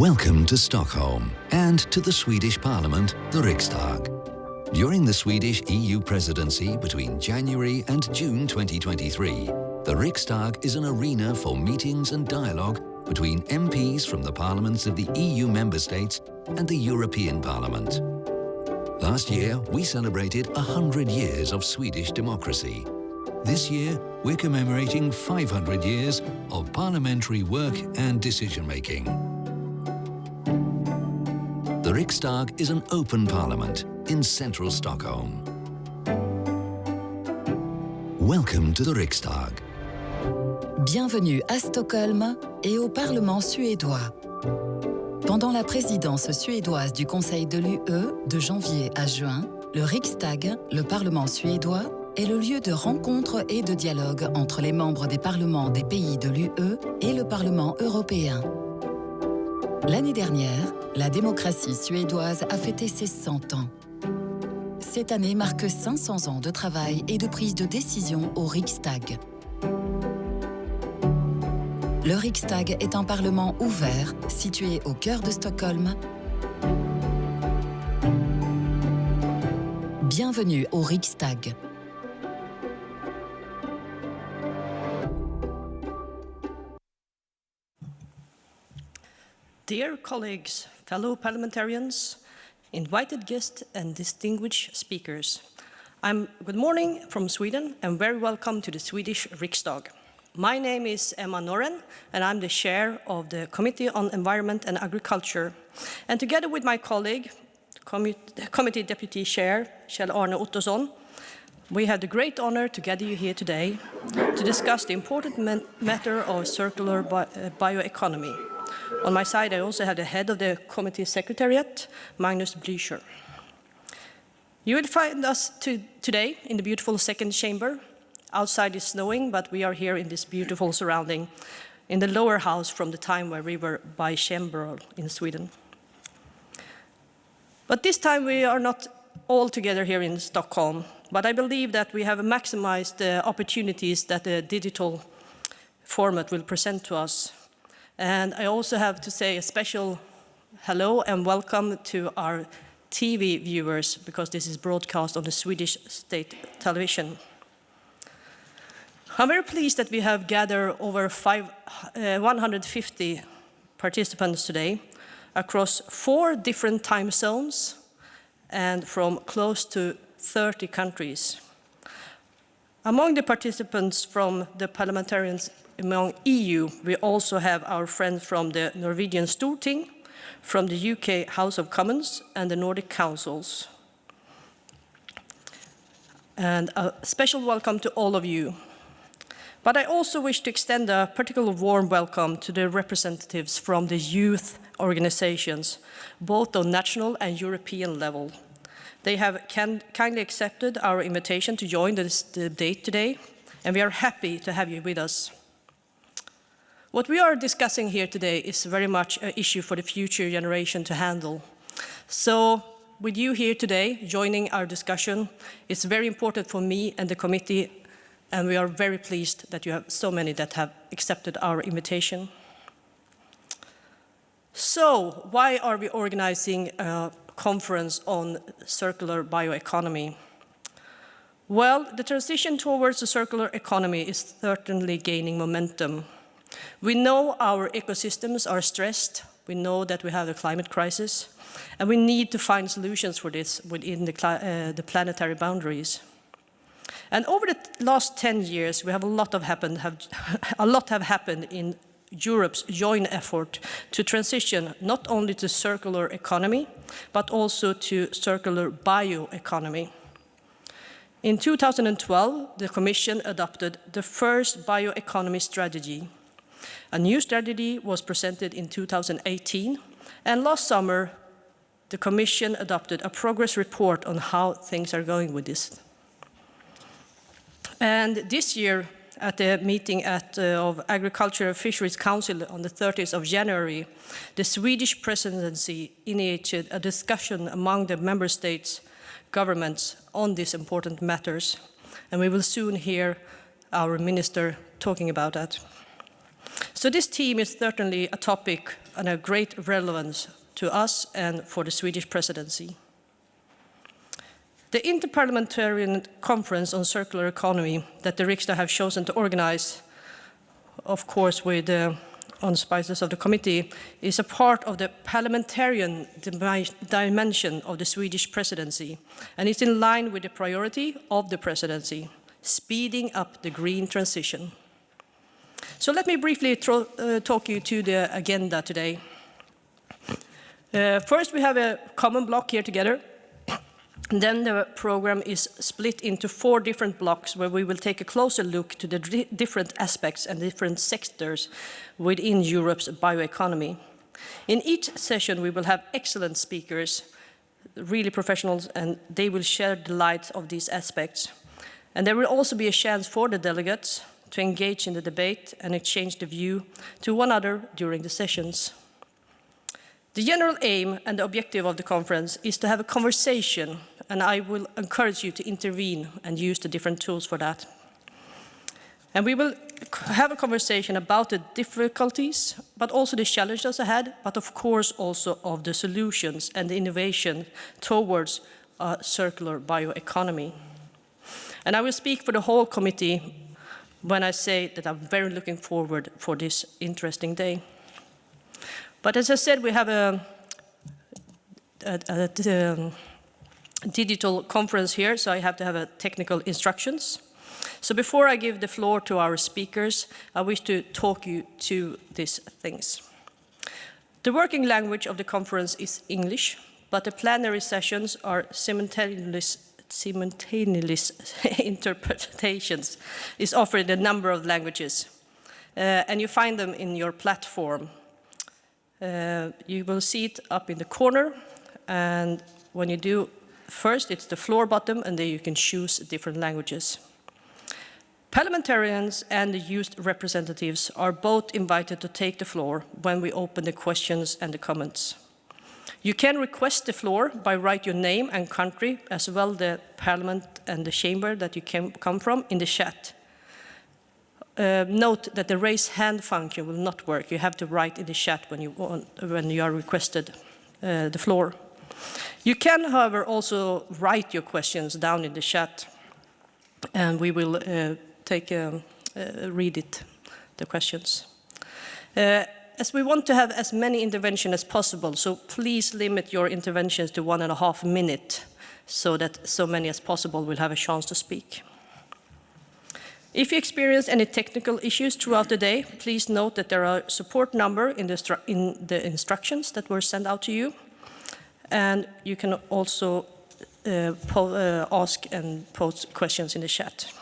Welcome to Stockholm and to the Swedish Parliament, the Riksdag. During the Swedish EU presidency between January and June 2023, the Riksdag is an arena for meetings and dialogue between MPs from the parliaments of the EU member states and the European Parliament. Last year, we celebrated 100 years of Swedish democracy. This year, we're commemorating 500 years of parliamentary work and decision-making. The Riksdag is an open parliament in central Stockholm. Welcome to the Riksdag. Bienvenue à Stockholm et au Parlement suédois. Pendant la présidence suédoise du Conseil de l'UE de janvier à juin, le Riksdag, le Parlement suédois, est le lieu de rencontre et de dialogue entre les membres des parlements des pays de l'UE et le Parlement européen. L'année dernière, la démocratie suédoise a fêté ses 100 ans. Cette année marque 500 ans de travail et de prise de décision au Riksdag. Le Riksdag est un parlement ouvert, situé au cœur de Stockholm. Bienvenue au Riksdag. Dear colleagues, fellow parliamentarians, invited guests and distinguished speakers, good morning from Sweden and very welcome to the Swedish Riksdag. My name is Emma Norren and I'm the chair of the Committee on Environment and Agriculture. And together with my colleague, Committee Deputy Chair Kjell-Arne Ottosson, we have the great honor to gather you here today to discuss the important matter of circular bioeconomy. On my side, I also have the head of the committee secretariat, Magnus Blücher. You will find us today in the beautiful second chamber. Outside is snowing, but we are here in this beautiful surrounding in the lower house from the time where we were by chamber in Sweden. But this time we are not all together here in Stockholm, but I believe that we have maximized the opportunities that the digital format will present to us. And I also have to say a special hello and welcome to our TV viewers, because this is broadcast on the Swedish state television. I'm very pleased that we have gathered over 150 participants today across 4 different time zones and from close to 30 countries. Among the participants from the parliamentarians among EU, we also have our friends from the Norwegian Storting, from the UK House of Commons and the Nordic Councils. And a special welcome to all of you. But I also wish to extend a particular warm welcome to the representatives from the youth organizations, both on national and European level. They have kindly accepted our invitation to join this debate today, and we are happy to have you with us. What we are discussing here today is very much an issue for the future generation to handle. So, with you here today joining our discussion, it's very important for me and the committee, and we are very pleased that you have so many that have accepted our invitation. So, why are we organizing a conference on circular bioeconomy? Well, the transition towards a circular economy is certainly gaining momentum. We know our ecosystems are stressed, we know that we have a climate crisis, and we need to find solutions for this within the planetary boundaries. And over the last 10 years, a lot have happened in Europe's joint effort to transition not only to circular economy, but also to circular bioeconomy. In 2012, the Commission adopted the first bioeconomy strategy. A new strategy was presented in 2018, and last summer, the Commission adopted a progress report on how things are going with this. And this year, at the meeting of Agriculture and Fisheries Council on the 30th of January, the Swedish presidency initiated a discussion among the member states' governments on these important matters. And we will soon hear our minister talking about that. So this theme is certainly a topic and a great relevance to us and for the Swedish presidency. The Interparliamentary Conference on Circular Economy that the Riksdag have chosen to organize, of course with auspices of the committee, is a part of the parliamentarian dimension of the Swedish presidency, and it's in line with the priority of the presidency, speeding up the green transition. So let me briefly talk you to the agenda today. First, we have a common block here together. Then the program is split into 4 different blocks where we will take a closer look to the different aspects and different sectors within Europe's bioeconomy. In each session, we will have excellent speakers, really professionals, and they will share the light of these aspects. And there will also be a chance for the delegates to engage in the debate and exchange the view to one another during the sessions. The general aim and the objective of the conference is to have a conversation, and I will encourage you to intervene and use the different tools for that. And we will have a conversation about the difficulties, but also the challenges ahead, but of course also of the solutions and the innovation towards a circular bioeconomy. And I will speak for the whole committee when I say that I'm very looking forward for this interesting day. But as I said, we have a digital conference here, so I have to have technical instructions. So before I give the floor to our speakers, I wish to talk you to these things. The working language of the conference is English, but the plenary sessions are simultaneous interpretations is offered in a number of languages, and you find them in your platform. You will see it up in the corner, and when you do, first it's the floor button, and then you can choose different languages. Parliamentarians and the youth representatives are both invited to take the floor when we open the questions and the comments. You can request the floor by write your name and country, as well the parliament and the chamber that you come from, in the chat. Note that the raise hand function will not work. You have to write in the chat when you are requested the floor. You can, however, also write your questions down in the chat, and we will read the questions. As we want to have as many interventions as possible, so please limit your interventions to 1.5 minutes, so that so many as possible will have a chance to speak. If you experience any technical issues throughout the day, please note that there are a support number in the instructions that were sent out to you. And you can also ask and post questions in the chat.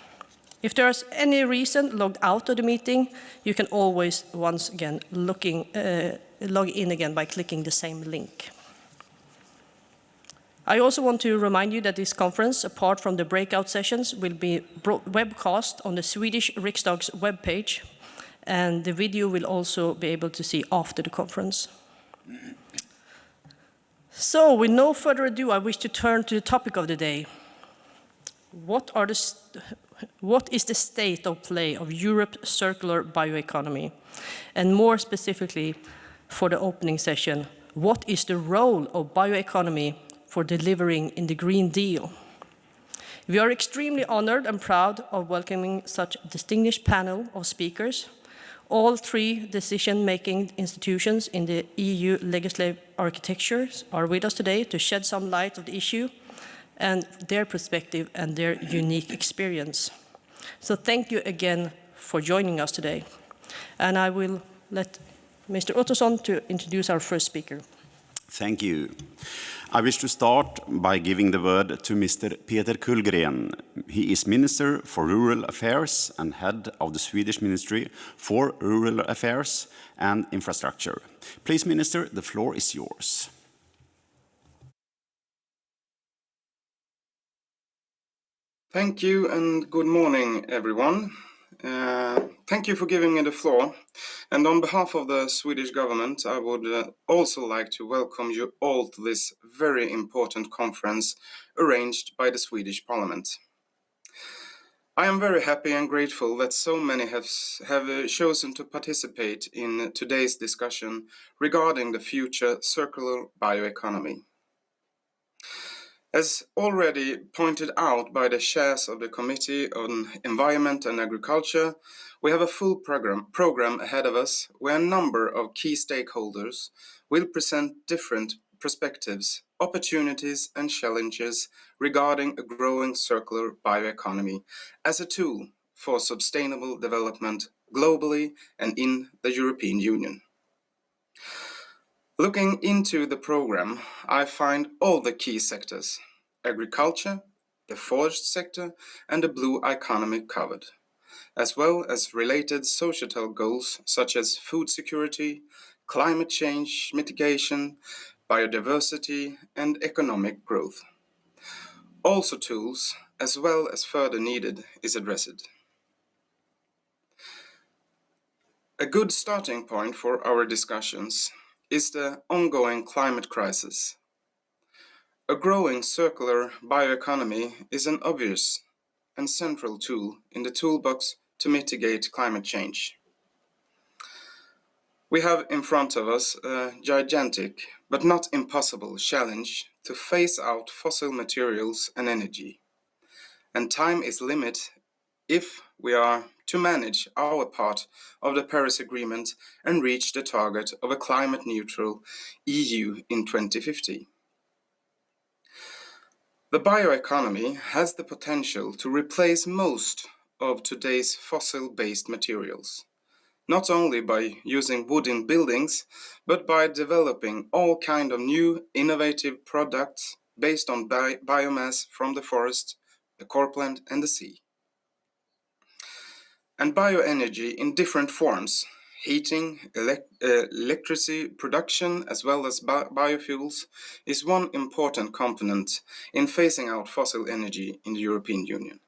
If there is any reason logged out of the meeting, you can always once again log in again by clicking the same link. I also want to remind you that this conference, apart from the breakout sessions, will be webcast on the Swedish Riksdag's webpage, and the video will also be able to see after the conference. So, with no further ado, I wish to turn to the topic of the day. What is the state of play of Europe's circular bioeconomy? And more specifically, for the opening session, what is the role of bioeconomy for delivering in the Green Deal? We are extremely honored and proud of welcoming such a distinguished panel of speakers. All 3 decision-making institutions in the EU legislative architecture are with us today to shed some light on the issue and their perspective and their unique experience. So thank you again for joining us today. And I will let Mr. Ottosson to introduce our first speaker. Thank you. I wish to start by giving the word to Mr. Peter Kullgren. He is Minister for Rural Affairs and Head of the Swedish Ministry for Rural Affairs and Infrastructure. Please, Minister, the floor is yours. Thank you and good morning, everyone. Thank you for giving me the floor. And on behalf of the Swedish government, I would also like to welcome you all to this very important conference arranged by the Swedish Parliament. I am very happy and grateful that so many have chosen to participate in today's discussion regarding the future circular bioeconomy. As already pointed out by the chairs of the Committee on Environment and Agriculture, we have a full program ahead of us where a number of key stakeholders will present different perspectives, opportunities and challenges regarding a growing circular bioeconomy as a tool for sustainable development globally and in the European Union. Looking into the program, I find all the key sectors, agriculture, the forest sector, and the blue economy covered, as well as related societal goals such as food security, climate change mitigation, biodiversity, and economic growth. Also tools, as well as further needed, is addressed. A good starting point for our discussions is the ongoing climate crisis. A growing circular bioeconomy is an obvious and central tool in the toolbox to mitigate climate change. We have in front of us a gigantic but not impossible challenge to phase out fossil materials and energy. And time is limited if we are to manage our part of the Paris Agreement and reach the target of a climate neutral EU in 2050. The bioeconomy has the potential to replace most of today's fossil-based materials, not only by using wood in buildings, but by developing all kinds of new innovative products based on biomass from the forest, the cropland and the sea. And bioenergy in different forms, heating, electricity production, as well as biofuels, is one important component in phasing out fossil energy in the European Union.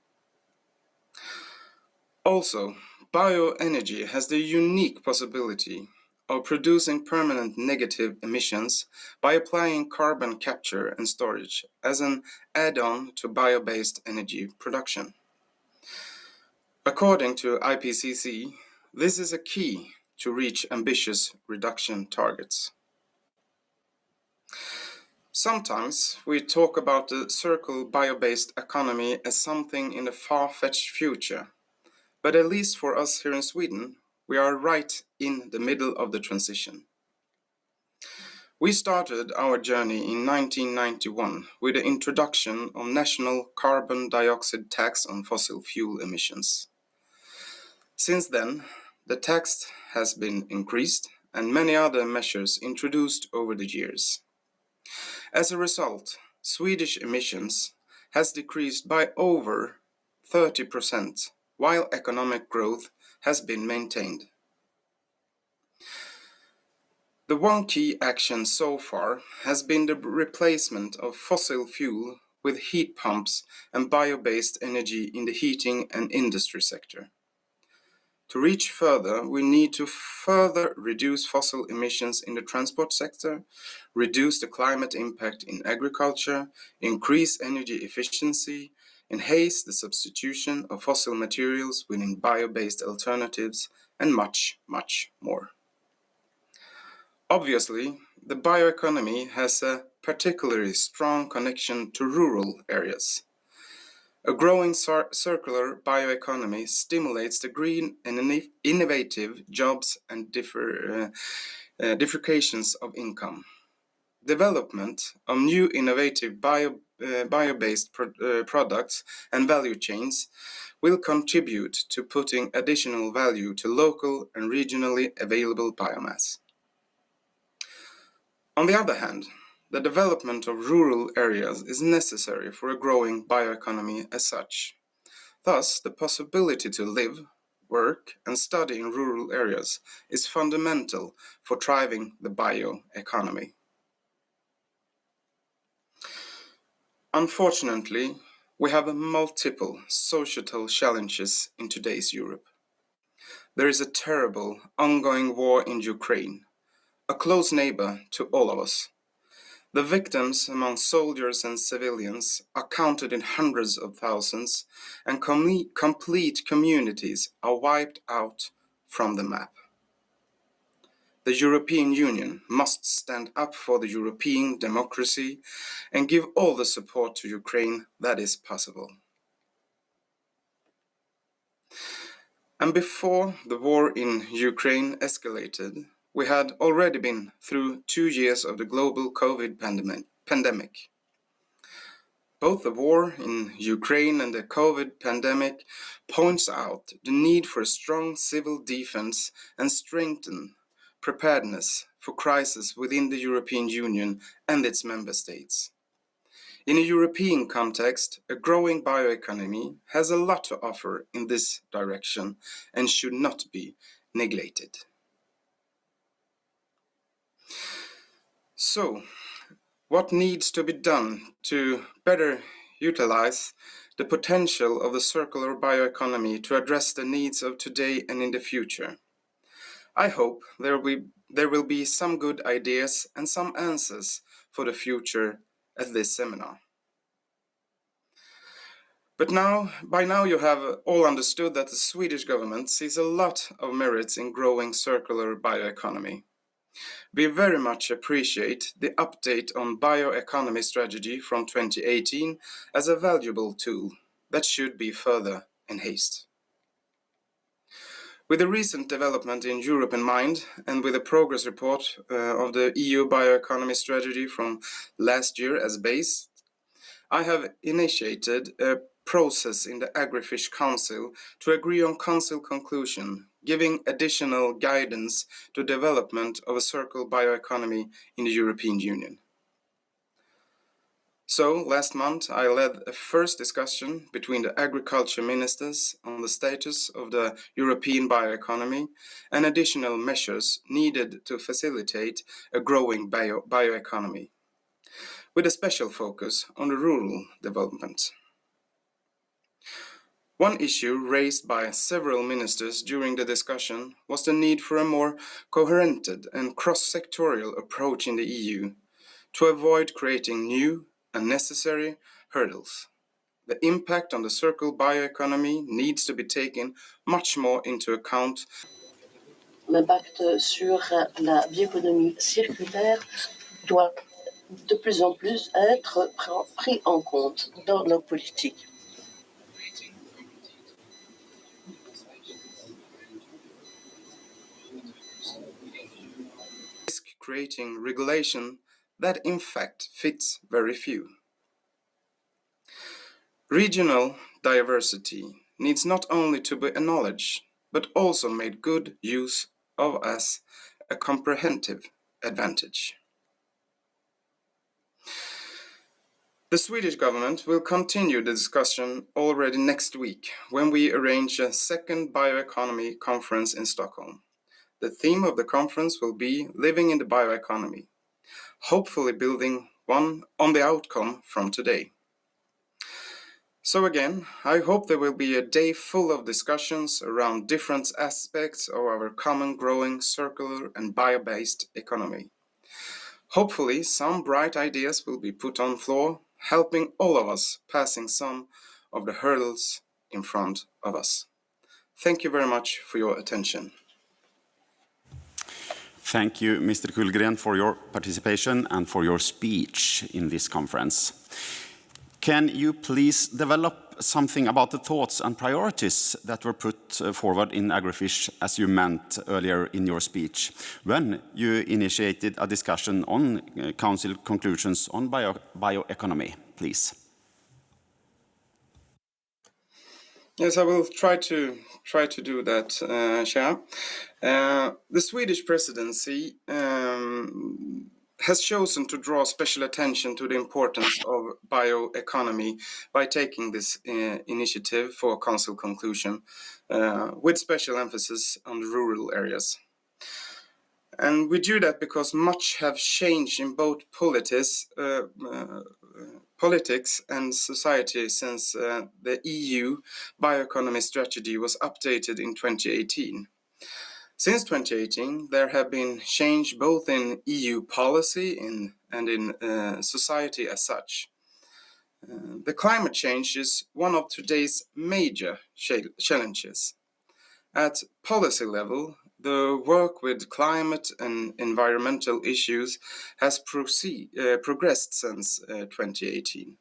Also, bioenergy has the unique possibility of producing permanent negative emissions by applying carbon capture and storage as an add-on to bio-based energy production. According to IPCC, this is a key to reach ambitious reduction targets. Sometimes we talk about the circular bio-based economy as something in the far-fetched future, but at least for us here in Sweden, we are right in the middle of the transition. We started our journey in 1991 with the introduction of national carbon dioxide tax on fossil fuel emissions. Since then, the tax has been increased and many other measures introduced over the years. As a result, Swedish emissions has decreased by over 30%, while economic growth has been maintained. The one key action so far has been the replacement of fossil fuel with heat pumps and bio-based energy in the heating and industry sector. To reach further, we need to further reduce fossil emissions in the transport sector, reduce the climate impact in agriculture, increase energy efficiency, enhance the substitution of fossil materials within bio-based alternatives, and much, much more. Obviously, the bioeconomy has a particularly strong connection to rural areas. A growing circular bioeconomy stimulates the green and innovative jobs and differentiations of income. Development of new innovative bio-based products and value chains will contribute to putting additional value to local and regionally available biomass. On the other hand, the development of rural areas is necessary for a growing bioeconomy as such. Thus, the possibility to live, work, and study in rural areas is fundamental for driving the bioeconomy. Unfortunately, we have multiple societal challenges in today's Europe. There is a terrible ongoing war in Ukraine, a close neighbor to all of us. The victims among soldiers and civilians are counted in hundreds of thousands, and complete communities are wiped out from the map. The European Union must stand up for the European democracy and give all the support to Ukraine that is possible. And before the war in Ukraine escalated, we had already been through 2 years of the global COVID pandemic. Both the war in Ukraine and the COVID pandemic points out the need for a strong civil defense and strengthen preparedness for crisis within the European Union and its member states. In a European context, a growing bioeconomy has a lot to offer in this direction and should not be neglected. So, what needs to be done to better utilize the potential of the circular bioeconomy to address the needs of today and in the future? I hope there will be some good ideas and some answers for the future at this seminar. But by now you have all understood that the Swedish government sees a lot of merits in growing circular bioeconomy. We very much appreciate the update on bioeconomy strategy from 2018 as a valuable tool that should be further enhanced. With the recent development in Europe in mind, and with the progress report of the EU bioeconomy strategy from last year as base, I have initiated a process in the Agrifish Council to agree on Council conclusion, giving additional guidance to development of a circular bioeconomy in the European Union. So, last month I led a first discussion between the agriculture ministers on the status of the European bioeconomy and additional measures needed to facilitate a growing bioeconomy, with a special focus on the rural development. One issue raised by several ministers during the discussion was the need for a more coherent and cross-sectorial approach in the EU to avoid creating new unnecessary hurdles. The impact on the circular bioeconomy needs to be taken much more into account. L'impact sur la bioéconomie circulaire doit de plus en plus être pris en compte dans nos politiques. Creating regulation that in fact fits very few. Regional diversity needs not only to be acknowledged, but also made good use of as a comprehensive advantage. The Swedish government will continue the discussion already next week when we arrange a second bioeconomy conference in Stockholm. The theme of the conference will be Living in the Bioeconomy, hopefully building on the outcome from today. So again, I hope there will be a day full of discussions around different aspects of our common growing circular and bio-based economy. Hopefully some bright ideas will be put on floor, helping all of us passing some of the hurdles in front of us. Thank you very much for your attention. Thank you, Mr. Kullgren, for your participation and for your speech in this conference. Can you please develop something about the thoughts and priorities that were put forward in Agrifish, as you meant earlier in your speech, when you initiated a discussion on Council conclusions on bioeconomy, please? Yes, I will try to do that, Chair. The Swedish presidency has chosen to draw special attention to the importance of bioeconomy by taking this initiative for Council conclusion, with special emphasis on the rural areas. And we do that because much have changed in both politics and society since the EU bioeconomy strategy was updated in 2018. Since 2018, there have been change both in EU policy in and in society as such. The climate change is one of today's major challenges. At policy level, the work with climate and environmental issues has progressed since 2018.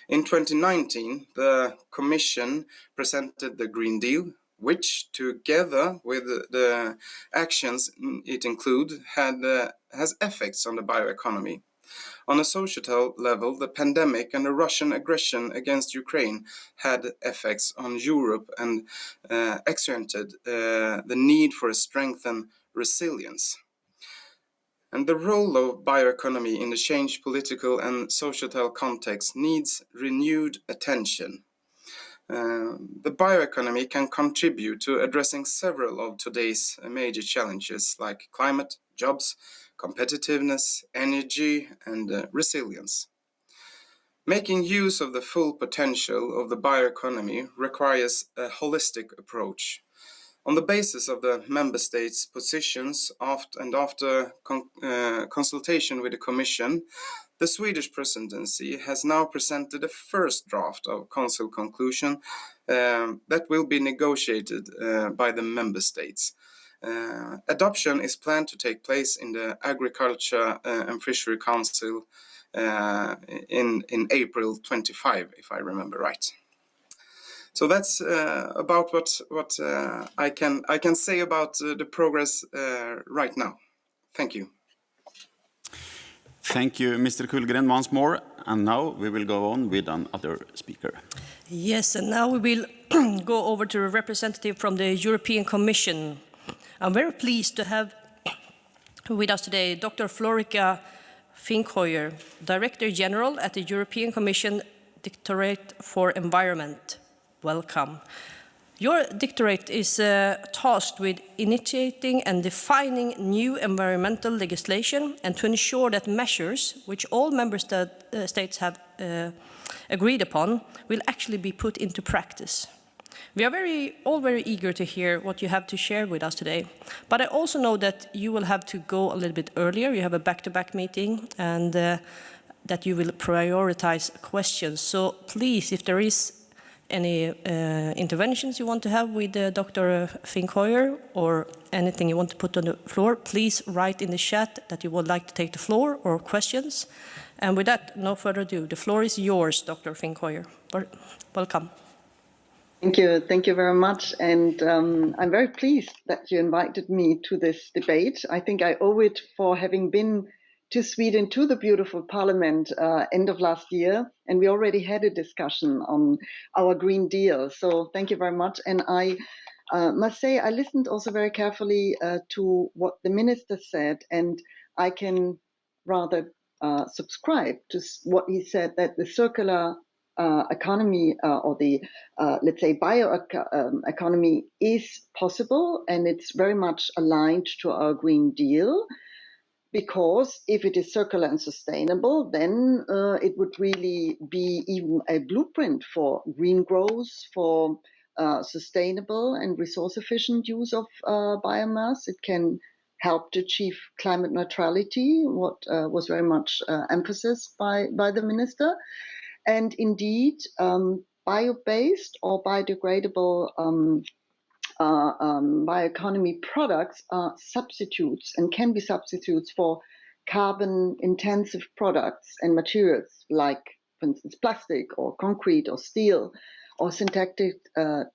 In 2019, the Commission presented the Green Deal, which, together with the actions it includes, has effects on the bioeconomy. On a societal level, the pandemic and the Russian aggression against Ukraine had effects on Europe and accentuated the need for a strengthened resilience. And the role of bioeconomy in the changed political and societal context needs renewed attention. The bioeconomy can contribute to addressing several of today's major challenges like climate, jobs, competitiveness, energy, and resilience. Making use of the full potential of the bioeconomy requires a holistic approach. On the basis of the member states' positions after consultation with the Commission, the Swedish presidency has now presented a first draft of Council conclusion that will be negotiated by the member states. Adoption is planned to take place in the Agriculture and Fishery Council in April 25, if I remember right. So that's about what I can say about the progress right now. Thank you. Thank you, Mr. Kullgren, once more. And now we will go on with another speaker. Yes, and now we will go over to a representative from the European Commission. I'm very pleased to have with us today Dr. Florica Finkhoyer, Director General at the European Commission Directorate for Environment. Welcome. Your directorate is tasked with initiating and defining new environmental legislation and to ensure that measures which all member states have agreed upon will actually be put into practice. We are all very eager to hear what you have to share with us today. But I also know that you will have to go a little bit earlier. You have a back-to-back meeting and that you will prioritize questions. So please, if there is any interventions you want to have with Dr. Finkhoyer or anything you want to put on the floor, please write in the chat that you would like to take the floor or questions. And with that, no further ado, the floor is yours, Dr. Finkhoyer. Welcome. Thank you very much. And I'm very pleased that you invited me to this debate. I think I owe it for having been to Sweden, to the beautiful parliament end of last year. And we already had a discussion on our Green Deal. So thank you very much. And I must say, I listened also very carefully to what the minister said, and I can rather subscribe to what he said, that the circular economy or the, let's say, bioeconomy is possible, and it's very much aligned to our Green Deal. Because if it is circular and sustainable, then it would really be even a blueprint for green growth, for sustainable and resource-efficient use of biomass. It can help to achieve climate neutrality, what was very much emphasized by the minister. And indeed, bio-based or biodegradable bioeconomy products are substitutes and can be substitutes for carbon-intensive products and materials like, for instance, plastic or concrete or steel or synthetic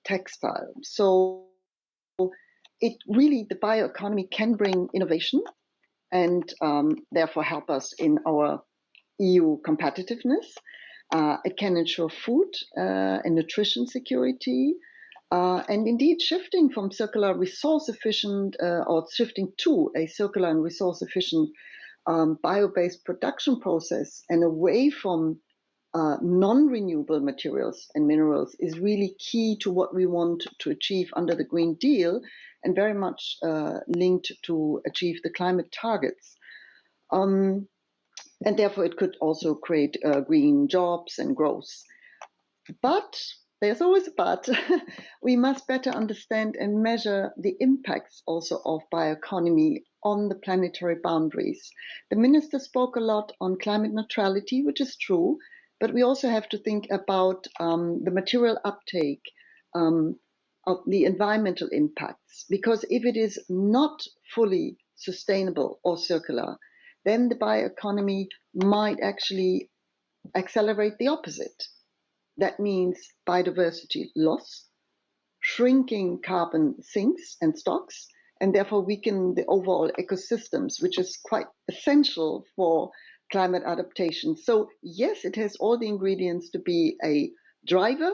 textile. So it really, the bioeconomy can bring innovation and therefore help us in our EU competitiveness. It can ensure food and nutrition security. And indeed, shifting from circular resource-efficient or shifting to a circular and resource-efficient bio-based production process and away from non-renewable materials and minerals is really key to what we want to achieve under the Green Deal and very much linked to achieve the climate targets. And therefore, it could also create green jobs and growth. But there's always a but. We must better understand and measure the impacts also of bioeconomy on the planetary boundaries. The minister spoke a lot on climate neutrality, which is true, but we also have to think about the material uptake of the environmental impacts, because if it is not fully sustainable or circular, then the bioeconomy might actually accelerate the opposite. That means biodiversity loss, shrinking carbon sinks and stocks, and therefore weaken the overall ecosystems, which is quite essential for climate adaptation. So yes, it has all the ingredients to be a driver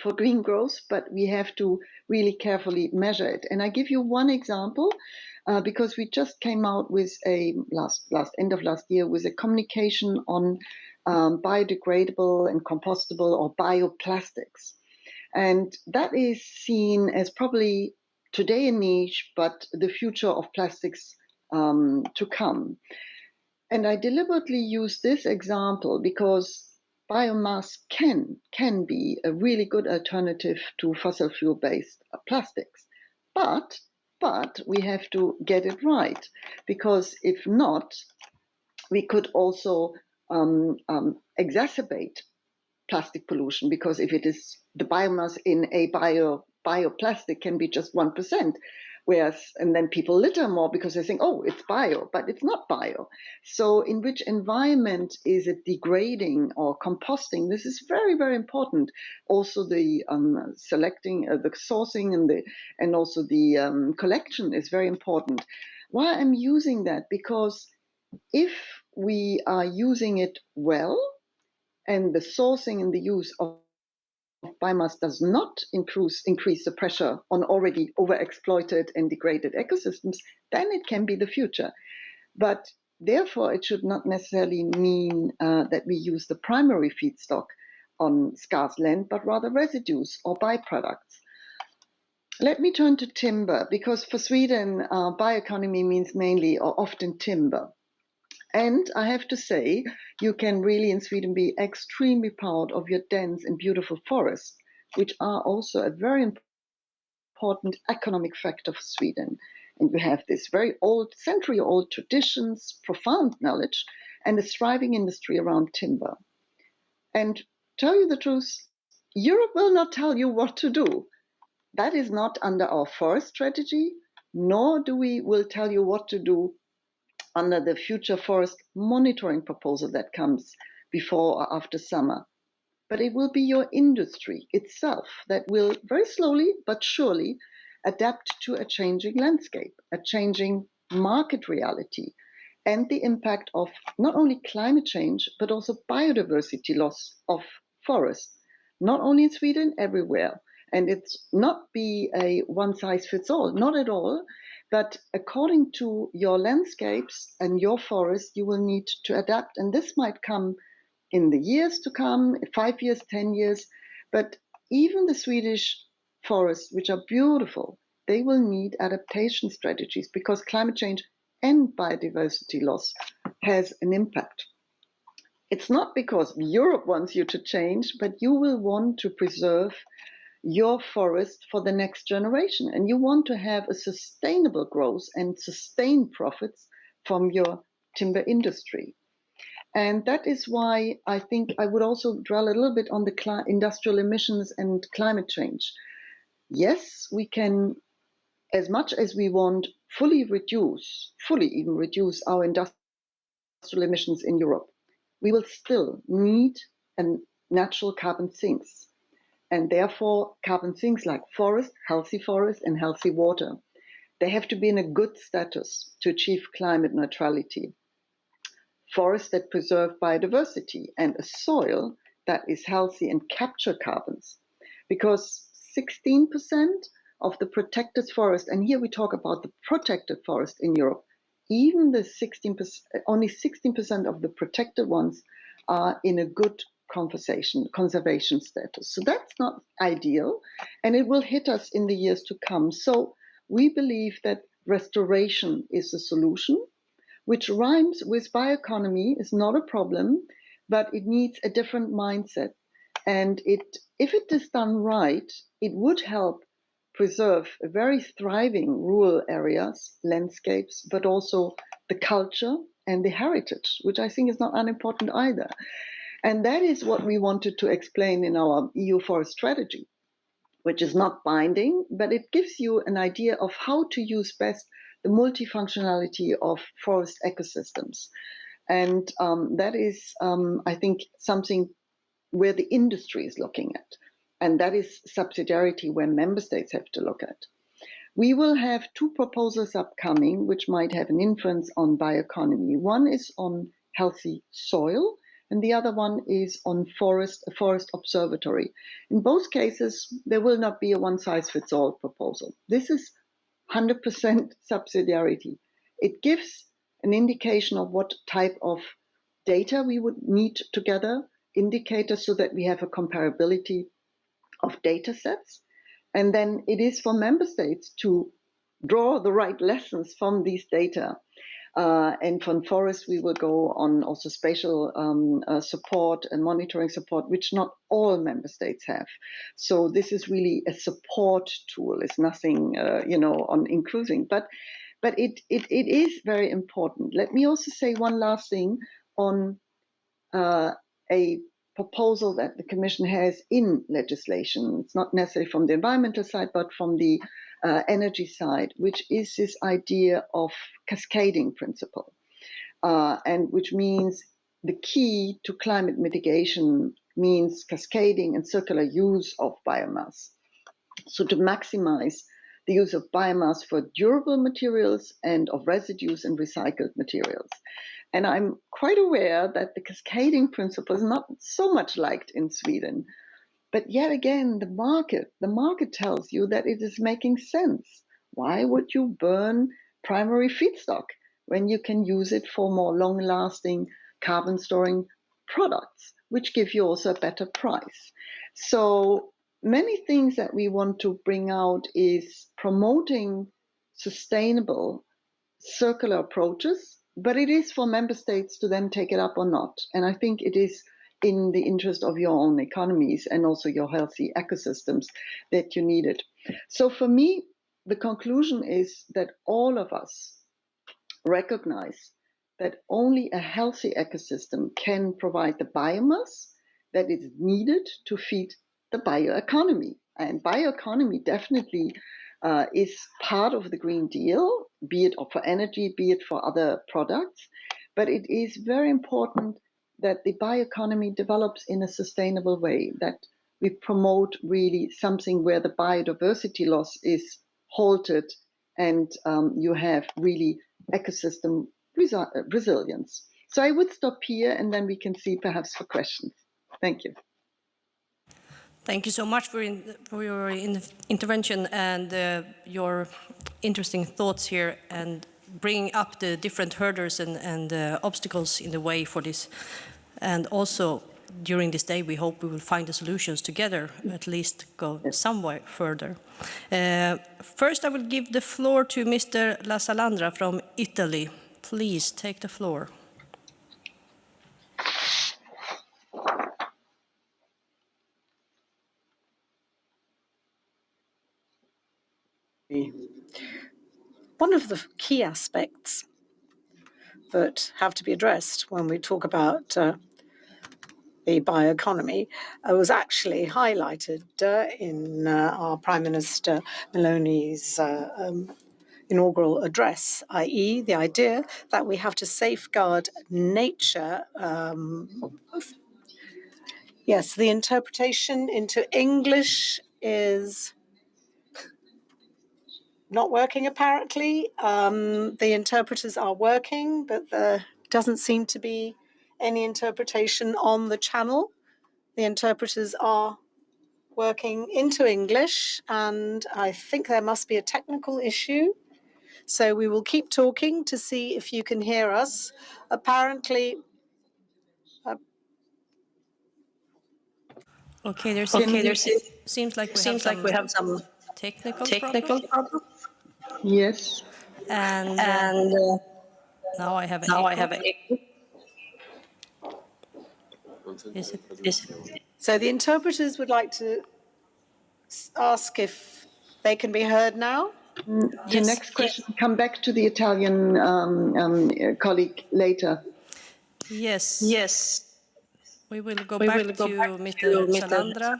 for green growth, but we have to really carefully measure it. And I give you one example, because we just came out with a end of last year with a communication on biodegradable and compostable or bioplastics. And that is seen as probably today a niche, but the future of plastics to come. And I deliberately use this example because biomass can be a really good alternative to fossil fuel-based plastics. But we have to get it right, because if not, we could also exacerbate plastic pollution, because if it is the biomass in a bioplastic can be just 1%, and then people litter more because they think, oh, it's bio, but it's not bio. So in which environment is it degrading or composting? This is very, very important. Also the selecting, the sourcing and also the collection is very important. Why I'm using that? Because if we are using it well, and the sourcing and the use of biomass does not increase the pressure on already overexploited and degraded ecosystems, then it can be the future. But therefore, it should not necessarily mean that we use the primary feedstock on scarce land, but rather residues or byproducts. Let me turn to timber, because for Sweden, bioeconomy means mainly or often timber. And I have to say, you can really in Sweden be extremely proud of your dense and beautiful forests, which are also a very important economic factor for Sweden. And you have this very old, century-old traditions, profound knowledge, and a thriving industry around timber. And tell you the truth, Europe will not tell you what to do. That is not under our forest strategy, nor will tell you what to do under the future forest monitoring proposal that comes before or after summer. But it will be your industry itself that will very slowly but surely adapt to a changing landscape, a changing market reality, and the impact of not only climate change, but also biodiversity loss of forests, not only in Sweden, everywhere. And it's not be a one size fits all, not at all. But according to your landscapes and your forest, you will need to adapt. And this might come in the years to come, 5 years, 10 years. But even the Swedish forests, which are beautiful, they will need adaptation strategies, because climate change and biodiversity loss has an impact. It's not because Europe wants you to change, but you will want to preserve your forest for the next generation, and you want to have a sustainable growth and sustain profits from your timber industry. And that is why I think I would also dwell a little bit on the industrial emissions and climate change. Yes, we can, as much as we want, fully even reduce our industrial emissions in Europe. We will still need a natural carbon sinks, and therefore carbon sinks like forest, and healthy water. They have to be in a good status to achieve climate neutrality. Forests that preserve biodiversity, and a soil that is healthy and capture carbons. Because 16% of the protected forest, and here we talk about the protected forest in Europe, even the 16%, only 16% of the protected ones are in a good conservation status. So that's not ideal, and it will hit us in the years to come. So we believe that restoration is the solution, which rhymes with bioeconomy, is not a problem, but it needs a different mindset. And if it is done right, it would help preserve a very thriving rural areas, landscapes, but also the culture and the heritage, which I think is not unimportant either. And that is what we wanted to explain in our EU forest strategy, which is not binding, but it gives you an idea of how to use best the multifunctionality of forest ecosystems. And that is, I think, something where the industry is looking at. And that is subsidiarity where member states have to look at. We will have two proposals upcoming, which might have an influence on bioeconomy. One is on healthy soil, and the other one is on a forest observatory. In both cases, there will not be a one-size-fits-all proposal. This is 100% subsidiarity. It gives an indication of what type of data we would need to gather, indicators so that we have a comparability of data sets. And then it is for member states to draw the right lessons from these data. And from forests, we will go on also spatial support and monitoring support, which not all member states have. So this is really a support tool. It's nothing, on including, but it is very important. Let me also say one last thing on a proposal that the Commission has in legislation. It's not necessarily from the environmental side, but from the energy side, which is this idea of cascading principle, and which means the key to climate mitigation means cascading and circular use of biomass. So to maximize the use of biomass for durable materials and of residues and recycled materials. And I'm quite aware that the cascading principle is not so much liked in Sweden. But yet again, the market tells you that it is making sense. Why would you burn primary feedstock when you can use it for more long-lasting carbon storing products, which give you also a better price? So many things that we want to bring out is promoting sustainable circular approaches, but it is for member states to then take it up or not. And I think it is in the interest of your own economies and also your healthy ecosystems that you need it. So for me, the conclusion is that all of us recognize that only a healthy ecosystem can provide the biomass that is needed to feed the bioeconomy. And bioeconomy definitely is part of the Green Deal, be it for energy, be it for other products. But it is very important that the bioeconomy develops in a sustainable way, that we promote really something where the biodiversity loss is halted and you have really ecosystem resilience. So I would stop here and then we can see perhaps for questions. Thank you. Thank you so much for your intervention and your interesting thoughts here and bringing up the different hurdles and obstacles in the way for this. And also, during this day, we hope we will find the solutions together, at least go somewhere further. First, I will give the floor to Mr. La Salandra from Italy. Please take the floor. One of the key aspects that have to be addressed when we talk about the bioeconomy was actually highlighted in our Prime Minister Meloni's inaugural address, i.e. the idea that we have to safeguard nature. Yes, the interpretation into English is not working apparently. The interpreters are working, but there doesn't seem to be any interpretation on the channel. The interpreters are working into English, and I think there must be a technical issue. So we will keep talking to see if you can hear us. Apparently, Okay, there seems like we have some technical problem. Yes. And now I have an echo. Is it? So the interpreters would like to ask if They can be heard now? The next question, come back to the Italian colleague later. Yes. We will go back to Mr. Salandra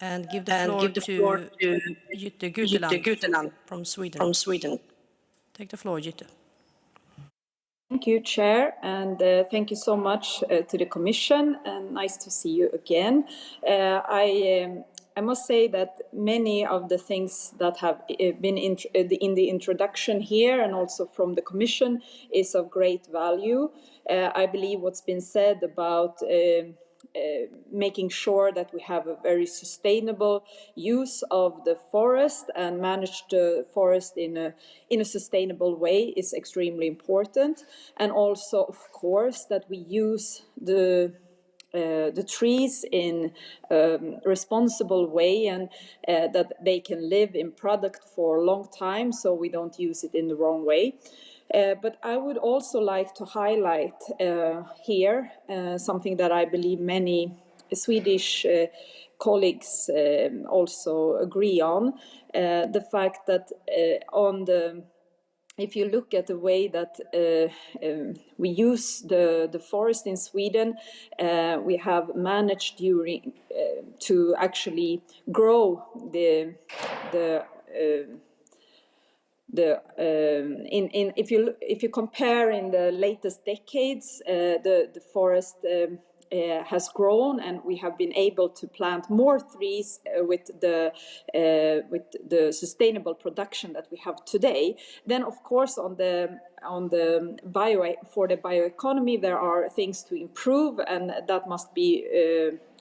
and give the floor to Jytte Guteland from Sweden. Take the floor, Jytte. Thank you, Chair, and thank you so much to the Commission, and nice to see you again. I must say that many of the things that have been in the introduction here and also from the Commission is of great value. I believe what's been said about making sure that we have a very sustainable use of the forest and manage the forest in a sustainable way is extremely important. And also, of course, that we use the trees in a responsible way and that they can live in product for a long time, so we don't use it in the wrong way. But I would also like to highlight here something that I believe many Swedish colleagues also agree on, the fact that if you look at the way that we use the forest in Sweden, we have managed to actually grow if you compare in the latest decades, the forest has grown, and we have been able to plant more trees with the sustainable production that we have today. Then, of course, for the bioeconomy, there are things to improve, and that must be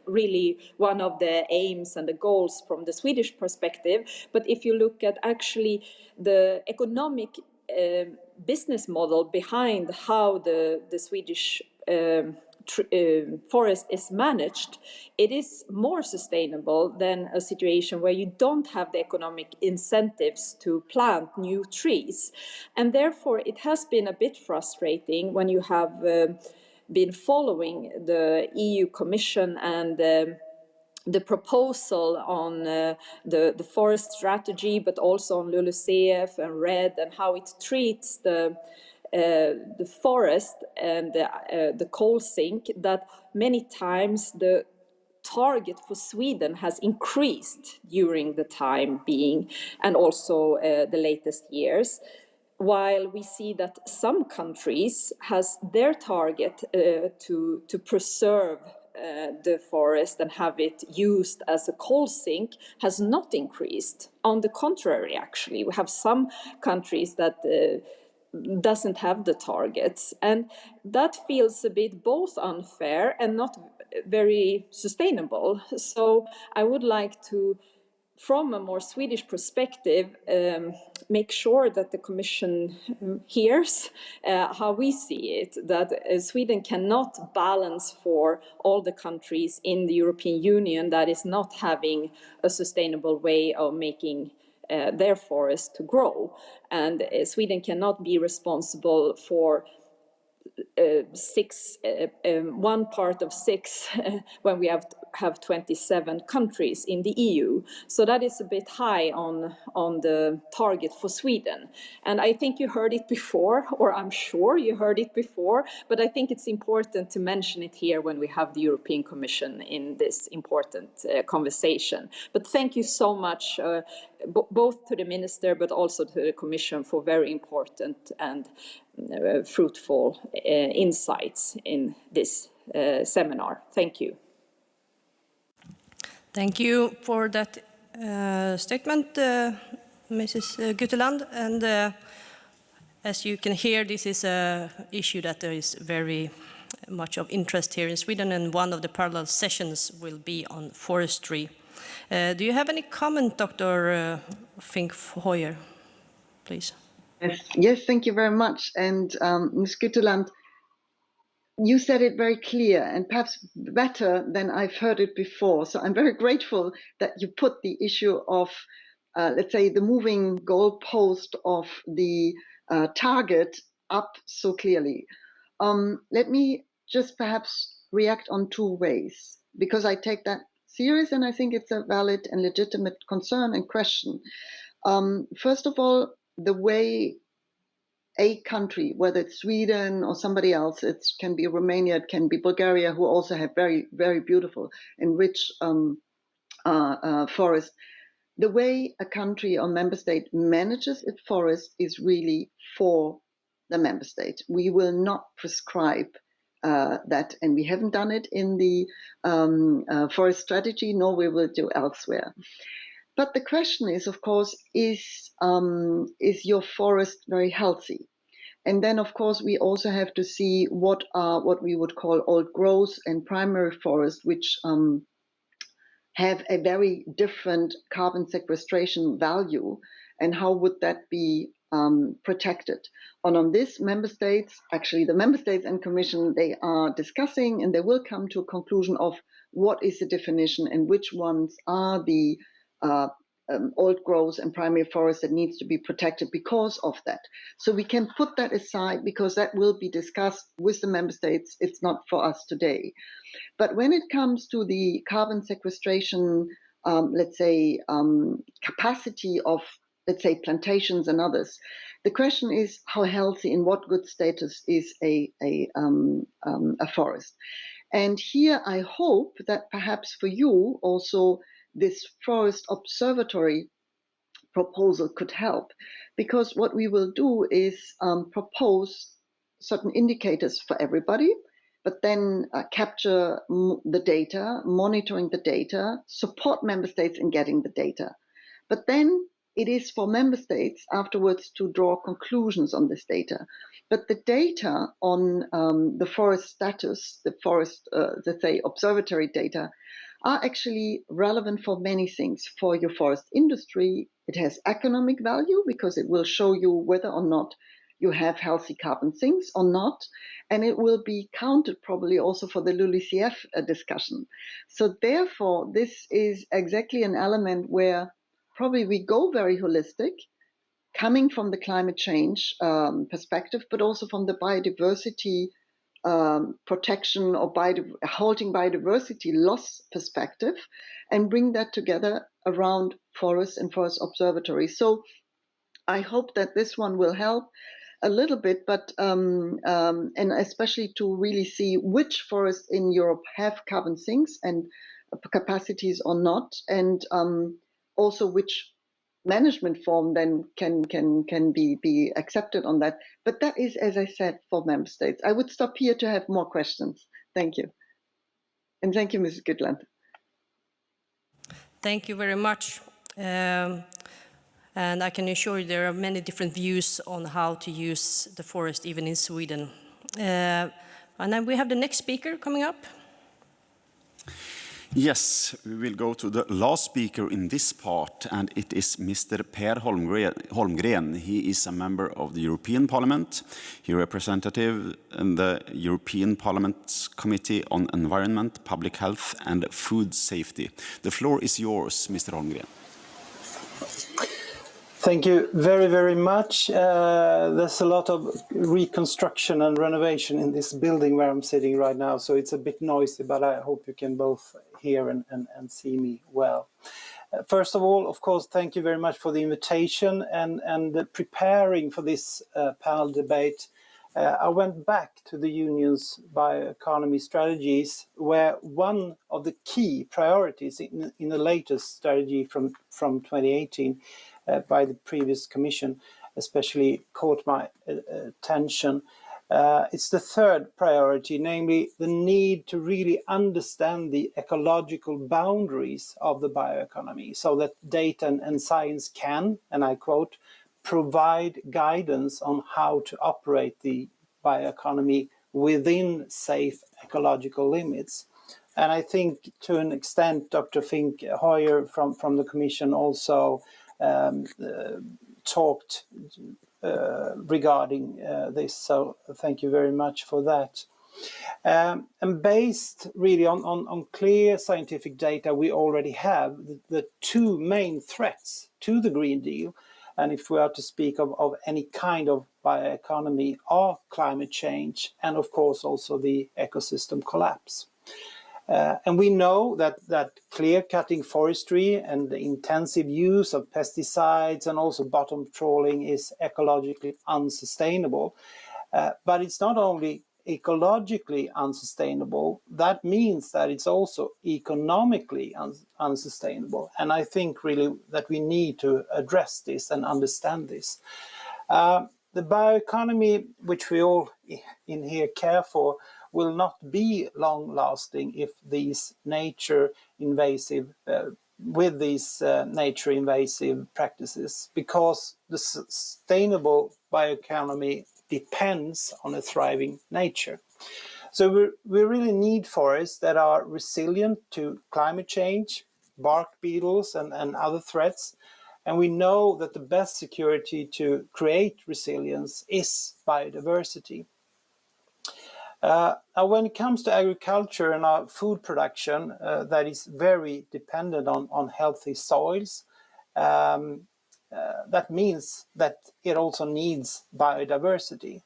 really one of the aims and the goals from the Swedish perspective. But if you look at actually the economic business model behind how the Swedish forest is managed, it is more sustainable than a situation where you don't have the economic incentives to plant new trees. And therefore, it has been a bit frustrating when you have been following the EU Commission and the proposal on the forest strategy, but also on LULUCF and RED and how it treats the forest and the coal sink, that many times the target for Sweden has increased during the time being and also the latest years, while we see that some countries has their target to preserve the forest and have it used as a coal sink has not increased. On the contrary, actually, we have some countries that doesn't have the targets, and that feels a bit both unfair and not very sustainable. So I would like to, from a more Swedish perspective, make sure that the Commission hears how we see it, that Sweden cannot balance for all the countries in the European Union that is not having a sustainable way of making their forest to grow. And Sweden cannot be responsible for 1 part of 6 when we have 27 countries in the EU. So that is a bit high on the target for Sweden. And I think you heard it before, or I'm sure you heard it before, but I think it's important to mention it here when we have the European Commission in this important conversation. But thank you so much, both to the Minister, but also to the Commission for very important and fruitful insights in this seminar. Thank you. Thank you for that statement, Mrs. Guteland. And as you can hear, this is an issue that there is very much of interest here in Sweden, and one of the parallel sessions will be on forestry. Do you have any comment, Dr. Fink-Hoyer, please? Yes, thank you very much. And Ms. Guteland, you said it very clear and perhaps better than I've heard it before. So I'm very grateful that you put the issue of, let's say, the moving goalpost of the target up so clearly. Let me just perhaps react on 2 ways, because I take that serious, and I think it's a valid and legitimate concern and question. First of all, the way a country, whether it's Sweden or somebody else, it can be Romania, it can be Bulgaria, who also have very, very beautiful and rich forests. The way a country or member state manages its forest is really for the member state. We will not prescribe that, and we haven't done it in the forest strategy, nor we will do elsewhere. But the question is, of course, is your forest very healthy? And then, of course, we also have to see what are what we would call old growth and primary forest, which have a very different carbon sequestration value, and how would that be protected? And on this, member states, actually the member states and Commission, they are discussing, and they will come to a conclusion of what is the definition and which ones are the old growth and primary forest that needs to be protected because of that. So we can put that aside because that will be discussed with the member states. It's not for us today. But when it comes to the carbon sequestration, let's say, capacity of, let's say, plantations and others, the question is how healthy, in what good status is a forest. And here I hope that perhaps for you also this forest observatory proposal could help, because what we will do is propose certain indicators for everybody, but then capture the data, monitoring the data, support member states in getting the data. But then it is for member states afterwards to draw conclusions on this data. But the data on the forest status, the forest, let's say, observatory data, are actually relevant for many things. For your forest industry, it has economic value because it will show you whether or not you have healthy carbon sinks or not, and it will be counted probably also for the LULUCF discussion. So therefore, this is exactly an element where probably we go very holistic, coming from the climate change perspective, but also from the biodiversity protection or halting biodiversity loss perspective, and bring that together around forests and forest observatories. So I hope that this one will help a little bit, but and especially to really see which forests in Europe have carbon sinks and capacities or not, and also which management form then can be accepted on that. But that is, as I said, for member states. I would stop here to have more questions. Thank you. And thank you, Mrs. Goodland. Thank you very much. And I can assure you there are many different views on how to use the forest, even in Sweden. And then we have the next speaker coming up. Yes, we will go to the last speaker in this part, and it is Mr. Per Holmgren. He is a member of the European Parliament. He is representative in the European Parliament's Committee on Environment, Public Health and Food Safety. The floor is yours, Mr. Holmgren. Thank you very, very much. There's a lot of reconstruction and renovation in this building where I'm sitting right now, so it's a bit noisy, but I hope you can both hear and see me well. First of all, of course, thank you very much for the invitation and preparing for this panel debate. I went back to the Union's bioeconomy strategies, where one of the key priorities in the latest strategy from 2018 by the previous Commission especially caught my attention. It's the third priority, namely the need to really understand the ecological boundaries of the bioeconomy so that data and science can, and I quote, provide guidance on how to operate the bioeconomy within safe ecological limits. And I think to an extent, Dr. Fink Hoyer from the Commission also talked regarding this, so thank you very much for that. And based really on clear scientific data we already have, the two main threats to the Green Deal, and if we are to speak of any kind of bioeconomy, are climate change and of course also the ecosystem collapse. And we know that clear-cutting forestry and the intensive use of pesticides and also bottom trawling is ecologically unsustainable. But it's not only ecologically unsustainable, that means that it's also economically unsustainable. And I think really that we need to address this and understand this. The bioeconomy, which we all in here care for, will not be long-lasting if these nature invasive practices, because the sustainable bioeconomy depends on a thriving nature. So we really need forests that are resilient to climate change, bark beetles and other threats. And we know that the best security to create resilience is biodiversity. Now, when it comes to agriculture and our food production, that is very dependent on healthy soils, that means that it also needs biodiversity.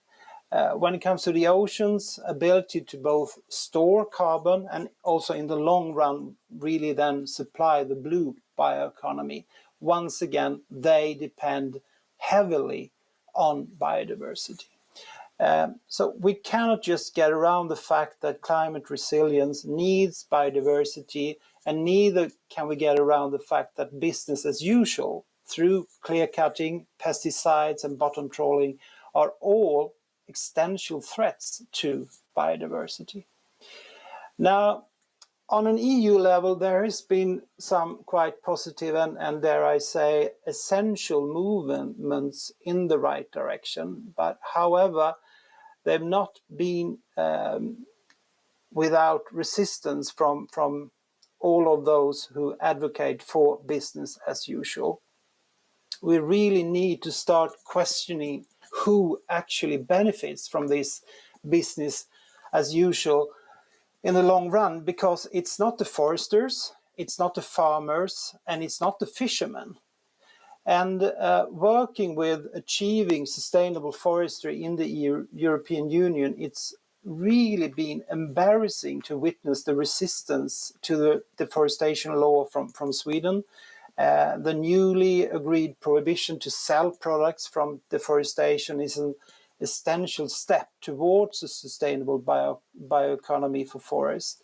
When it comes to the oceans, ability to both store carbon and also in the long run really then supply the blue bioeconomy. Once again, they depend heavily on biodiversity. So we cannot just get around the fact that climate resilience needs biodiversity, and neither can we get around the fact that business as usual through clear cutting, pesticides and bottom trawling are all existential threats to biodiversity. Now, on an EU level, there has been some quite positive and dare I say, essential movements in the right direction. But however, they've not been without resistance from all of those who advocate for business as usual. We really need to start questioning who actually benefits from this business as usual in the long run, because it's not the foresters, it's not the farmers, and it's not the fishermen. And working with achieving sustainable forestry in the European Union, it's really been embarrassing to witness the resistance to the deforestation law from Sweden. The newly agreed prohibition to sell products from deforestation is an essential step towards a sustainable bioeconomy for forests.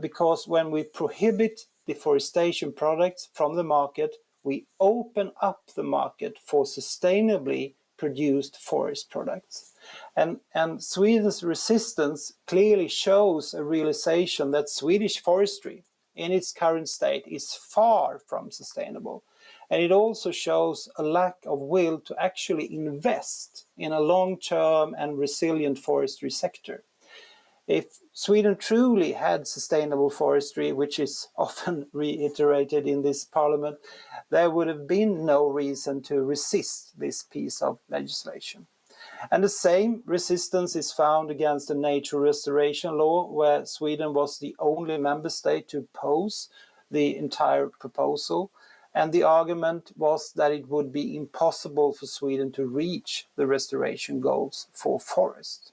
Because when we prohibit deforestation products from the market, we open up the market for sustainably produced forest products. And Sweden's resistance clearly shows a realization that Swedish forestry in its current state is far from sustainable. And it also shows a lack of will to actually invest in a long-term and resilient forestry sector. If Sweden truly had sustainable forestry, which is often reiterated in this parliament, there would have been no reason to resist this piece of legislation. And the same resistance is found against the nature restoration law, where Sweden was the only member state to oppose the entire proposal. And the argument was that it would be impossible for Sweden to reach the restoration goals for forests.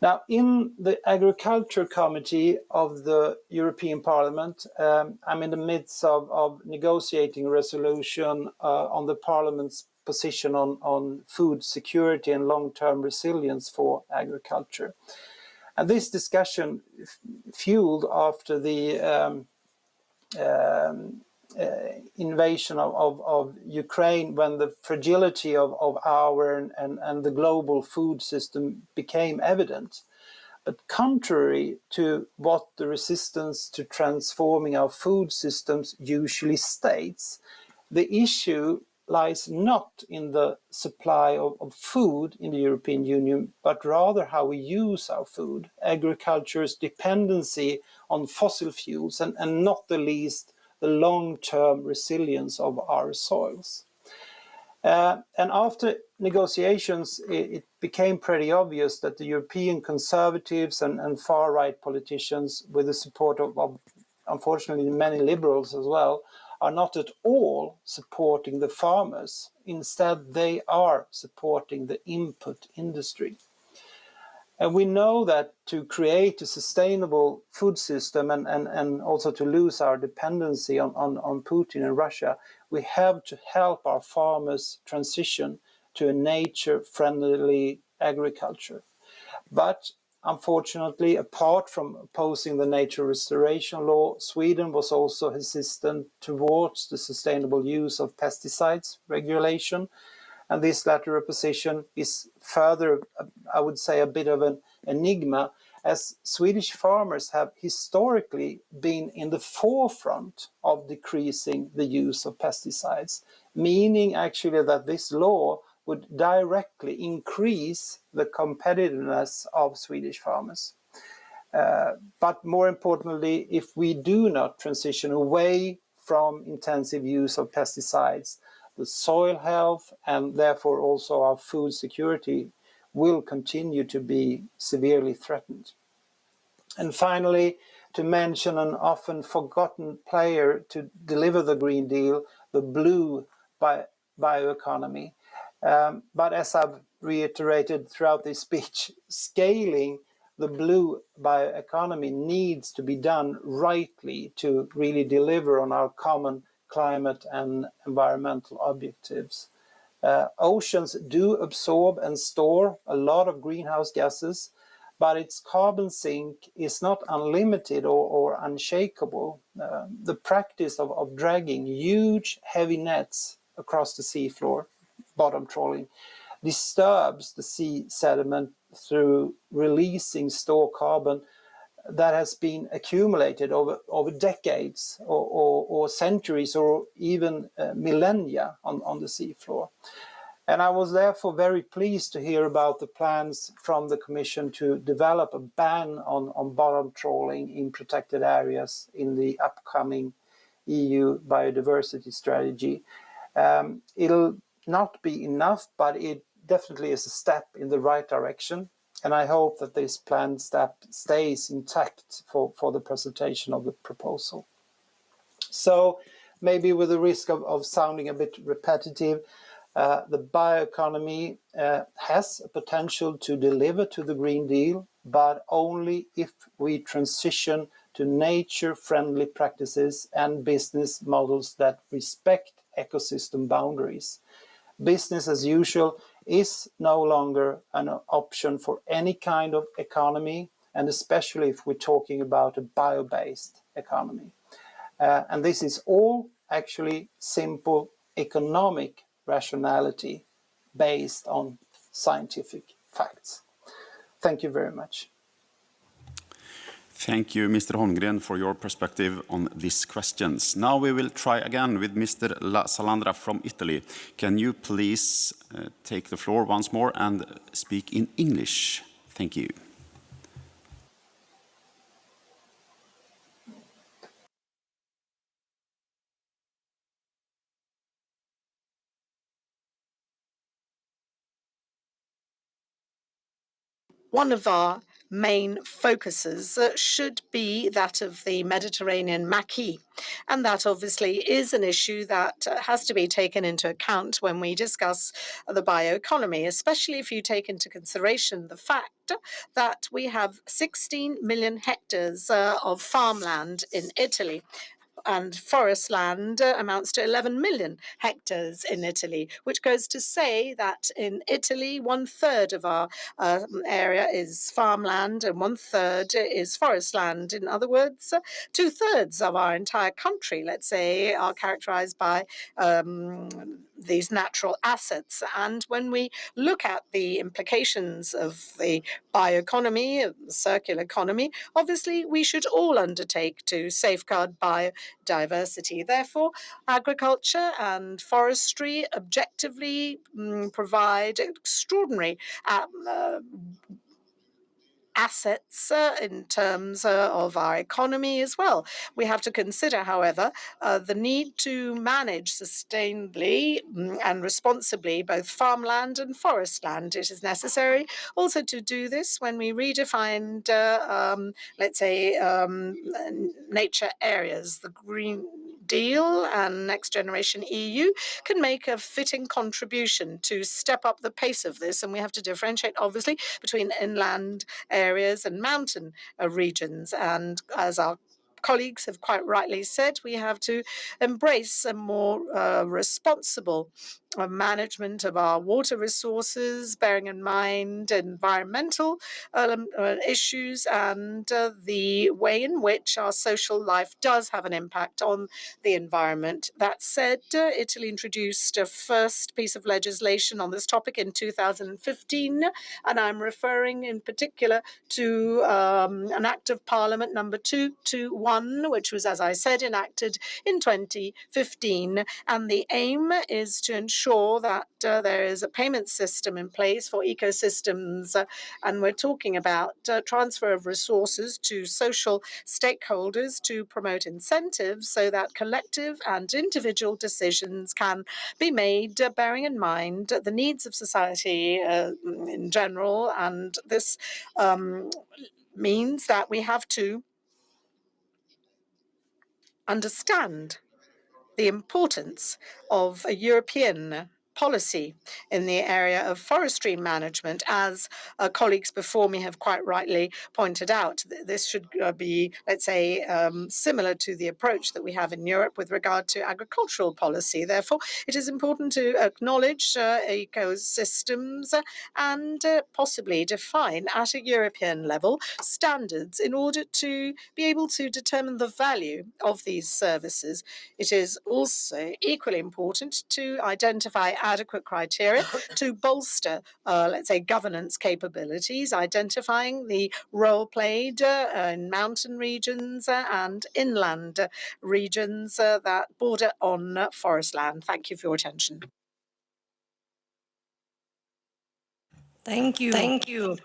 Now, in the Agriculture Committee of the European Parliament, I'm in the midst of negotiating a resolution on the Parliament's position on food security and long-term resilience for agriculture. And this discussion fueled after the invasion of Ukraine, when the fragility of our and the global food system became evident. But contrary to what the resistance to transforming our food systems usually states, the issue lies not in the supply of food in the European Union, but rather how we use our food, agriculture's dependency on fossil fuels, and not the least, the long-term resilience of our soils. And after negotiations, it became pretty obvious that the European conservatives and far-right politicians, with the support of unfortunately many liberals as well, are not at all supporting the farmers. Instead, they are supporting the input industry. And we know that to create a sustainable food system and also to lose our dependency on Putin and Russia, we have to help our farmers transition to a nature-friendly agriculture. But unfortunately, apart from opposing the nature restoration law, Sweden was also hesitant towards the sustainable use of pesticides regulation. And this latter opposition is further, I would say, a bit of an enigma, as Swedish farmers have historically been in the forefront of decreasing the use of pesticides, meaning actually that this law would directly increase the competitiveness of Swedish farmers. But more importantly, if we do not transition away from intensive use of pesticides, the soil health and therefore also our food security will continue to be severely threatened. And finally, to mention an often forgotten player to deliver the Green Deal, the blue bioeconomy. But as I've reiterated throughout this speech, scaling the blue bioeconomy needs to be done rightly to really deliver on our common climate and environmental objectives. Oceans do absorb and store a lot of greenhouse gases, but its carbon sink is not unlimited or unshakable. The practice of dragging huge, heavy nets across the seafloor, bottom trawling, disturbs the sea sediment through releasing stored carbon that has been accumulated over decades or centuries or even millennia on the seafloor. And I was therefore very pleased to hear about the plans from the Commission to develop a ban on bottom trawling in protected areas in the upcoming EU biodiversity strategy. It'll not be enough, but it definitely is a step in the right direction. And I hope that this planned step stays intact for the presentation of the proposal. So maybe with the risk of sounding a bit repetitive, the bioeconomy has a potential to deliver to the Green Deal, but only if we transition to nature-friendly practices and business models that respect ecosystem boundaries. Business as usual is no longer an option for any kind of economy, and especially if we're talking about a bio-based economy. And this is all actually simple economic rationality based on scientific facts. Thank you very much. Thank you, Mr. Holmgren, for your perspective on these questions. Now we will try again with Mr. La Salandra from Italy. Can you please take the floor once more and speak in English? Thank you. One of our main focuses should be that of the Mediterranean maquis. And that obviously is an issue that has to be taken into account when we discuss the bioeconomy, especially if you take into consideration the fact that we have 16 million hectares of farmland in Italy. And forest land amounts to 11 million hectares in Italy, which goes to say that in Italy, 1/3 of our area is farmland and 1/3 is forest land. In other words, 2/3 of our entire country, let's say, are characterized by these natural assets. And when we look at the implications of the bioeconomy, of the circular economy, obviously we should all undertake to safeguard biodiversity. Therefore, agriculture and forestry objectively provide extraordinary assets in terms of our economy as well. We have to consider, however, the need to manage sustainably and responsibly both farmland and forest land. It is necessary also to do this when we redefined, let's say, nature areas, the green Deal and Next Generation EU can make a fitting contribution to step up the pace of this. And we have to differentiate, obviously, between inland areas and mountain regions. And as our colleagues have quite rightly said, we have to embrace a more responsible management of our water resources, bearing in mind environmental issues and the way in which our social life does have an impact on the environment. That said, Italy introduced a first piece of legislation on this topic in 2015, and I'm referring in particular to an Act of Parliament number 221, which was, as I said, enacted in 2015. And the aim is to ensure that there is a payment system in place for ecosystems. And we're talking about transfer of resources to social stakeholders to promote incentives so that collective and individual decisions can be made, bearing in mind the needs of society in general. And this means that we have to understand the importance of a European policy in the area of forestry management. As colleagues before me have quite rightly pointed out, this should be, let's say, similar to the approach that we have in Europe with regard to agricultural policy. Therefore, it is important to acknowledge ecosystems and possibly define at a European level standards in order to be able to determine the value of these services. It is also equally important to identify adequate criteria to bolster, let's say, governance capabilities, identifying the role played in mountain regions and inland regions that border on forest land. Thank you for your attention. Thank you. Thank you.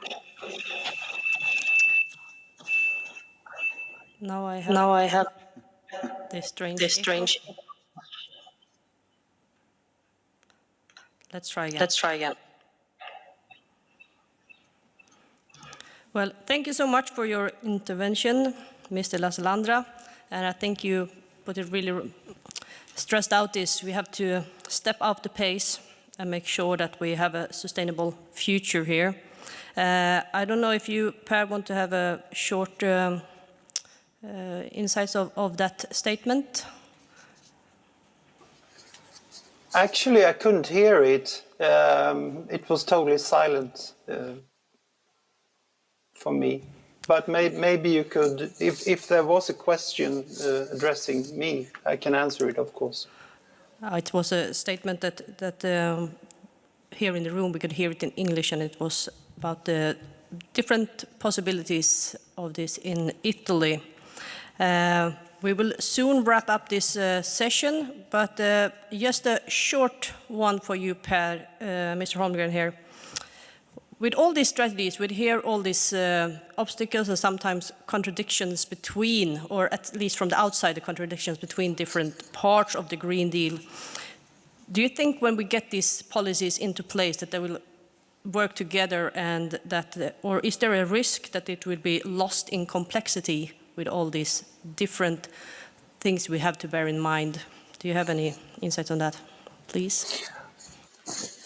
Now I have this strange. Let's try again. Well, thank you so much for your intervention, Mr. Laslandra. And I think you put it really stressed out this. We have to step up the pace and make sure that we have a sustainable future here. I don't know if you, Per, want to have a short insights of that statement. Actually, I couldn't hear it. It was totally silent for me. But maybe you could, if there was a question addressing me, I can answer it, of course. It was a statement that here in the room we could hear it in English, and it was about the different possibilities of this in Italy. We will soon wrap up this session, but just a short one for you, Per, Mr. Holmgren here. With all these strategies, we hear all these obstacles and sometimes contradictions between, or at least from the outside, the contradictions between different parts of the Green Deal. Do you think when we get these policies into place that they will work together, and that, or is there a risk that it will be lost in complexity with all these different things we have to bear in mind? Do you have any insights on that, please?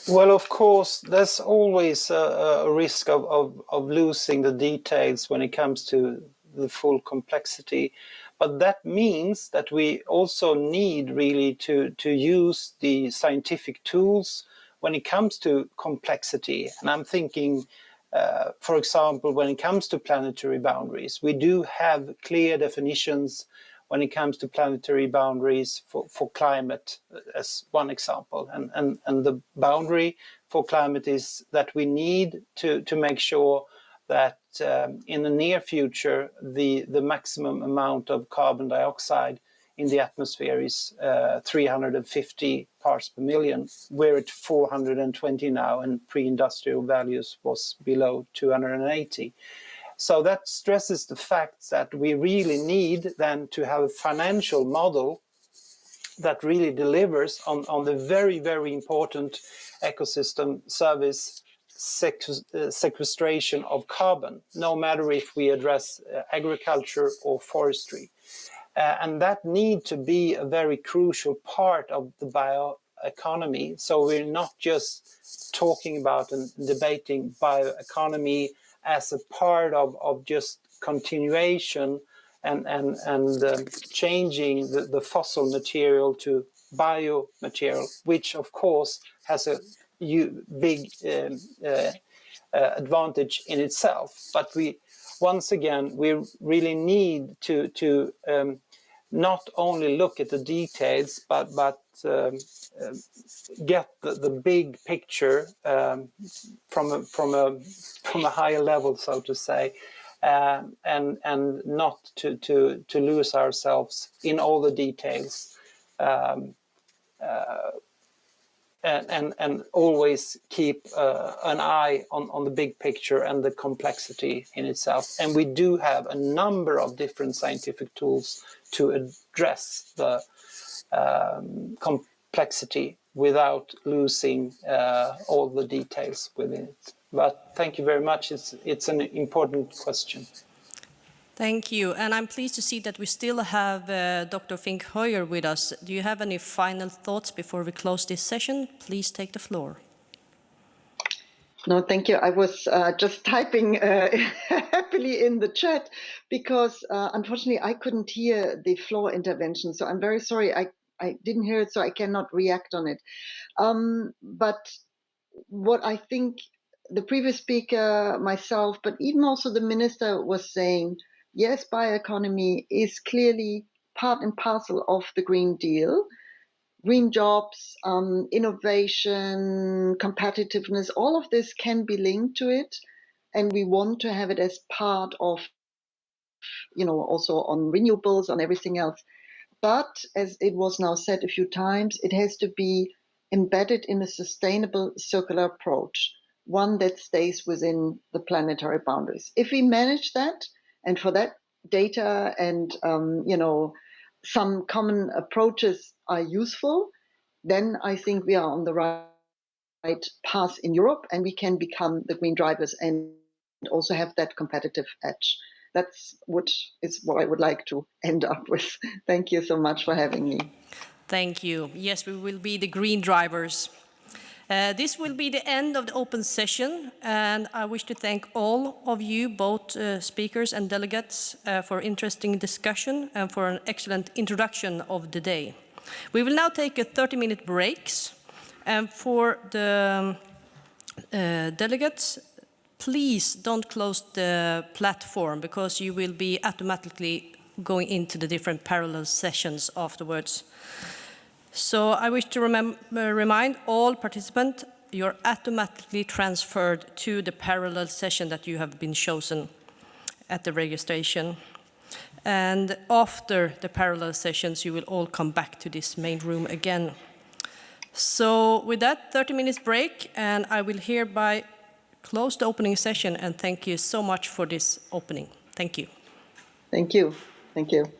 Well, of course, there's always a risk of losing the details when it comes to the full complexity. But that means that we also need really to use the scientific tools when it comes to complexity. And I'm thinking, for example, when it comes to planetary boundaries, we do have clear definitions when it comes to planetary boundaries for climate, as one example. And the boundary for climate is that we need to make sure that in the near future, the maximum amount of carbon dioxide in the atmosphere is 350 parts per million. We're at 420 now, and pre-industrial values was below 280. So that stresses the fact that we really need then to have a financial model that really delivers on the very, very important ecosystem service sequestration of carbon, no matter if we address agriculture or forestry. and that need to be a very crucial part of the bioeconomy. So we're not just talking about and debating bioeconomy as a part of just continuation and changing the fossil material to biomaterial, which of course has a big advantage in itself. But we really need to not only look at the details, but get the big picture from a higher level, so to say, and not to lose ourselves in all the details. And always keep an eye on the big picture and the complexity in itself. And we do have a number of different scientific tools to address the complexity without losing all the details within it. But thank you very much. It's an important question. Thank you. And I'm pleased to see that we still have Dr. Fink Hoyer with us. Do you have any final thoughts before we close this session? Please take the floor. No, thank you. I was just typing happily in the chat because unfortunately I couldn't hear the floor intervention. So I'm very sorry. I didn't hear it, so I cannot react on it. But what I think the previous speaker, myself, but even also the minister was saying, yes, bioeconomy is clearly part and parcel of the Green Deal. Green jobs, innovation, competitiveness, all of this can be linked to it. And we want to have it as part of, also on renewables, on everything else. But as it was now said a few times, it has to be embedded in a sustainable circular approach, one that stays within the planetary boundaries. If we manage that, and for that data and some common approaches are useful, then I think we are on the right path in Europe, and we can become the green drivers and also have that competitive edge. That's what I would like to end up with. Thank you so much for having me. Thank you. Yes, we will be the green drivers. This will be the end of the open session, and I wish to thank all of you, both speakers and delegates, for interesting discussion and for an excellent introduction of the day. We will now take a 30-minute break, and for the delegates, please don't close the platform because you will be automatically going into the different parallel sessions afterwards. So I wish to remind all participants you're automatically transferred to the parallel session that you have been chosen at the registration. And after the parallel sessions, you will all come back to this main room again. So with that, 30 minutes break, and I will hereby close the opening session, and thank you so much for this opening. Thank you. Thank you. Thank you.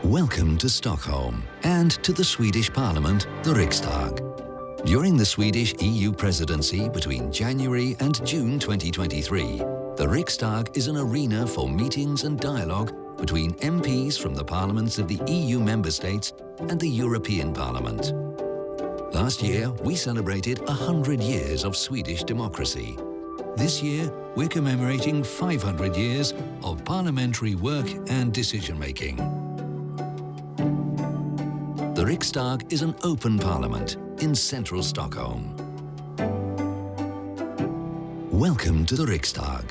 Welcome to Stockholm and to the Swedish Parliament, the Riksdag. During the Swedish EU presidency between January and June 2023, the Riksdag is an arena for meetings and dialogue between MPs from the parliaments of the EU member states and the European Parliament. Last year, we celebrated 100 years of Swedish democracy. This year, we're commemorating 500 years of parliamentary work and decision-making. The Riksdag is an open parliament in central Stockholm. Welcome to the Riksdag.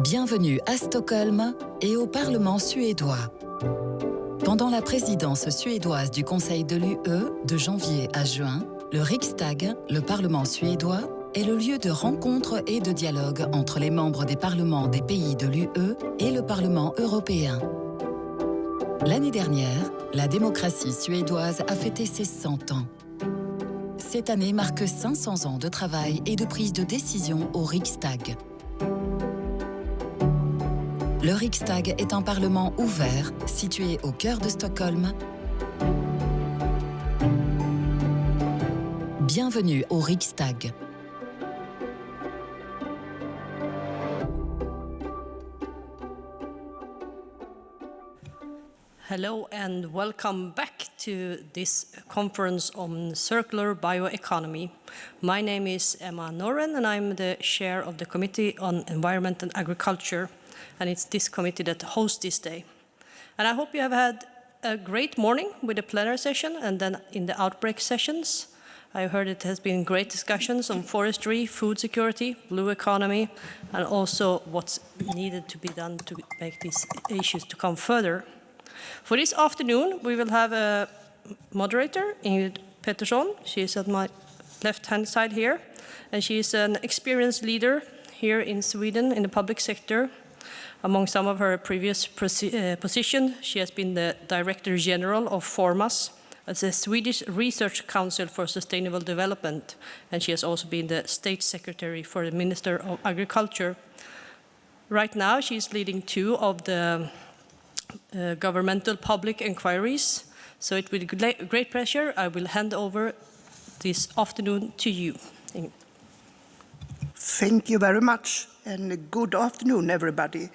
Bienvenue à Stockholm et au Parlement suédois. Pendant la présidence suédoise du Conseil de l'UE de janvier à juin, le Riksdag, le Parlement suédois, est le lieu de rencontre et de dialogue entre les membres des parlements des pays de l'UE et le Parlement européen. L'année dernière, la démocratie suédoise a fêté ses 100 ans. Cette année marque 500 ans de travail et de prise de décision au Riksdag. Le Riksdag est un parlement ouvert, situé au cœur de Stockholm. Bienvenue au Riksdag. Hello and welcome back to this conference on circular bioeconomy. My name is Emma Noren and I'm the chair of the Committee on Environment and Agriculture, and it's this committee that hosts this day. And I hope you have had a great morning with the plenary session and then in the outbreak sessions. I heard it has been great discussions on forestry, food security, blue economy, and also what's needed to be done to make these issues to come further. For this afternoon, we will have a moderator, Ingrid Pettersson. She is at my left-hand side here, and she is an experienced leader here in Sweden in the public sector. Among some of her previous positions, she has been the Director General of Formas, as the Swedish Research Council for Sustainable Development, and she has also been the State Secretary for the Minister of Agriculture. Right now, she is leading 2 of the governmental public inquiries. So it with great pleasure, I will hand over this afternoon to you. Thank you very much, and good afternoon, everybody.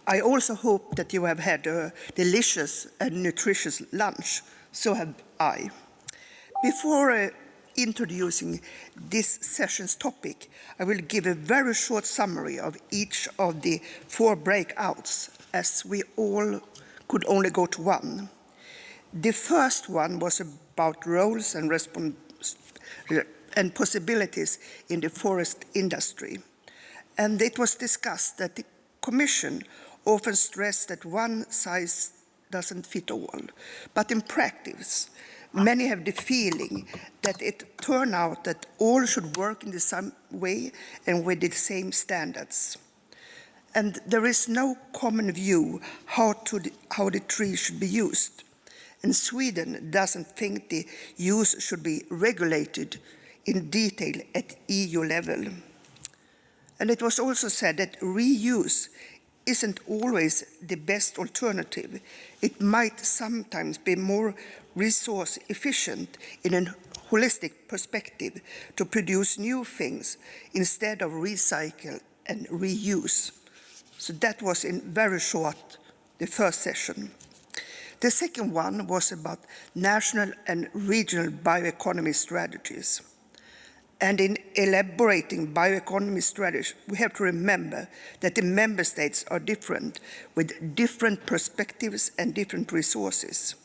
I also hope that you have had a delicious and nutritious lunch. So have I. Before introducing this session's topic, I will give a very short summary of each of the 4 breakouts, as we all could only go to one. The first one was about roles and possibilities in the forest industry. And it was discussed that the Commission often stressed that one size doesn't fit all. But in practice, many have the feeling that it turned out that all should work in the same way and with the same standards. And there is no common view how the tree should be used. And Sweden doesn't think the use should be regulated in detail at EU level. And it was also said that reuse isn't always the best alternative. It might sometimes be more resource efficient in a holistic perspective to produce new things instead of recycle and reuse. So that was in very short the first session. The second one was about national and regional bioeconomy strategies. And in elaborating bioeconomy strategies, we have to remember that the member states are different, with different perspectives and different resources.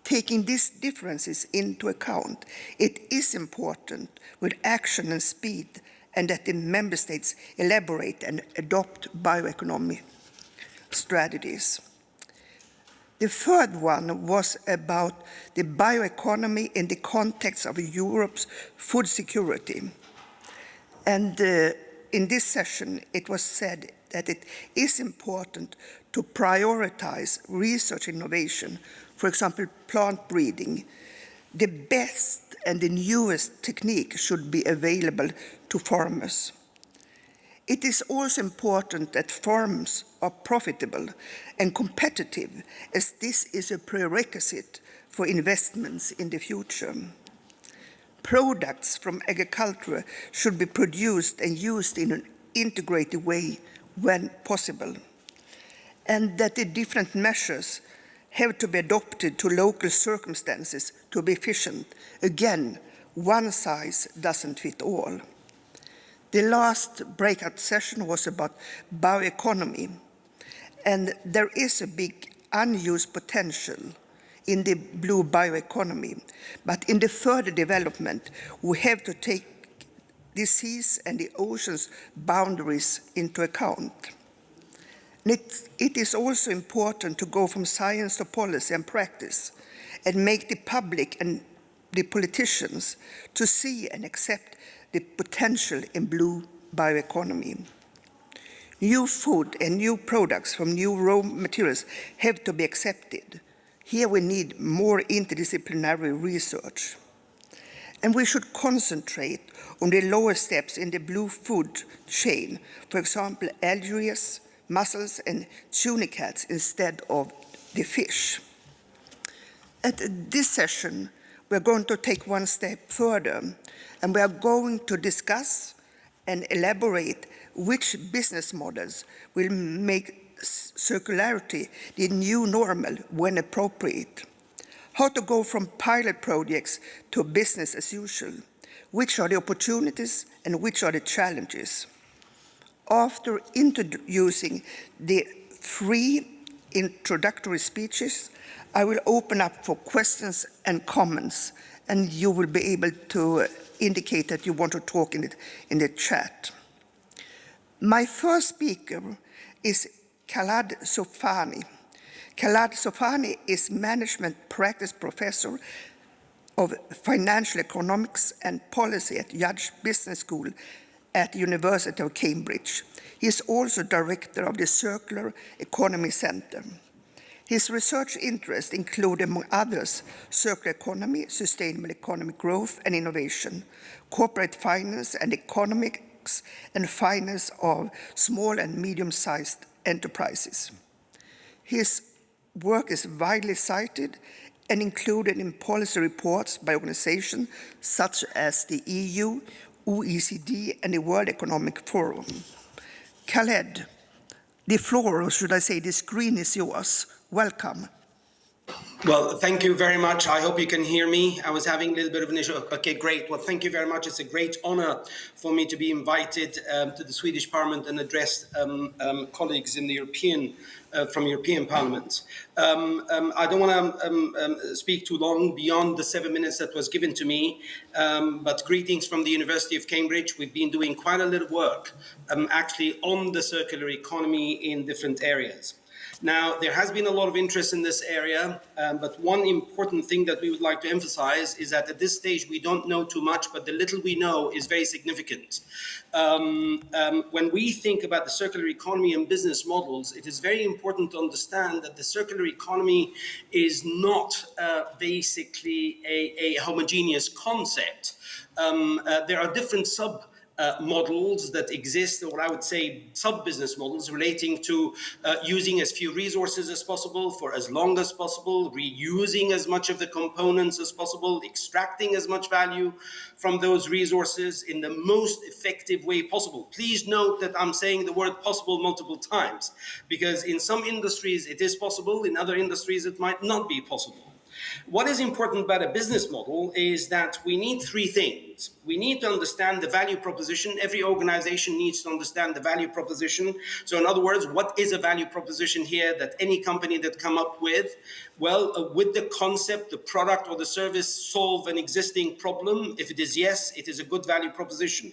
Taking these differences into account, it is important with action and speed, and that the member states elaborate and adopt bioeconomy strategies. The third one was about the bioeconomy in the context of Europe's food security. And in this session, it was said that it is important to prioritize research innovation, for example, plant breeding. The best and the newest technique should be available to farmers. It is also important that farms are profitable and competitive, as this is a prerequisite for investments in the future. Products from agriculture should be produced and used in an integrated way when possible, and that the different measures have to be adopted to local circumstances to be efficient. Again, one size doesn't fit all. The last breakout session was about bioeconomy, and there is a big unused potential in the blue bioeconomy, but in the further development, we have to take the seas and the ocean's boundaries into account. It is also important to go from science to policy and practice and make the public and the politicians to see and accept the potential in blue bioeconomy. New food and new products from new raw materials have to be accepted. Here we need more interdisciplinary research. And we should concentrate on the lower steps in the blue food chain, for example, algae, mussels and tunicates instead of the fish. At this session, we're going to take one step further, and we are going to discuss and elaborate which business models will make circularity the new normal when appropriate. How to go from pilot projects to business as usual. Which are the opportunities and which are the challenges? After introducing the 3 introductory speeches, I will open up for questions and comments, and you will be able to indicate that you want to talk in the chat. My first speaker is Khaled Sofani. Khaled Sofani is Management Practice Professor of Financial Economics and Policy at Yale Business School at the University of Cambridge. He is also director of the Circular Economy Center. His research interests include, among others, circular economy, sustainable economic growth and innovation, corporate finance and economics, and finance of small and medium-sized enterprises. His work is widely cited and included in policy reports by organizations such as the EU, OECD, and the World Economic Forum. Khaled, the floor, or should I say the screen, is yours. Welcome. Well, thank you very much. I hope you can hear me. I was having a little bit of an issue. Okay, great. Well, thank you very much. It's a great honor for me to be invited to the Swedish Parliament and address colleagues in the from European Parliament. I don't want to speak too long beyond the 7 minutes that was given to me, but greetings from the University of Cambridge. We've been doing quite a little work actually on the circular economy in different areas. Now, there has been a lot of interest in this area, but one important thing that we would like to emphasize is that at this stage we don't know too much, but the little we know is very significant. When we think about the circular economy and business models, it is very important to understand that the circular economy is not basically a homogeneous concept. There are different models that exist, or I would say sub-business models relating to using as few resources as possible for as long as possible, reusing as much of the components as possible, extracting as much value from those resources in the most effective way possible. Please note that I'm saying the word possible multiple times, because in some industries it is possible, in other industries it might not be possible. What is important about a business model is that we need 3 things. We need to understand the value proposition. Every organization needs to understand the value proposition. So in other words, what is a value proposition here that any company that come up with? Well, with the concept, the product or the service solve an existing problem? If it is yes, it is a good value proposition.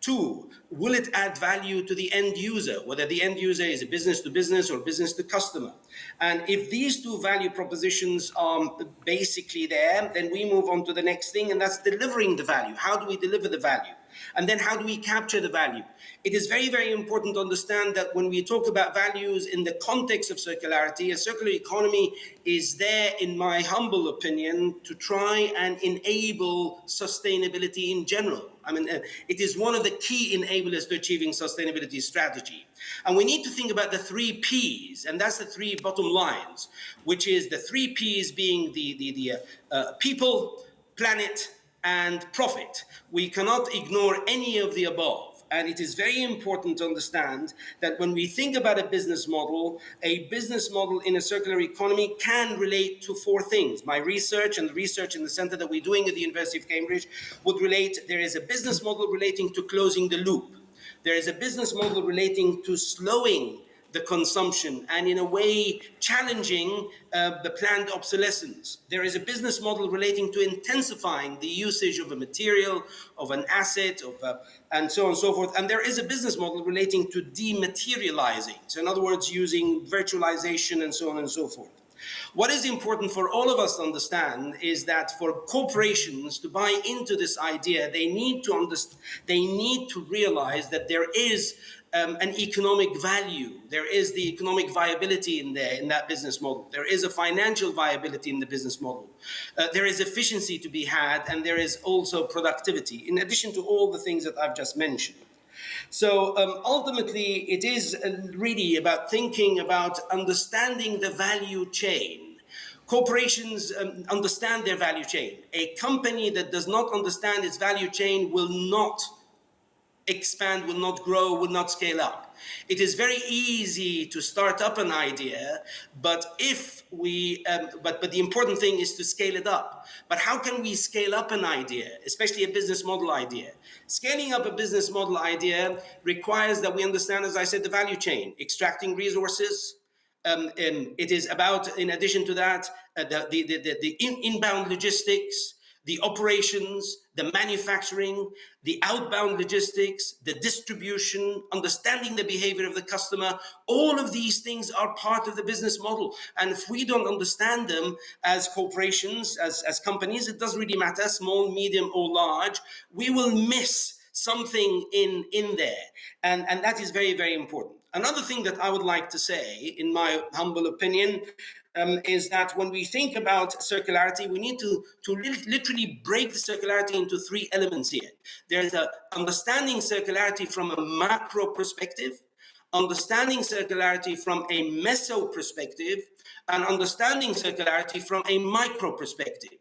2, will it add value to the end user, whether the end user is a business to business or business to customer? And if these 2 value propositions are basically there, then we move on to the next thing, and that's delivering the value. How do we deliver the value? And then how do we capture the value? It is very, very important to understand that when we talk about values in the context of circularity, a circular economy is there, in my humble opinion, to try and enable sustainability in general. I mean, it is one of the key enablers to achieving sustainability strategy. And we need to think about the 3 Ps, and that's the 3 bottom lines, which is the 3 Ps being the people, planet, and profit. We cannot ignore any of the above. And it is very important to understand that when we think about a business model in a circular economy can relate to 4 things. My research and the research in the center that we're doing at the University of Cambridge would relate, there is a business model relating to closing the loop. There is a business model relating to slowing the consumption and in a way challenging the planned obsolescence. There is a business model relating to intensifying the usage of a material, of an asset, and so on and so forth. And there is a business model relating to dematerializing. So in other words, using virtualization and so on and so forth. What is important for all of us to understand is that for corporations to buy into this idea, they need to realize that there is an economic value. There is the economic viability in that business model. There is a financial viability in the business model. There is efficiency to be had, and there is also productivity, in addition to all the things that I've just mentioned. So ultimately, it is really about thinking about understanding the value chain. Corporations understand their value chain. A company that does not understand its value chain will not expand, will not grow, will not scale up. It is very easy to start up an idea, but the important thing is to scale it up. But how can we scale up an idea, especially a business model idea? Scaling up a business model idea requires that we understand, as I said, the value chain, extracting resources. It is about, in addition to that, the inbound logistics, the operations, the manufacturing, the outbound logistics, the distribution, understanding the behavior of the customer. All of these things are part of the business model. And if we don't understand them as corporations, as companies, it doesn't really matter, small, medium, or large, we will miss something in there. And that is very, very important. Another thing that I would like to say, in my humble opinion, is that when we think about circularity, we need to literally break the circularity into 3 elements here. There's understanding circularity from a macro perspective, understanding circularity from a meso perspective, and understanding circularity from a micro perspective.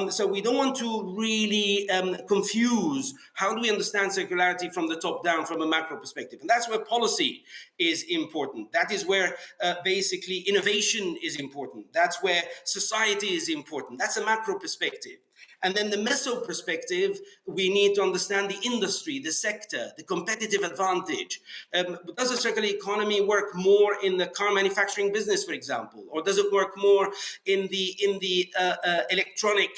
So we don't want to really confuse how do we understand circularity from the top down, from a macro perspective. And that's where policy is important. That is where basically innovation is important. That's where society is important. That's a macro perspective. And then the meso perspective, we need to understand the industry, the sector, the competitive advantage. Does a circular economy work more in the car manufacturing business, for example? Or does it work more in the electronic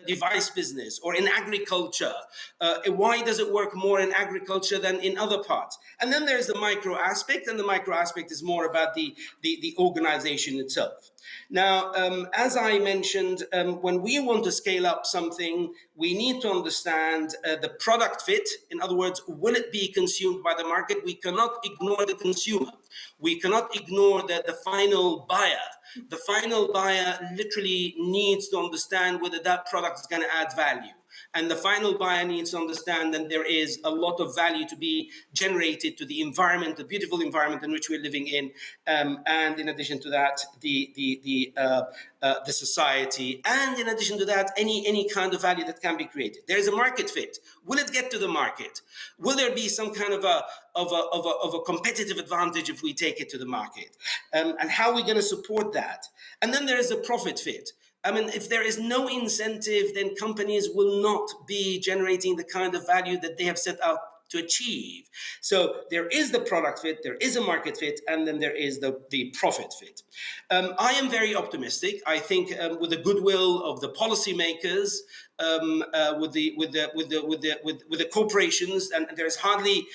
device business or in agriculture? Why does it work more in agriculture than in other parts? And then there's the micro aspect, and the micro aspect is more about the organization itself. Now, as I mentioned, when we want to scale up something, we need to understand the product fit. In other words, will it be consumed by the market? We cannot ignore the consumer. We cannot ignore the final buyer. The final buyer literally needs to understand whether that product is going to add value. And the final buyer needs to understand that there is a lot of value to be generated to the environment, the beautiful environment in which we're living in, and in addition to that, the society, and in addition to that, any kind of value that can be created. There is a market fit. Will it get to the market? Will there be some kind of a competitive advantage if we take it to the market? And how are we going to support that? And then there is a profit fit. I mean, if there is no incentive, then companies will not be generating the kind of value that they have set out to achieve. So there is the product fit, there is a market fit, and then there is the profit fit. I am very optimistic. I think with the goodwill of the policymakers, with the corporations, and there's hardly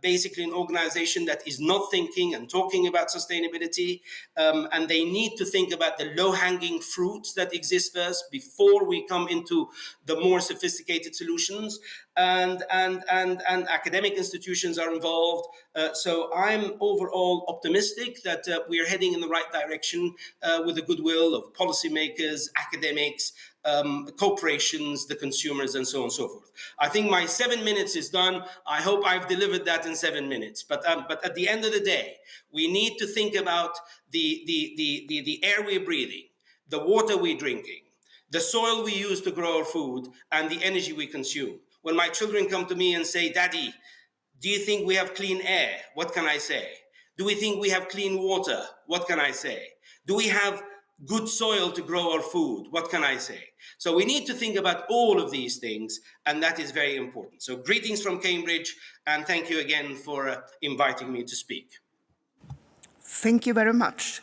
basically an organization that is not thinking and talking about sustainability, and they need to think about the low-hanging fruits that exist first before we come into the more sophisticated solutions. And academic institutions are involved. So I'm overall optimistic that we are heading in the right direction with the goodwill of policymakers, academics, corporations, the consumers, and so on and so forth. I think my 7 minutes is done. I hope I've delivered that in 7 minutes. But at the end of the day, we need to think about the air we're breathing, the water we're drinking, the soil we use to grow our food, and the energy we consume. When my children come to me and say, "Daddy, do you think we have clean air?" What can I say? Do we think we have clean water? What can I say? Do we have good soil to grow our food? What can I say? So we need to think about all of these things, and that is very important. So greetings from Cambridge, and thank you again for inviting me to speak. Thank you very much.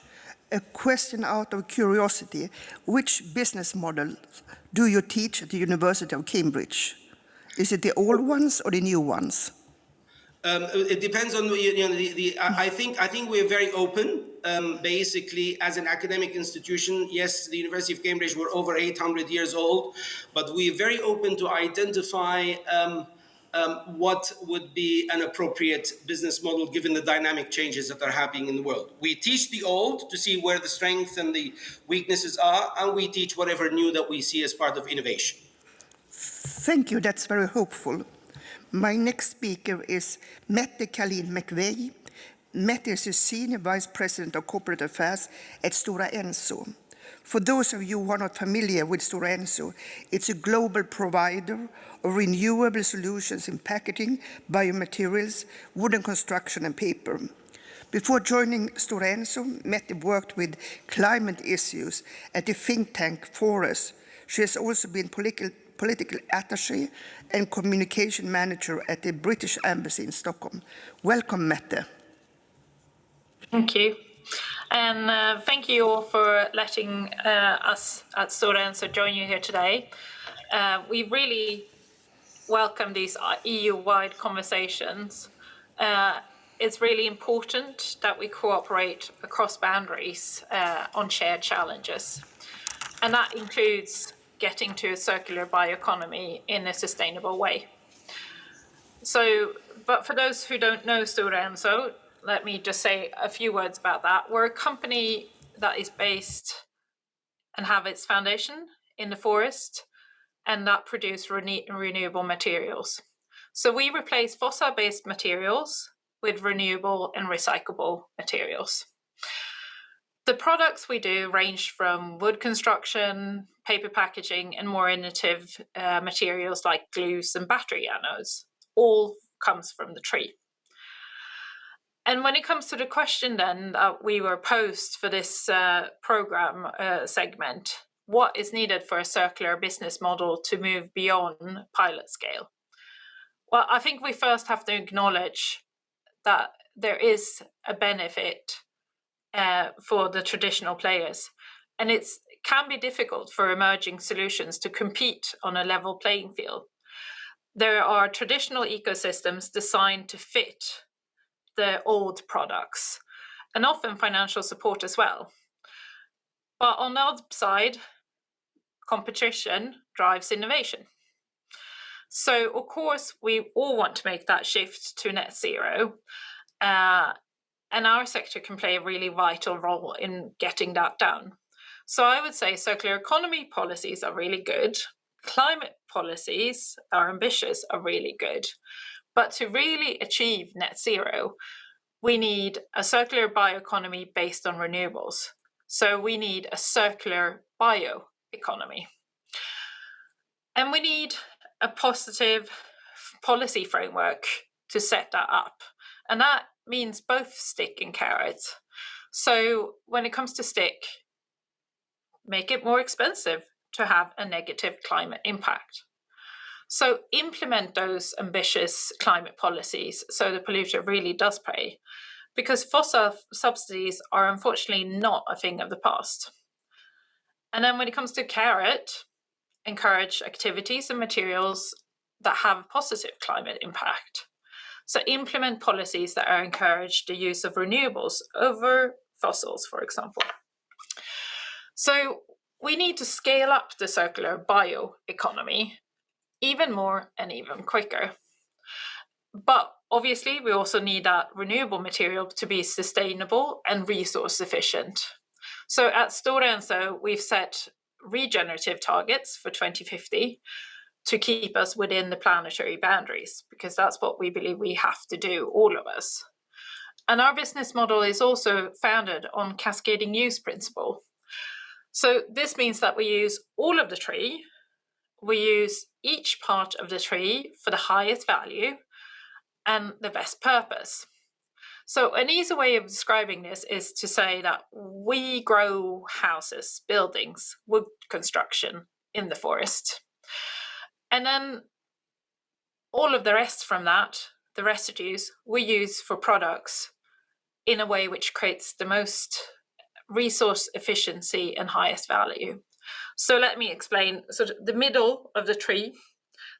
A question out of curiosity. Which business model do you teach at the University of Cambridge? Is it the old ones or the new ones? It depends on, I think we're very open. Basically, as an academic institution, yes, the University of Cambridge, we're over 800 years old, but we're very open to identify what would be an appropriate business model given the dynamic changes that are happening in the world. We teach the old to see where the strengths and the weaknesses are, and we teach whatever new that we see as part of innovation. Thank you, that's very hopeful. My next speaker is Mette Kalin McVeigh. Mette is a Senior Vice President of Corporate Affairs at Stora Enso. For those of you who are not familiar with Stora Enso, it's a global provider of renewable solutions in packaging, biomaterials, wooden construction, and paper. Before joining Stora Enso, Mette worked with climate issues at the think tank Forest. She has also been political attaché and communication manager at the British Embassy in Stockholm. Welcome, Mette. Thank you. And thank you all for letting us at Stora Enso join you here today. We really welcome these EU-wide conversations. It's really important that we cooperate across boundaries on shared challenges. And that includes getting to a circular bioeconomy in a sustainable way. But for those who don't know Stora Enso, let me just say a few words about that. We're a company that is based and have its foundation in the forest and that produce renewable materials. So we replace fossil-based materials with renewable and recyclable materials. The products we do range from wood construction, paper packaging, and more innovative materials like glues and battery anodes. All comes from the tree. And when it comes to the question then that we were posed for this program segment, what is needed for a circular business model to move beyond pilot scale? Well, I think we first have to acknowledge that there is a benefit for the traditional players. And it can be difficult for emerging solutions to compete on a level playing field. There are traditional ecosystems designed to fit the old products, and often financial support as well. But on the other side, competition drives innovation. So of course, we all want to make that shift to net zero. And our sector can play a really vital role in getting that done. So I would say circular economy policies are really good. Climate policies are ambitious, are really good. But to really achieve net zero, we need a circular bioeconomy based on renewables. So we need a circular bioeconomy. And we need a positive policy framework to set that up. And that means both stick and carrot. So when it comes to stick, make it more expensive to have a negative climate impact. So implement those ambitious climate policies so the polluter really does pay, because fossil subsidies are unfortunately not a thing of the past. And then when it comes to carrot, encourage activities and materials that have positive climate impact. So implement policies that encourage the use of renewables over fossils, for example. So we need to scale up the circular bioeconomy even more and even quicker. But obviously, we also need that renewable material to be sustainable and resource efficient. So at Stora Enso, we've set regenerative targets for 2050 to keep us within the planetary boundaries, because that's what we believe we have to do, all of us. And our business model is also founded on cascading use principle. So this means that we use all of the tree, we use each part of the tree for the highest value and the best purpose. So an easy way of describing this is to say that we grow houses, buildings, wood construction in the forest. And then all of the rest from that, the residues, we use for products in a way which creates the most resource efficiency and highest value. So let me explain. So the middle of the tree,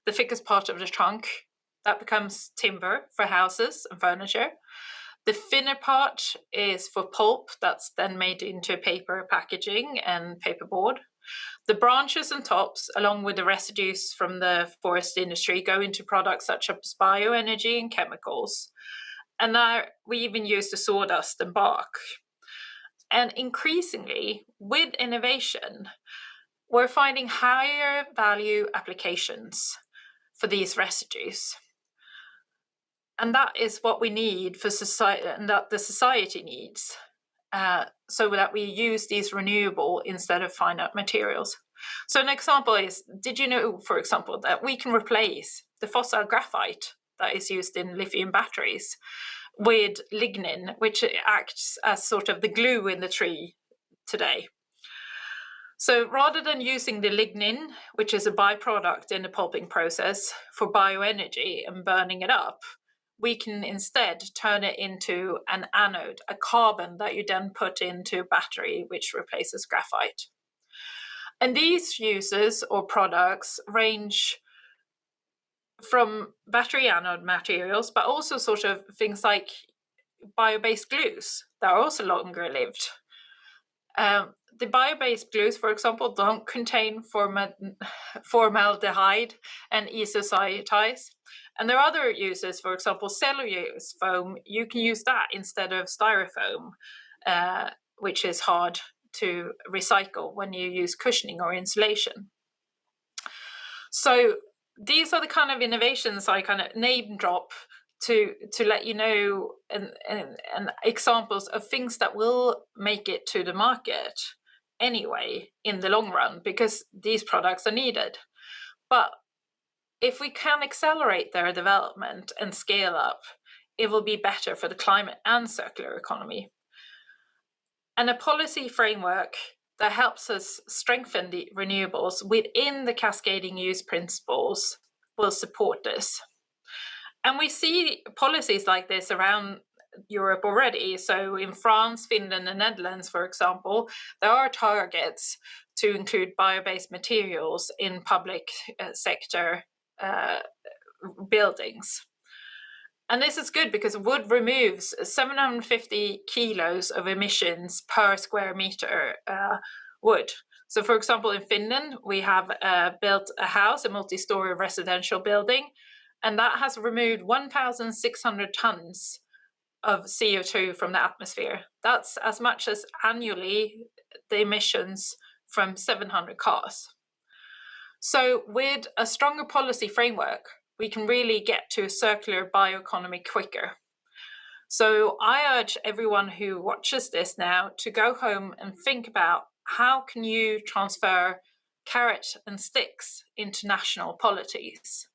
the thickest part of the trunk, that becomes timber for houses and furniture. The thinner part is for pulp that's then made into paper packaging and paperboard. The branches and tops, along with the residues from the forest industry, go into products such as bioenergy and chemicals. And now we even use the sawdust and bark. And increasingly, with innovation, we're finding higher value applications for these residues. And that is what we need for society, and that the society needs, so that we use these renewable instead of finite materials. So an example is, did you know, for example, that we can replace the fossil graphite that is used in lithium batteries with lignin, which acts as sort of the glue in the tree today. So rather than using the lignin, which is a byproduct in the pulping process, for bioenergy and burning it up, we can instead turn it into an anode, a carbon that you then put into a battery, which replaces graphite. And these uses or products range from battery anode materials, but also sort of things like bio-based glues that are also longer lived. The bio-based glues, for example, don't contain formaldehyde and isocyanides. And there are other uses, for example, cellulose foam. You can use that instead of styrofoam, which is hard to recycle when you use cushioning or insulation. So these are the kind of innovations I kind of name drop to let you know and examples of things that will make it to the market anyway in the long run, because these products are needed. But if we can accelerate their development and scale up, it will be better for the climate and circular economy. And a policy framework that helps us strengthen the renewables within the cascading use principles will support this. And we see policies like this around Europe already. So in France, Finland, and Netherlands, for example, there are targets to include bio-based materials in public sector buildings. And this is good because wood removes 750 kilos of emissions per square meter wood. So for example, in Finland, we have built a house, a multi-story residential building, and that has removed 1,600 tons of CO2 from the atmosphere. That's as much as annually the emissions from 700 cars. So with a stronger policy framework, we can really get to a circular bioeconomy quicker. So I urge everyone who watches this now to go home and think about how can you transfer carrot and sticks into national policies.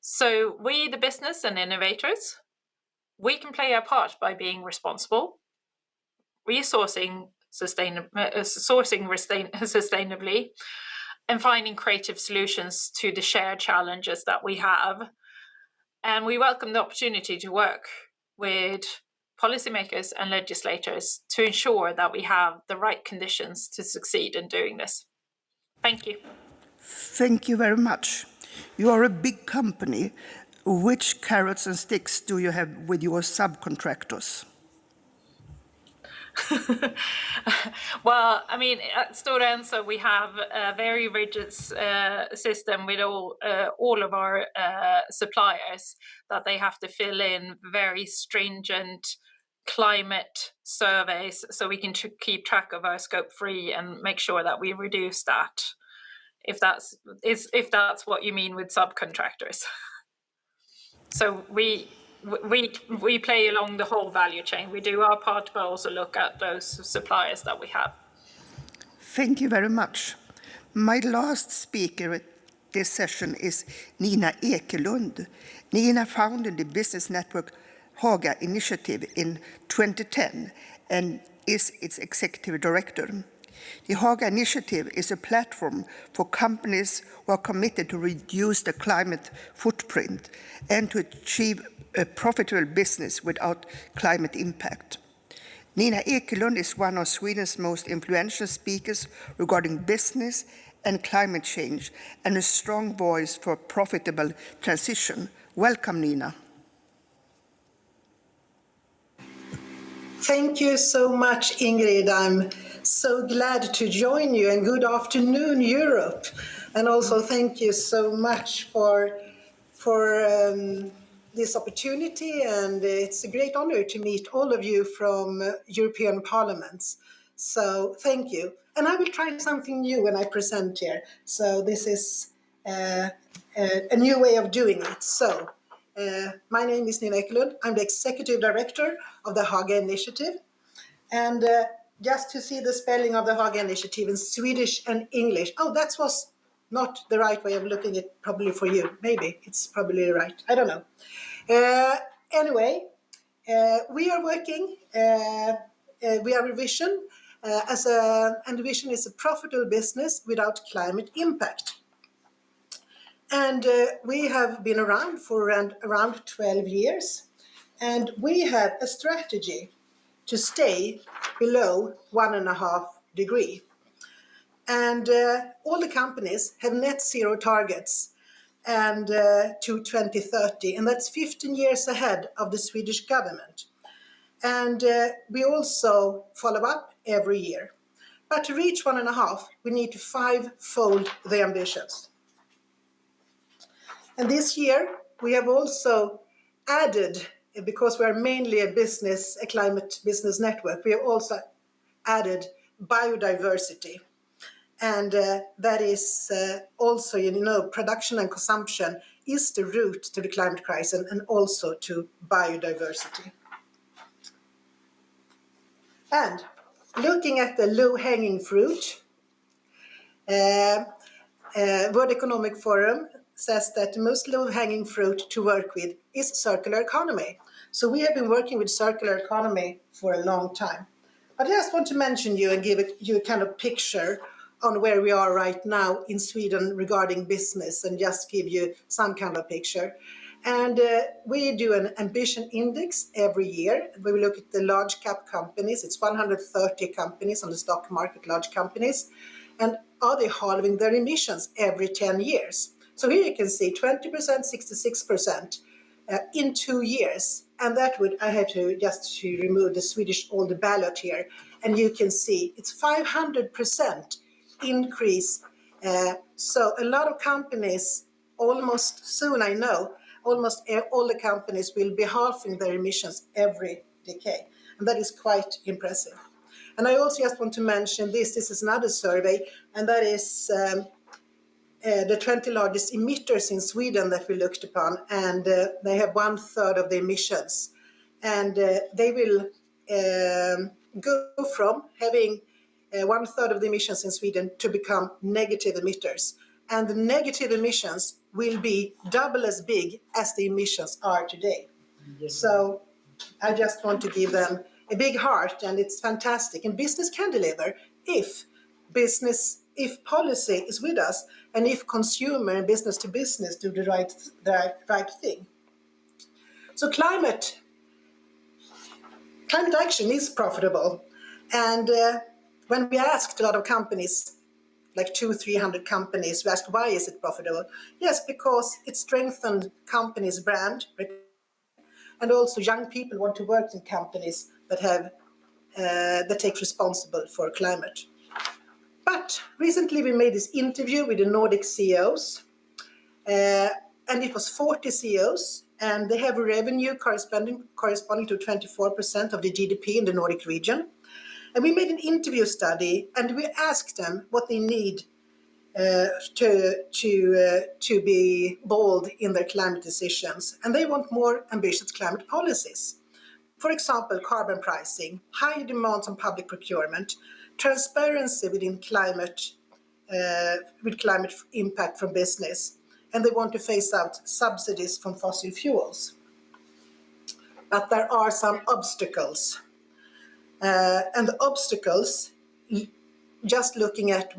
So we, the business and innovators, we can play our part by being responsible, sourcing sustainably, and finding creative solutions to the shared challenges that we have. And we welcome the opportunity to work with policymakers and legislators to ensure that we have the right conditions to succeed in doing this. Thank you. Thank you very much. You are a big company, which carrots and sticks do you have with your subcontractors? Well, I mean, at Stora Enso, we have a very rigid system with all of our suppliers that they have to fill in very stringent climate surveys so we can keep track of our scope 3 and make sure that we reduce that, if that's what you mean with subcontractors. So we play along the whole value chain. We do our part, but also look at those suppliers that we have. Thank you very much. My last speaker at this session is Nina Ekelund. Nina founded the business network Haga Initiative in 2010 and is its executive director. The Haga Initiative is a platform for companies who are committed to reduce the climate footprint and to achieve a profitable business without climate impact. Nina Ekelund is one of Sweden's most influential speakers regarding business and climate change and a strong voice for profitable transition. Welcome, Nina. Thank you so much, Ingrid. I'm so glad to join you, and good afternoon, Europe. And also thank you so much for this opportunity, and it's a great honor to meet all of you from European parliaments. So thank you. And I will try something new when I present here. So this is a new way of doing it. So my name is Nina Ekelund. I'm the executive director of the Haga Initiative. And just to see the spelling of the Haga Initiative in Swedish and English. Oh, that was not the right way of looking at it, probably for you. Maybe it's probably right. I don't know. Anyway, we are working. We have a vision and the vision is a profitable business without climate impact. And we have been around for around 12 years, and we have a strategy to stay below 1.5 degrees. And all the companies have net zero targets and to 2030, and that's 15 years ahead of the Swedish government. And we also follow up every year. But to reach 1.5, we need to five-fold the ambitions. And this year, we have also added, because we are mainly a climate business network, we have also added biodiversity. And that is also, production and consumption is the route to the climate crisis and also to biodiversity. And looking at the low-hanging fruit, World Economic Forum says that the most low-hanging fruit to work with is circular economy. So we have been working with circular economy for a long time. But I just want to mention you and give you a kind of picture on where we are right now in Sweden regarding business, and just give you some kind of picture. And we do an ambition index every year. We look at the large cap companies. It's 130 companies on the stock market, large companies. And are they halving their emissions every 10 years? So here you can see 20%, 66% in 2 years. And that would, I had to just to remove the Swedish old ballot here. And you can see it's 500% increase. So a lot of companies, almost soon I know, almost all the companies will be halving their emissions every decade. And that is quite impressive. And I also just want to mention this is another survey, and that is the 20 largest emitters in Sweden that we looked upon, and they have 1/3 of the emissions. And they will go from having 1/3 of the emissions in Sweden to become negative emitters. And the negative emissions will be double as big as the emissions are today. Yes. So I just want to give them a big heart, and it's fantastic. And business can deliver if policy is with us, and if consumer and business to business do the right thing. So climate action is profitable. And when we asked a lot of companies like 200-300 companies. We asked, why is it profitable? Yes, because it strengthened companies' brand, and also young people want to work in companies that take responsible for climate. But recently we made this interview with the Nordic CEOs, and it was 40 CEOs, and they have a revenue corresponding to 24% of the GDP in the Nordic region. And we made an interview study, and we asked them what they need to be bold in their climate decisions. And they want more ambitious climate policies. For example, carbon pricing, higher demands on public procurement, transparency within climate, with climate impact from business, and they want to phase out subsidies from fossil fuels. But there are some obstacles. And the obstacles, just looking at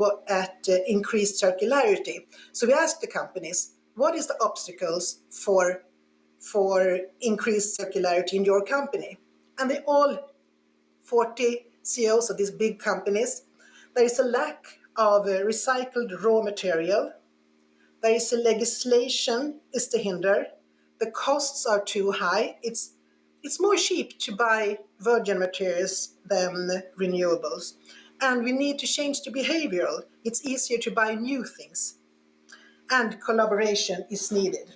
increased circularity. So we asked the companies, what is the obstacles for increased circularity in your company? And they all, 40 CEOs of these big companies, there is a lack of recycled raw material. There is a legislation is the hinder. The costs are too high. It's more cheap to buy virgin materials than renewables. And we need to change the behavioral. It's easier to buy new things. And collaboration is needed.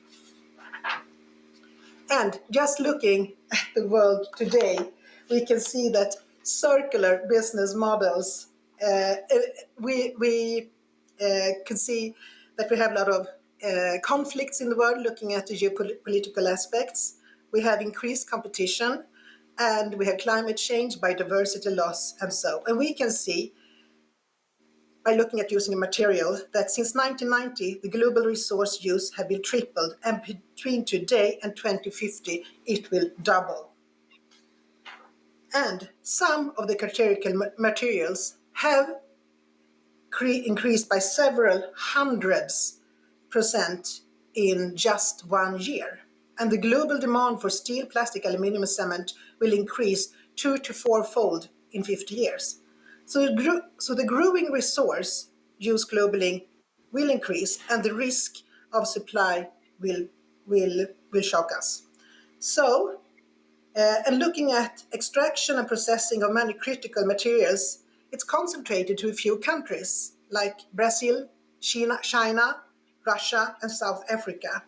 And just looking at the world today, we can see that circular business models, we can see that we have a lot of conflicts in the world, looking at the geopolitical aspects. We have increased competition, and we have climate change, biodiversity loss, and so. And we can see, by looking at using a material, that since 1990, the global resource use have been tripled, and between today and 2050, it will double. And some of the critical materials have increased by several hundreds % in just 1 year. And the global demand for steel, plastic, aluminum, and cement will increase 2 to 4-fold in 50 years. So the growing resource use globally will increase, and the risk of supply will shock us. So, and looking at extraction and processing of many critical materials, it's concentrated to a few countries like Brazil, China, Russia, and South Africa.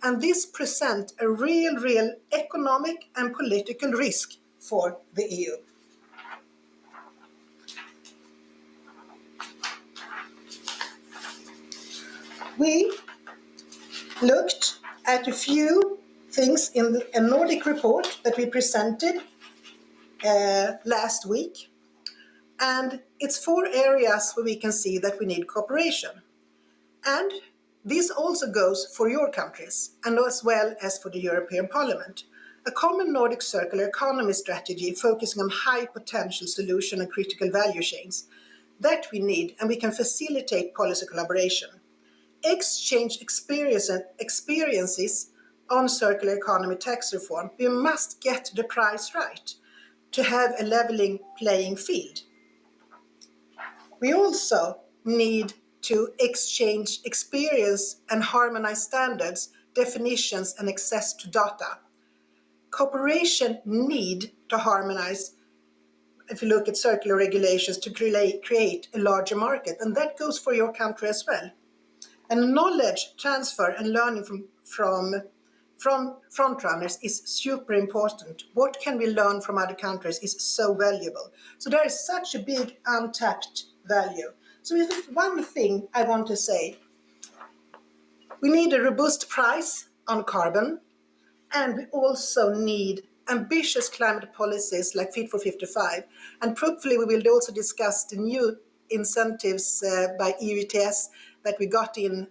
And this presents a real economic and political risk for the EU. We looked at a few things in a Nordic report that we presented last week. And it's 4 areas where we can see that we need cooperation. And this also goes for your countries, and as well as for the European Parliament. A common Nordic circular economy strategy focusing on high potential solution and critical value chains. That we need, and we can facilitate policy collaboration. Exchange experiences on circular economy tax reform. We must get the price right to have a leveling playing field. We also need to exchange experience and harmonize standards, definitions, and access to data. Cooperation need to harmonize, if you look at circular regulations, to create a larger market, and that goes for your country as well. And knowledge transfer and learning from frontrunners is super important. What can we learn from other countries is so valuable. So there is such a big untapped value. So if there's one thing I want to say, we need a robust price on carbon, and we also need ambitious climate policies like Fit for 55. And hopefully we will also discuss the new incentives by EU ETS that we got in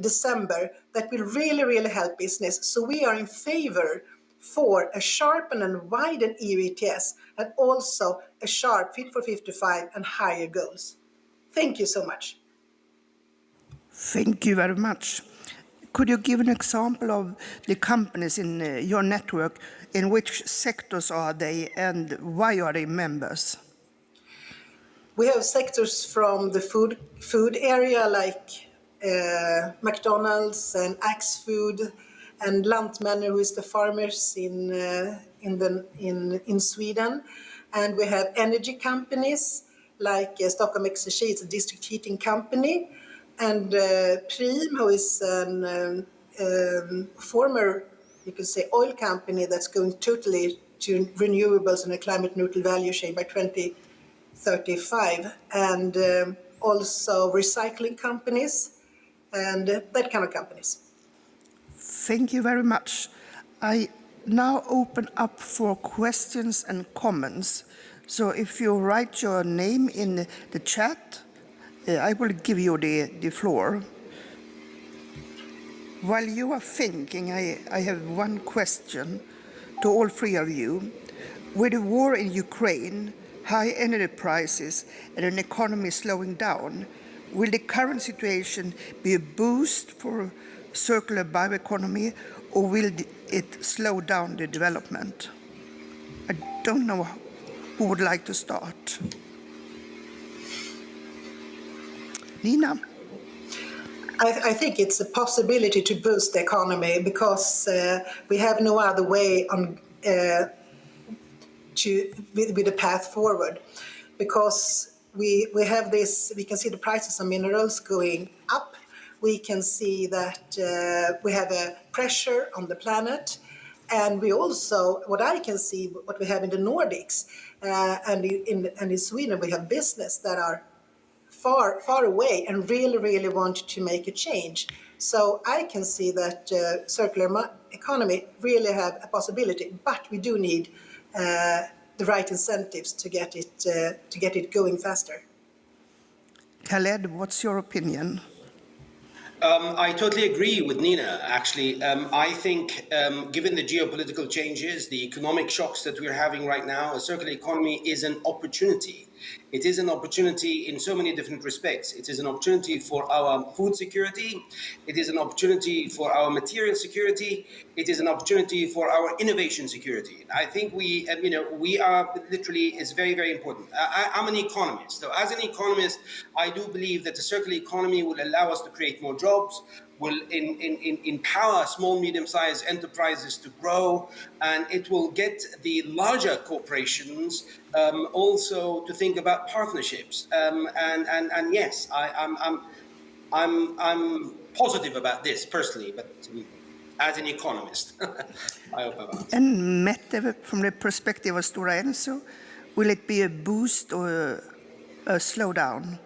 December that will really help business. So we are in favor for a sharpened and widened EU ETS, and also a sharp Fit for 55 and higher goals. Thank you so much. Thank you very much. Could you give an example of the companies in your network? In which sectors are they, and why are they members? We have sectors from the food area like McDonald's and Axfood and Lantmännen, who is the farmers in Sweden. And we have energy companies like Stockholm Exergi, it's a district heating company, and Prim, who is a former, you could say, oil company that's going totally to renewables and a climate neutral value chain by 2035, and also recycling companies and that kind of companies. Thank you very much. I now open up for questions and comments. So if you write your name in the chat, I will give you the floor. While you are thinking, I have one question to all three of you. With the war in Ukraine, high energy prices, and an economy slowing down, will the current situation be a boost for circular bioeconomy, or will it slow down the development? I don't know who would like to start. Nina? I think it's a possibility to boost the economy because we have no other way on with a path forward. Because we have this, we can see the prices of minerals going up. We can see that we have a pressure on the planet. And we also, what I can see, what we have in the Nordics and in Sweden, we have business that are far away and really want to make a change. So I can see that circular economy really have a possibility, but we do need the right incentives to get it going faster. Khaled, what's your opinion? I totally agree with Nina, actually. I think given the geopolitical changes, the economic shocks that we're having right now, a circular economy is an opportunity. It is an opportunity in so many different respects. It is an opportunity for our food security. It is an opportunity for our material security. It is an opportunity for our innovation security. I think we are literally, it's very important. I'm an economist. So as an economist, I do believe that the circular economy will allow us to create more jobs, will empower small, medium-sized enterprises to grow, and it will get the larger corporations also to think about partnerships. And yes, I'm positive about this personally, but as an economist, I hope I've answered. And Mette, from the perspective of Stora Enso, will it be a boost or a slowdown?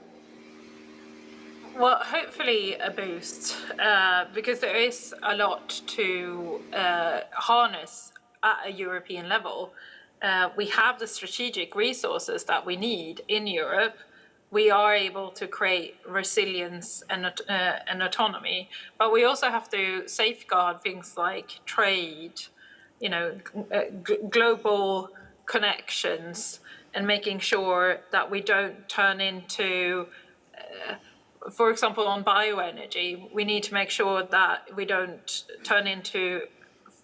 Well, hopefully a boost, because there is a lot to harness at a European level. We have the strategic resources that we need in Europe. We are able to create resilience and autonomy, but we also have to safeguard things like trade, global connections, and making sure that we don't turn into for example, on bioenergy, we need to make sure that we don't turn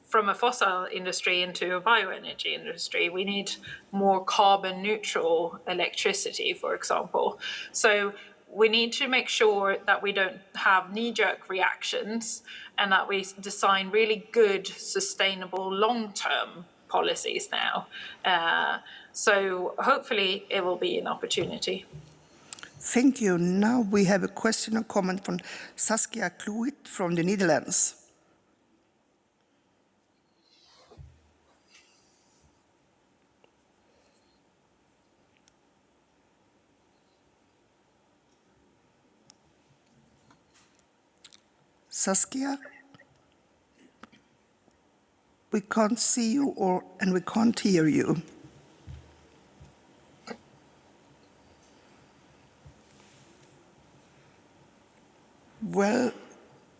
from a fossil industry into a bioenergy industry. We need more carbon neutral electricity, for example. So we need to make sure that we don't have knee-jerk reactions and that we design really good, sustainable, long-term policies now. So hopefully it will be an opportunity. Thank you. Now we have a question or comment from Saskia Kloet from the Netherlands. Saskia? We can't see you and we can't hear you. Well,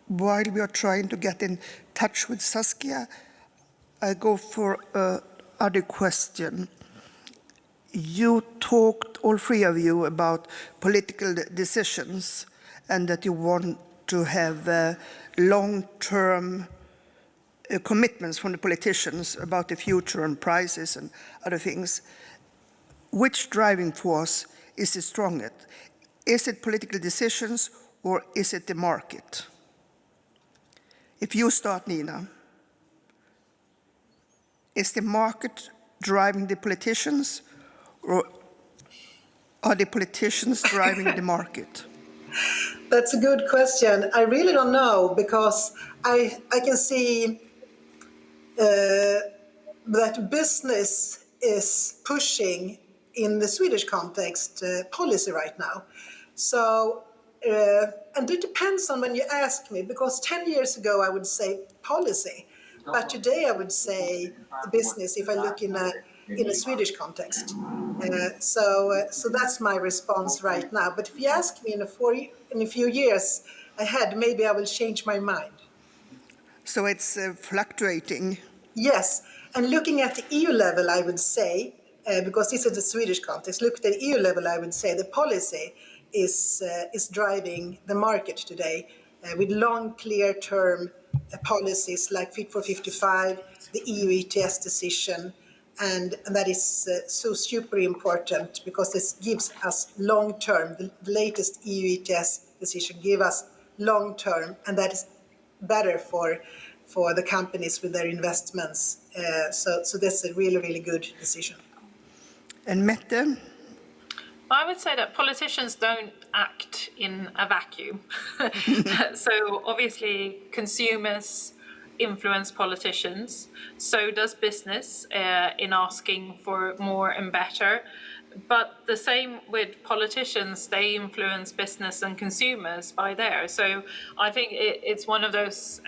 while we are trying to get in touch with Saskia, I go for another question. You talked, all three of you, about political decisions and that you want to have long-term commitments from the politicians about the future and prices and other things. Which driving force is the strongest? Is it political decisions or is it the market? If you start, Nina. Is the market driving the politicians or are the politicians driving the market? That's a good question. I really don't know because I can see that business is pushing, in the Swedish context, policy right now. So, and it depends on when you ask me, because 10 years ago I would say policy, but today I would say business if I look in a Swedish context. So that's my response right now. But if you ask me in a few years ahead, maybe I will change my mind. So it's fluctuating. Yes, and looking at the EU level, I would say, because this is the Swedish context, look at the EU level, I would say the policy is driving the market today with long, clear-term policies like Fit for 55, the EU ETS decision, and that is so super important because this gives us long-term, the latest EU ETS decision give us long-term, and that is better for the companies with their investments. So that's a really, really good decision. And Mette? I would say that politicians don't act in a vacuum. So obviously consumers influence politicians. So does business in asking for more and better. But the same with politicians, they influence business and consumers by there. So I think it's one of those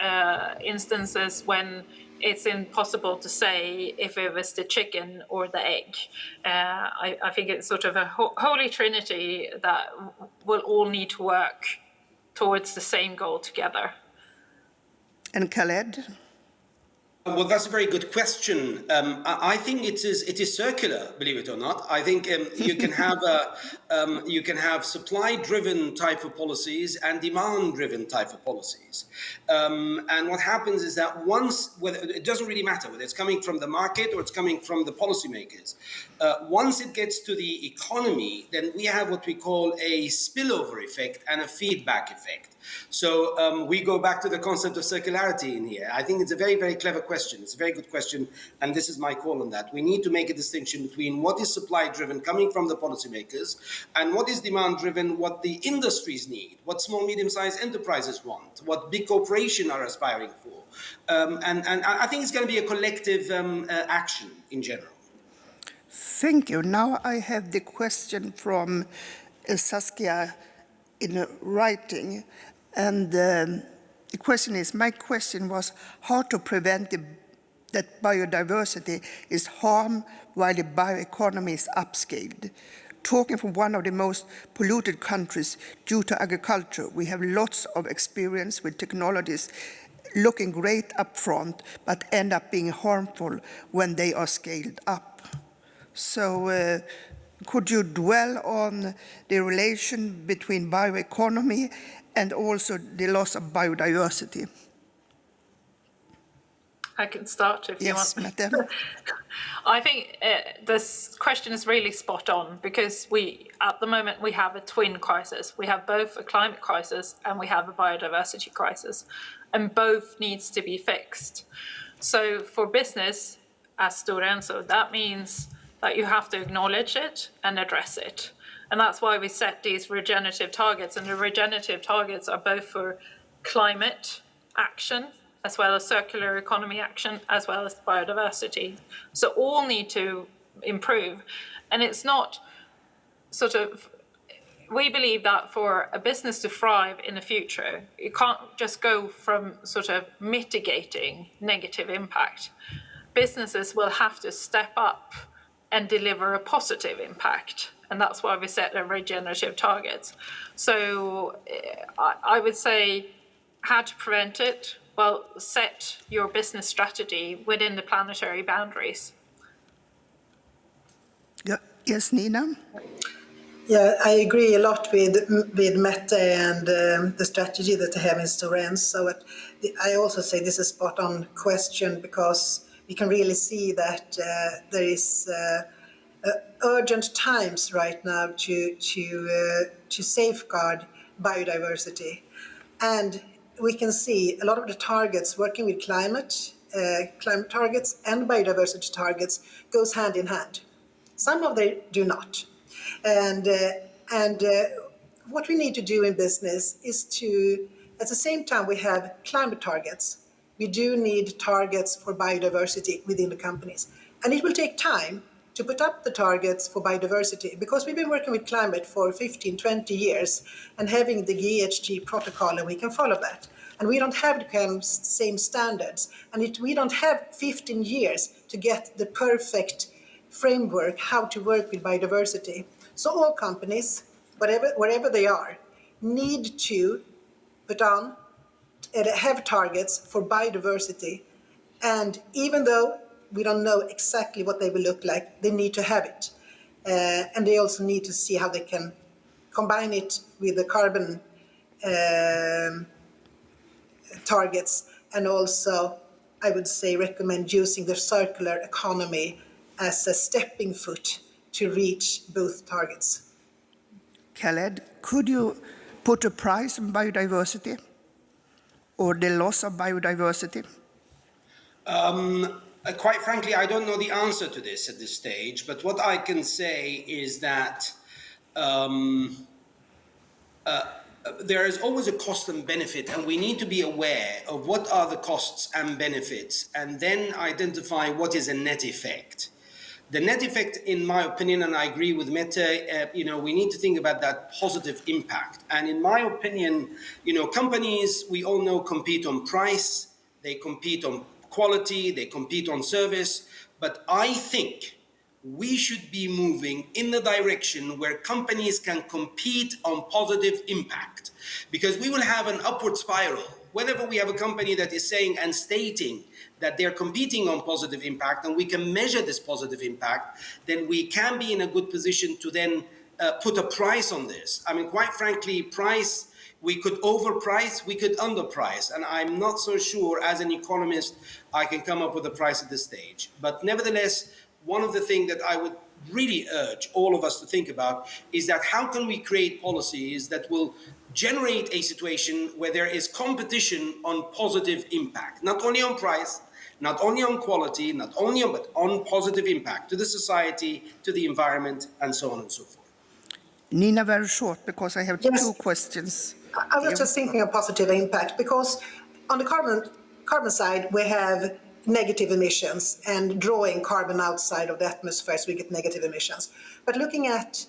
instances when it's impossible to say if it was the chicken or the egg. I think it's sort of a holy trinity that will all need to work towards the same goal together. And Khaled? Well, that's a very good question. I think it is circular, believe it or not. I think you can have supply-driven type of policies and demand-driven type of policies. And what happens is that it doesn't really matter whether it's coming from the market or it's coming from the policymakers. Once it gets to the economy, then we have what we call a spillover effect and a feedback effect. So we go back to the concept of circularity in here. I think it's a very, very clever question. It's a very good question, and this is my call on that. We need to make a distinction between what is supply-driven coming from the policymakers and what is demand-driven, what the industries need, what small, medium-sized enterprises want, what big corporations are aspiring for. And I think it's going to be a collective action in general. Thank you. Now I have the question from Saskia in writing. And the question is, my question was how to prevent that biodiversity is harmed while the bioeconomy is upscaled. Talking from one of the most polluted countries due to agriculture, we have lots of experience with technologies looking great up front, but end up being harmful when they are scaled up. So could you dwell on the relation between bioeconomy and also the loss of biodiversity? I can start if you want. Yes, Mette. I think this question is really spot on because at the moment, we have a twin crisis. We have both a climate crisis and we have a biodiversity crisis, and both needs to be fixed. So for business, as Stora Enso, that means that you have to acknowledge it and address it. And that's why we set these regenerative targets. And the regenerative targets are both for climate action, as well as circular economy action, as well as biodiversity. So all need to improve. And it's not sort of, we believe that for a business to thrive in the future, you can't just go from sort of mitigating negative impact. Businesses will have to step up and deliver a positive impact. And that's why we set the regenerative targets. So I would say how to prevent it? Well, set your business strategy within the planetary boundaries. Yeah. Yes, Nina? Yeah, I agree a lot with Mette and the strategy that they have in Stora Enso. I also say this is a spot-on question because we can really see that there is urgent times right now to safeguard biodiversity. And we can see a lot of the targets working with climate targets and biodiversity targets goes hand in hand. Some of them do not. And what we need to do in business is to, at the same time we have climate targets, we do need targets for biodiversity within the companies. And it will take time to put up the targets for biodiversity, because we've been working with climate for 15, 20 years and having the GHG protocol, and we can follow that. And we don't have the same standards. And we don't have 15 years to get the perfect framework how to work with biodiversity. So all companies, wherever they are, need to put on and have targets for biodiversity. And even though we don't know exactly what they will look like, they need to have it. And they also need to see how they can combine it with the carbon targets. And also, I would say, recommend using the circular economy as a stepping foot to reach both targets. Khaled, could you put a price on biodiversity or the loss of biodiversity? Quite frankly, I don't know the answer to this at this stage, but what I can say is that there is always a cost and benefit, and we need to be aware of what are the costs and benefits, and then identify what is a net effect. The net effect, in my opinion, and I agree with Mette, we need to think about that positive impact. And in my opinion, companies, we all know, compete on price, they compete on quality, they compete on service, but I think we should be moving in the direction where companies can compete on positive impact, because we will have an upward spiral. Whenever we have a company that is saying and stating that they're competing on positive impact, and we can measure this positive impact, then we can be in a good position to then put a price on this. I mean, quite frankly, price, we could overprice, we could underprice, and I'm not so sure as an economist I can come up with a price at this stage. But nevertheless, one of the things that I would really urge all of us to think about is that how can we create policies that will generate a situation where there is competition on positive impact, not only on price, not only on quality, but on positive impact to the society, to the environment, and so on and so forth. Nina, very short, because I have two questions. I was just thinking of positive impact, because on the carbon side, we have negative emissions, and drawing carbon outside of the atmosphere, so we get negative emissions. But looking at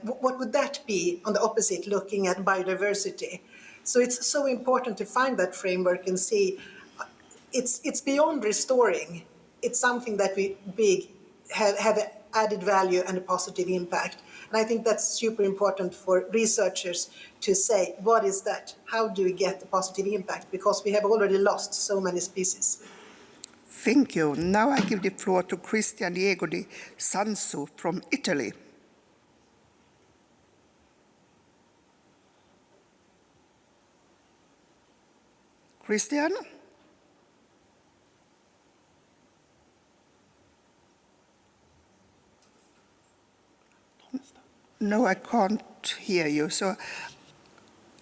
what would that be on the opposite, looking at biodiversity? So it's so important to find that framework and see it's beyond restoring. It's something that we have added value and a positive impact. And I think that's super important for researchers to say, what is that? How do we get the positive impact? Because we have already lost so many species. Thank you. Now I give the floor to Christian Diego di Sansu from Italy. Christian? No, I can't hear you. So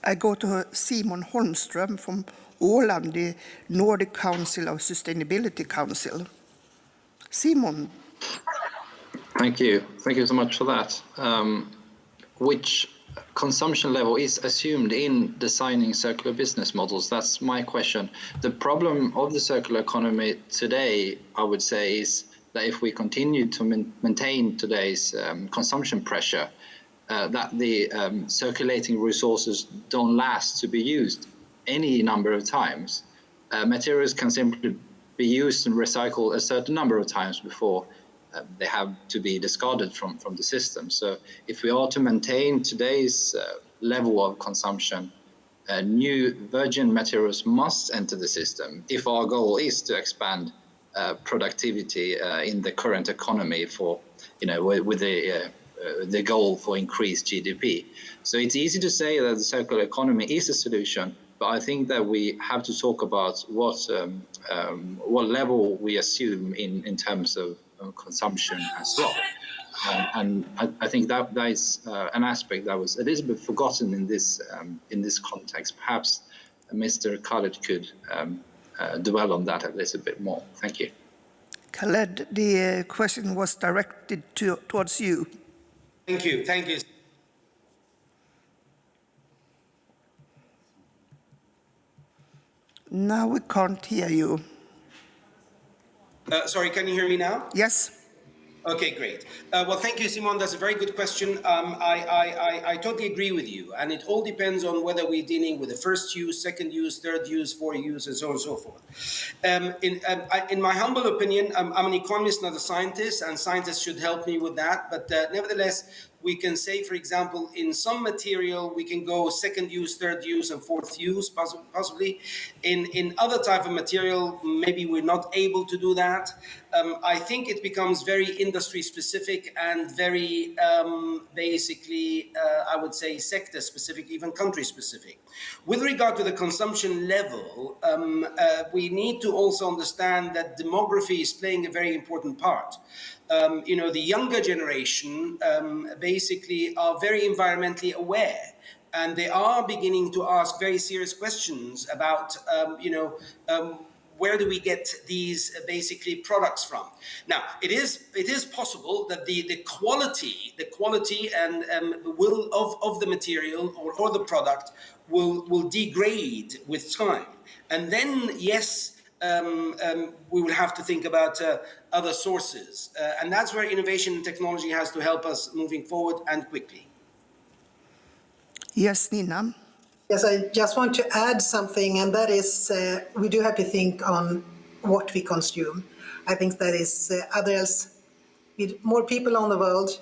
I go to Simon Holmström from Åland, the Nordic Council of Sustainability Council. Simon. Thank you. Thank you so much for that. Which consumption level is assumed in designing circular business models? That's my question. The problem of the circular economy today, I would say, is that if we continue to maintain today's consumption pressure, that the circulating resources don't last to be used any number of times. Materials can simply be used and recycled a certain number of times before they have to be discarded from the system. So if we are to maintain today's level of consumption, new virgin materials must enter the system if our goal is to expand productivity in the current economy for, with the goal for increased GDP. So it's easy to say that the circular economy is a solution, but I think that we have to talk about what level we assume in terms of consumption as well. And I think that is an aspect that was a little bit forgotten in this context. Perhaps Mr. Khaled could dwell on that a little bit more. Thank you. Khaled, the question was directed towards you. Thank you. Thank you. Now we can't hear you. Sorry, can you hear me now? Yes. Okay, great. Well, thank you, Simon. That's a very good question. I totally agree with you. And it all depends on whether we're dealing with the first use, second use, third use, fourth use, and so on and so forth. In my humble opinion, I'm an economist, not a scientist, and scientists should help me with that. But nevertheless, we can say, for example, in some material, we can go second use, third use, and fourth use, possibly. In other type of material, maybe we're not able to do that. I think it becomes very industry specific and very basically, I would say, sector specific, even country specific. With regard to the consumption level, we need to also understand that demography is playing a very important part. The younger generation basically are very environmentally aware, and they are beginning to ask very serious questions about, where do we get these basically products from? Now, it is possible that the quality and of the material or the product will degrade with time, and then yes. We will have to think about other sources. And that's where innovation and technology has to help us moving forward and quickly. Yes, Nina. Yes, I just want to add something, and that is we do have to think on what we consume. I think that is others, with more people on the world,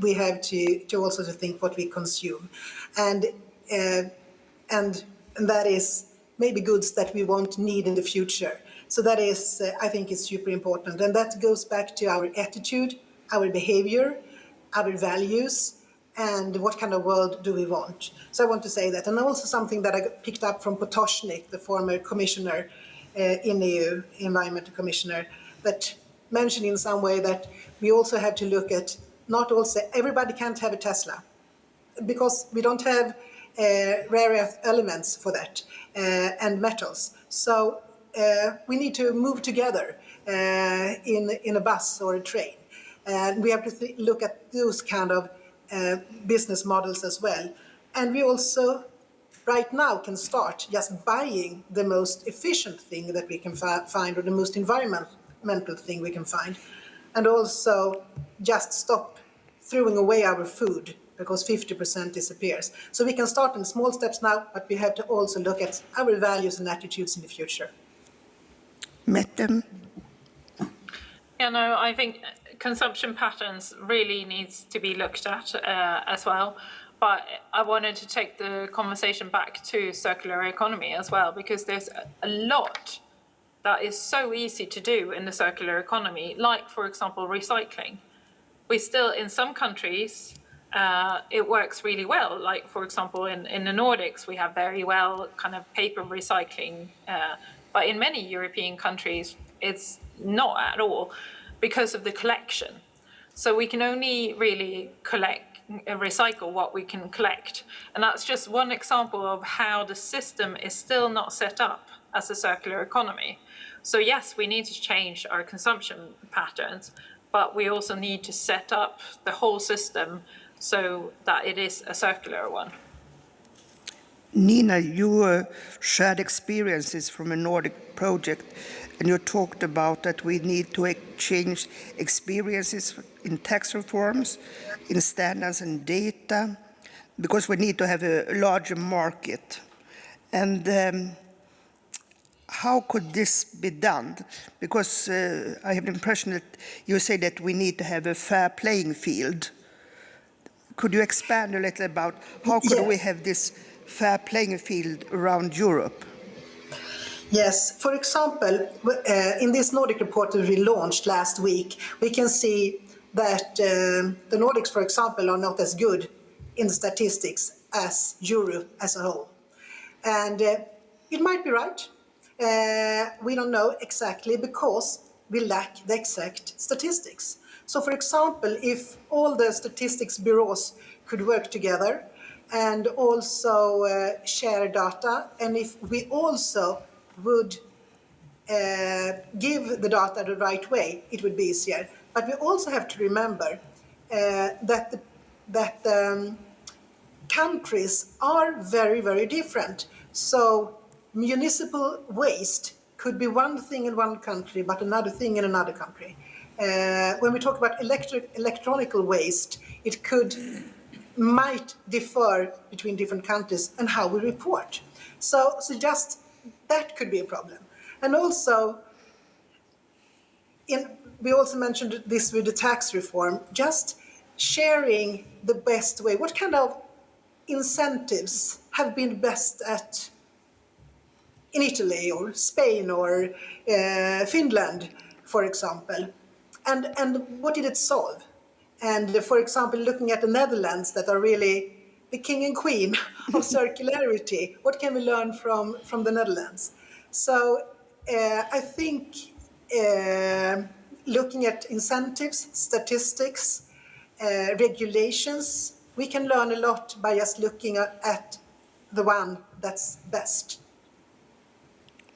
we have to also to think what we consume. And that is maybe goods that we won't need in the future. So that is, I think, is super important. And that goes back to our attitude, our behavior, our values, and what kind of world do we want. So I want to say that. And also something that I picked up from Potočnik, the former commissioner in EU, environmental commissioner, that mentioned in some way that we also have to look at, not also, everybody can't have a Tesla, because we don't have rare earth elements for that, and metals. So we need to move together in a bus or a train. And we have to look at those kind of business models as well. And we also, right now, can start just buying the most efficient thing that we can find, or the most environmental thing we can find. And also just stop throwing away our food, because 50% disappears. So we can start in small steps now, but we have to also look at our values and attitudes in the future. Mette? Yeah, no, I think consumption patterns really needs to be looked at as well. But I wanted to take the conversation back to circular economy as well, because there's a lot that is so easy to do in the circular economy, like, for example, recycling. We still, in some countries, it works really well. Like, for example, in the Nordics, we have very well kind of paper recycling. But in many European countries, it's not at all because of the collection. So we can only really recycle what we can collect. And that's just one example of how the system is still not set up as a circular economy. So yes, we need to change our consumption patterns, but we also need to set up the whole system so that it is a circular one. Nina, you shared experiences from a Nordic project, and you talked about that we need to exchange experiences in tax reforms, in standards and data, because we need to have a larger market. And how could this be done? Because I have the impression that you say that we need to have a fair playing field. Could you expand a little about how could we have this fair playing field around Europe? Yes, for example, in this Nordic report that we launched last week, we can see that the Nordics, for example, are not as good in the statistics as Europe as a whole. And it might be right. We don't know exactly, because we lack the exact statistics. So for example, if all the statistics bureaus could work together and also share data, and if we also would give the data the right way, it would be easier. But we also have to remember that countries are very, very different. So municipal waste could be one thing in one country, but another thing in another country. When we talk about electronic waste, it might differ between different countries and how we report. So just that could be a problem. And also, we also mentioned this with the tax reform, just sharing the best way. What kind of incentives have been best in Italy or Spain or Finland, for example? And what did it solve? And for example, looking at the Netherlands that are really the king and queen of circularity, what can we learn from the Netherlands? So I think looking at incentives, statistics, regulations, we can learn a lot by just looking at the one that's best.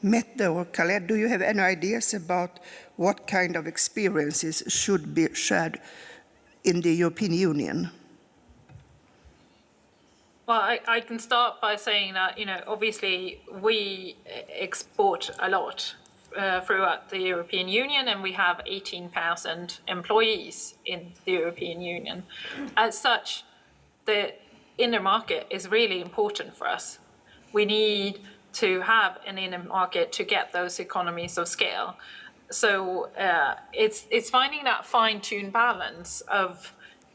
Mette or Khaled, do you have any ideas about what kind of experiences should be shared in the European Union? Well, I can start by saying that, obviously we export a lot throughout the European Union, and we have 18,000 employees in the European Union. As such, the inner market is really important for us. We need to have an inner market to get those economies of scale. So it's finding that fine-tuned balance of,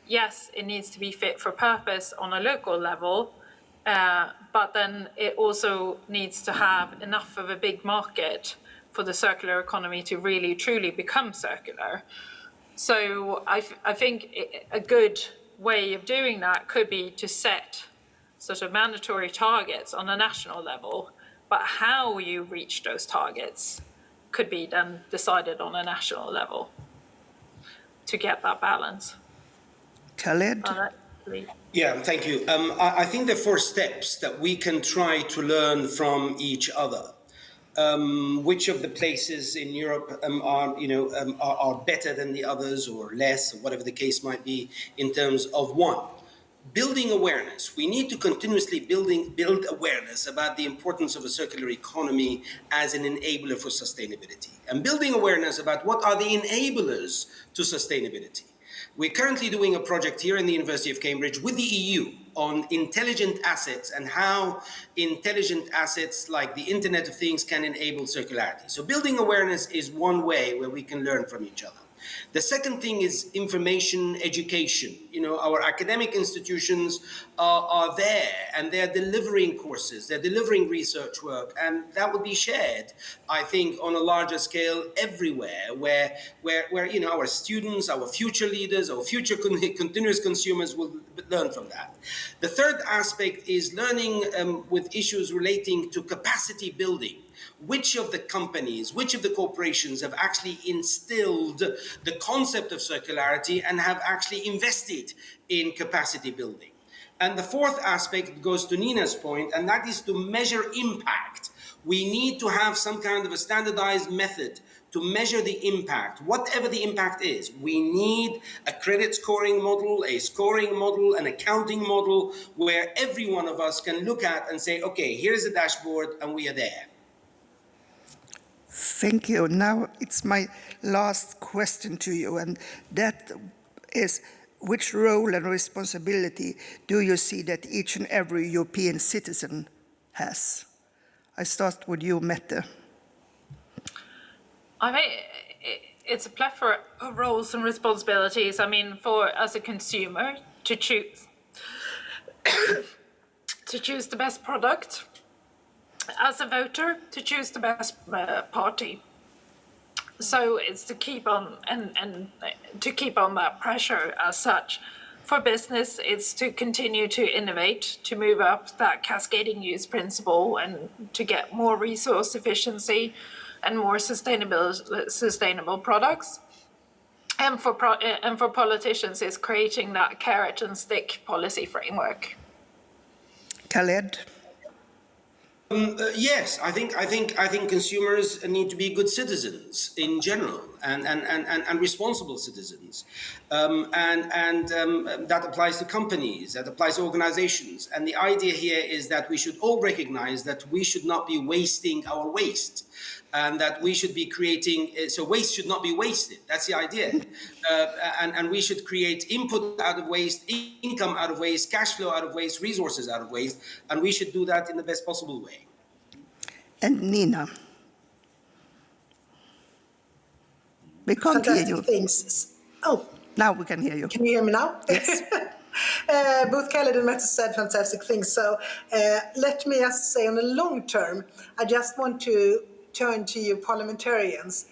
yes, it needs to be fit for purpose on a local level, but then it also needs to have enough of a big market for the circular economy to really truly become circular. So I think a good way of doing that could be to set sort of mandatory targets on a national level, but how you reach those targets could be then decided on a national level to get that balance. Khaled? Yeah, thank you. I think the 4 steps that we can try to learn from each other. Which of the places in Europe are better than the others or less, or whatever the case might be, in terms of one, building awareness. We need to continuously build awareness about the importance of a circular economy as an enabler for sustainability, and building awareness about what are the enablers to sustainability. We're currently doing a project here in the University of Cambridge with the EU on intelligent assets and how intelligent assets like the Internet of Things can enable circularity. So building awareness is one way where we can learn from each other. The second thing is information education. Our academic institutions are there, and they're delivering courses, they're delivering research work, and that will be shared, I think, on a larger scale everywhere, where our students, our future leaders, our future continuous consumers will learn from that. The third aspect is learning with issues relating to capacity building. Which of the companies, which of the corporations have actually instilled the concept of circularity and have actually invested in capacity building? And the fourth aspect goes to Nina's point, and that is to measure impact. We need to have some kind of a standardized method to measure the impact, whatever the impact is. We need a credit scoring model, a scoring model, an accounting model, where every one of us can look at and say, okay, here's the dashboard and we are there. Thank you. Now it's my last question to you, and that is, which role and responsibility do you see that each and every European citizen has? I start with you, Mette. I think it's a plethora of roles and responsibilities. I mean, as a consumer, to choose the best product. As a voter, to choose the best party. So it's to keep on and to keep on that pressure as such. For business, it's to continue to innovate, to move up that cascading use principle and to get more resource efficiency and more sustainable products. and for politicians is creating that carrot and stick policy framework. Khaled? Yes, I think consumers need to be good citizens in general and responsible citizens, that applies to companies, that applies to organizations, and the idea here is that we should all recognize that we should not be wasting our waste, and that we should be creating. So waste should not be wasted. That's the idea, and we should create input out of waste, income out of waste, cash flow out of waste, resources out of waste, and we should do that in the best possible way. And Nina? We can't hear you. Things. Oh. Now we can hear you. Can you hear me now? Yes. Both Khaled and Mette said fantastic things. So let me just say on the long term, I just want to turn to you parliamentarians.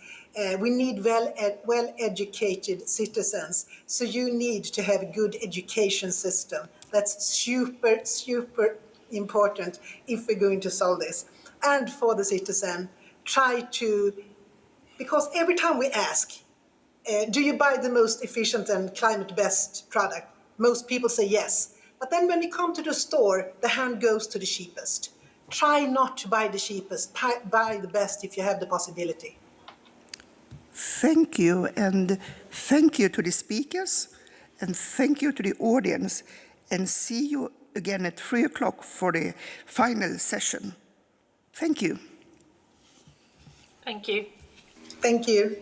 We need well-educated citizens. So you need to have a good education system. That's super, super important if we're going to solve this. And for the citizen, try to, because every time we ask, do you buy the most efficient and climate best product? Most people say yes. But then when you come to the store, the hand goes to the cheapest. Try not to buy the cheapest, buy the best if you have the possibility. Thank you, and thank you to the speakers, and thank you to the audience, and see you again at 3 o'clock for the final session. Thank you. Thank you. Thank you.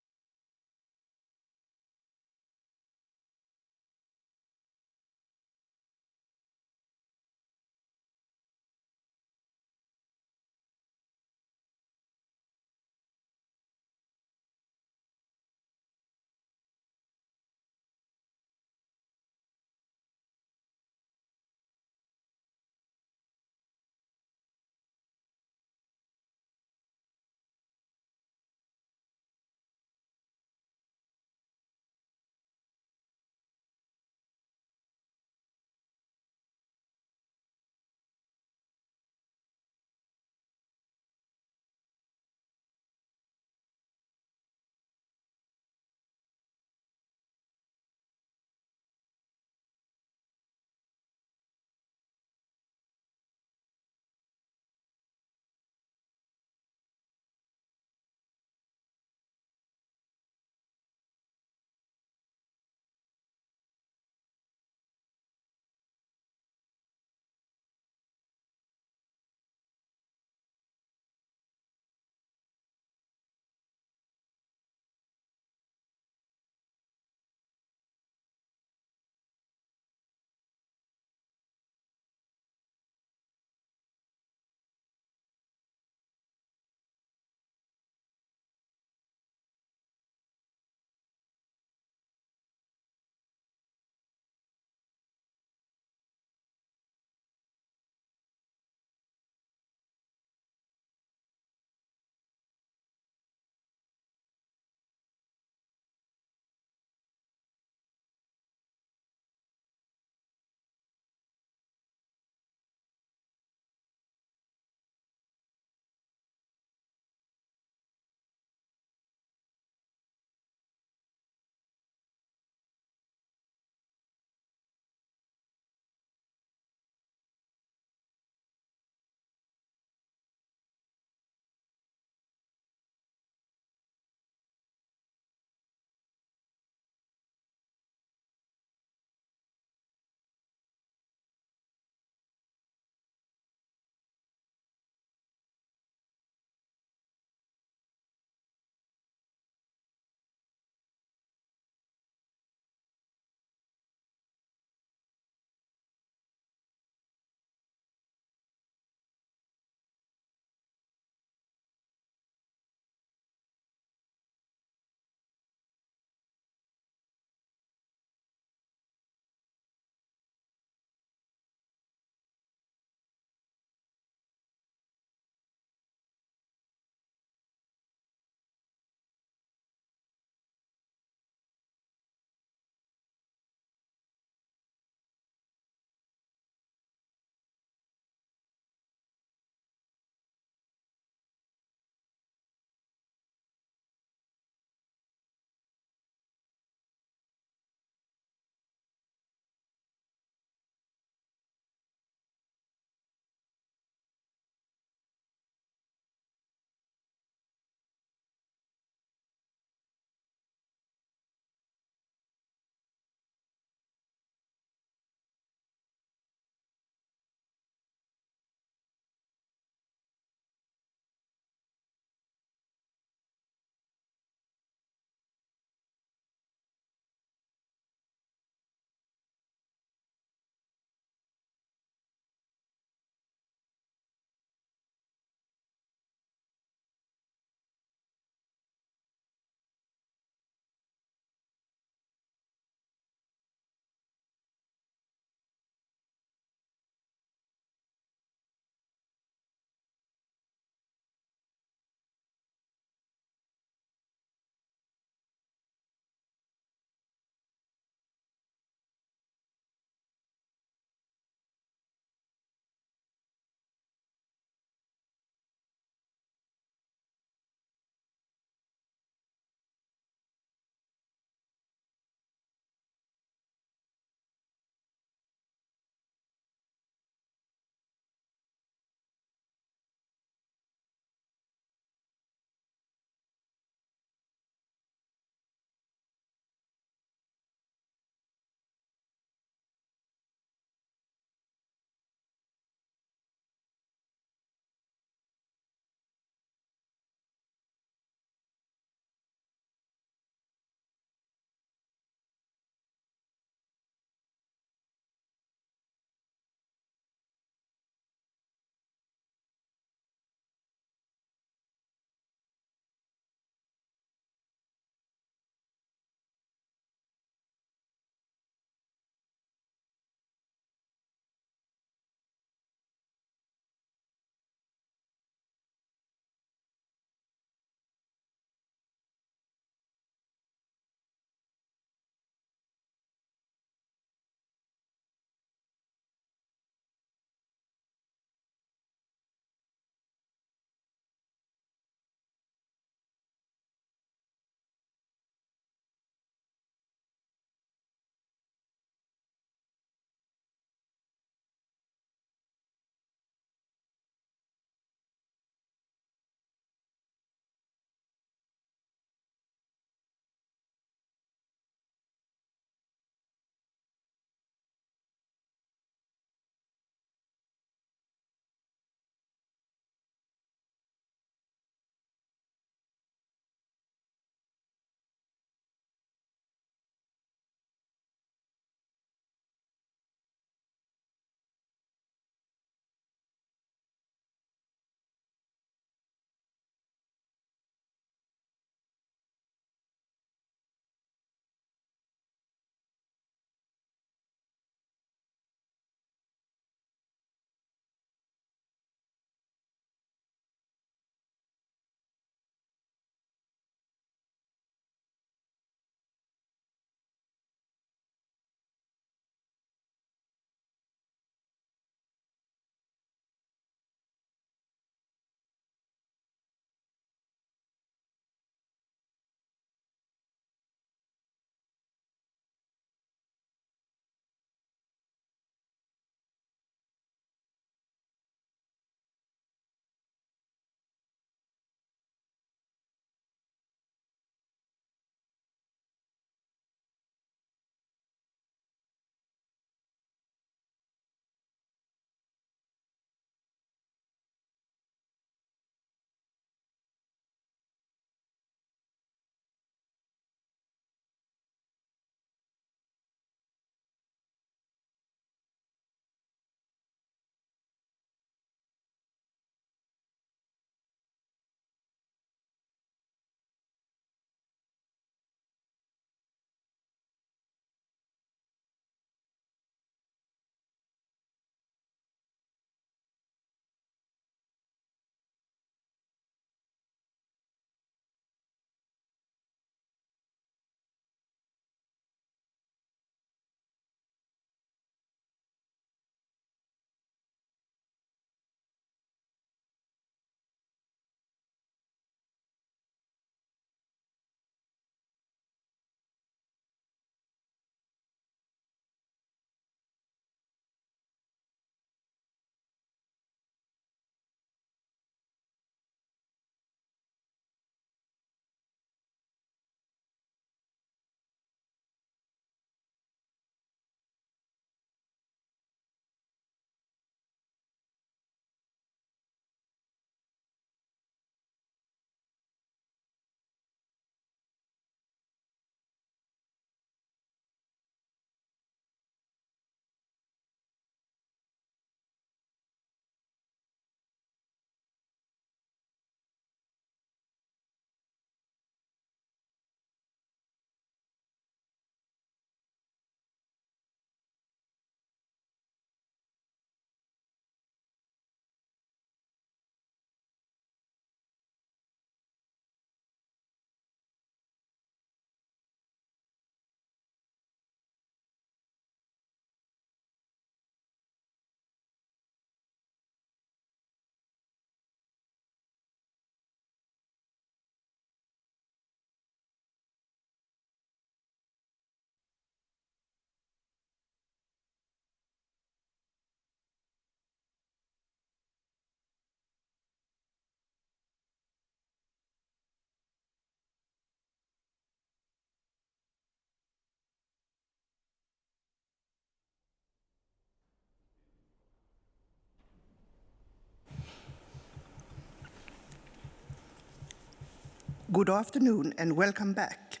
Good afternoon and welcome back.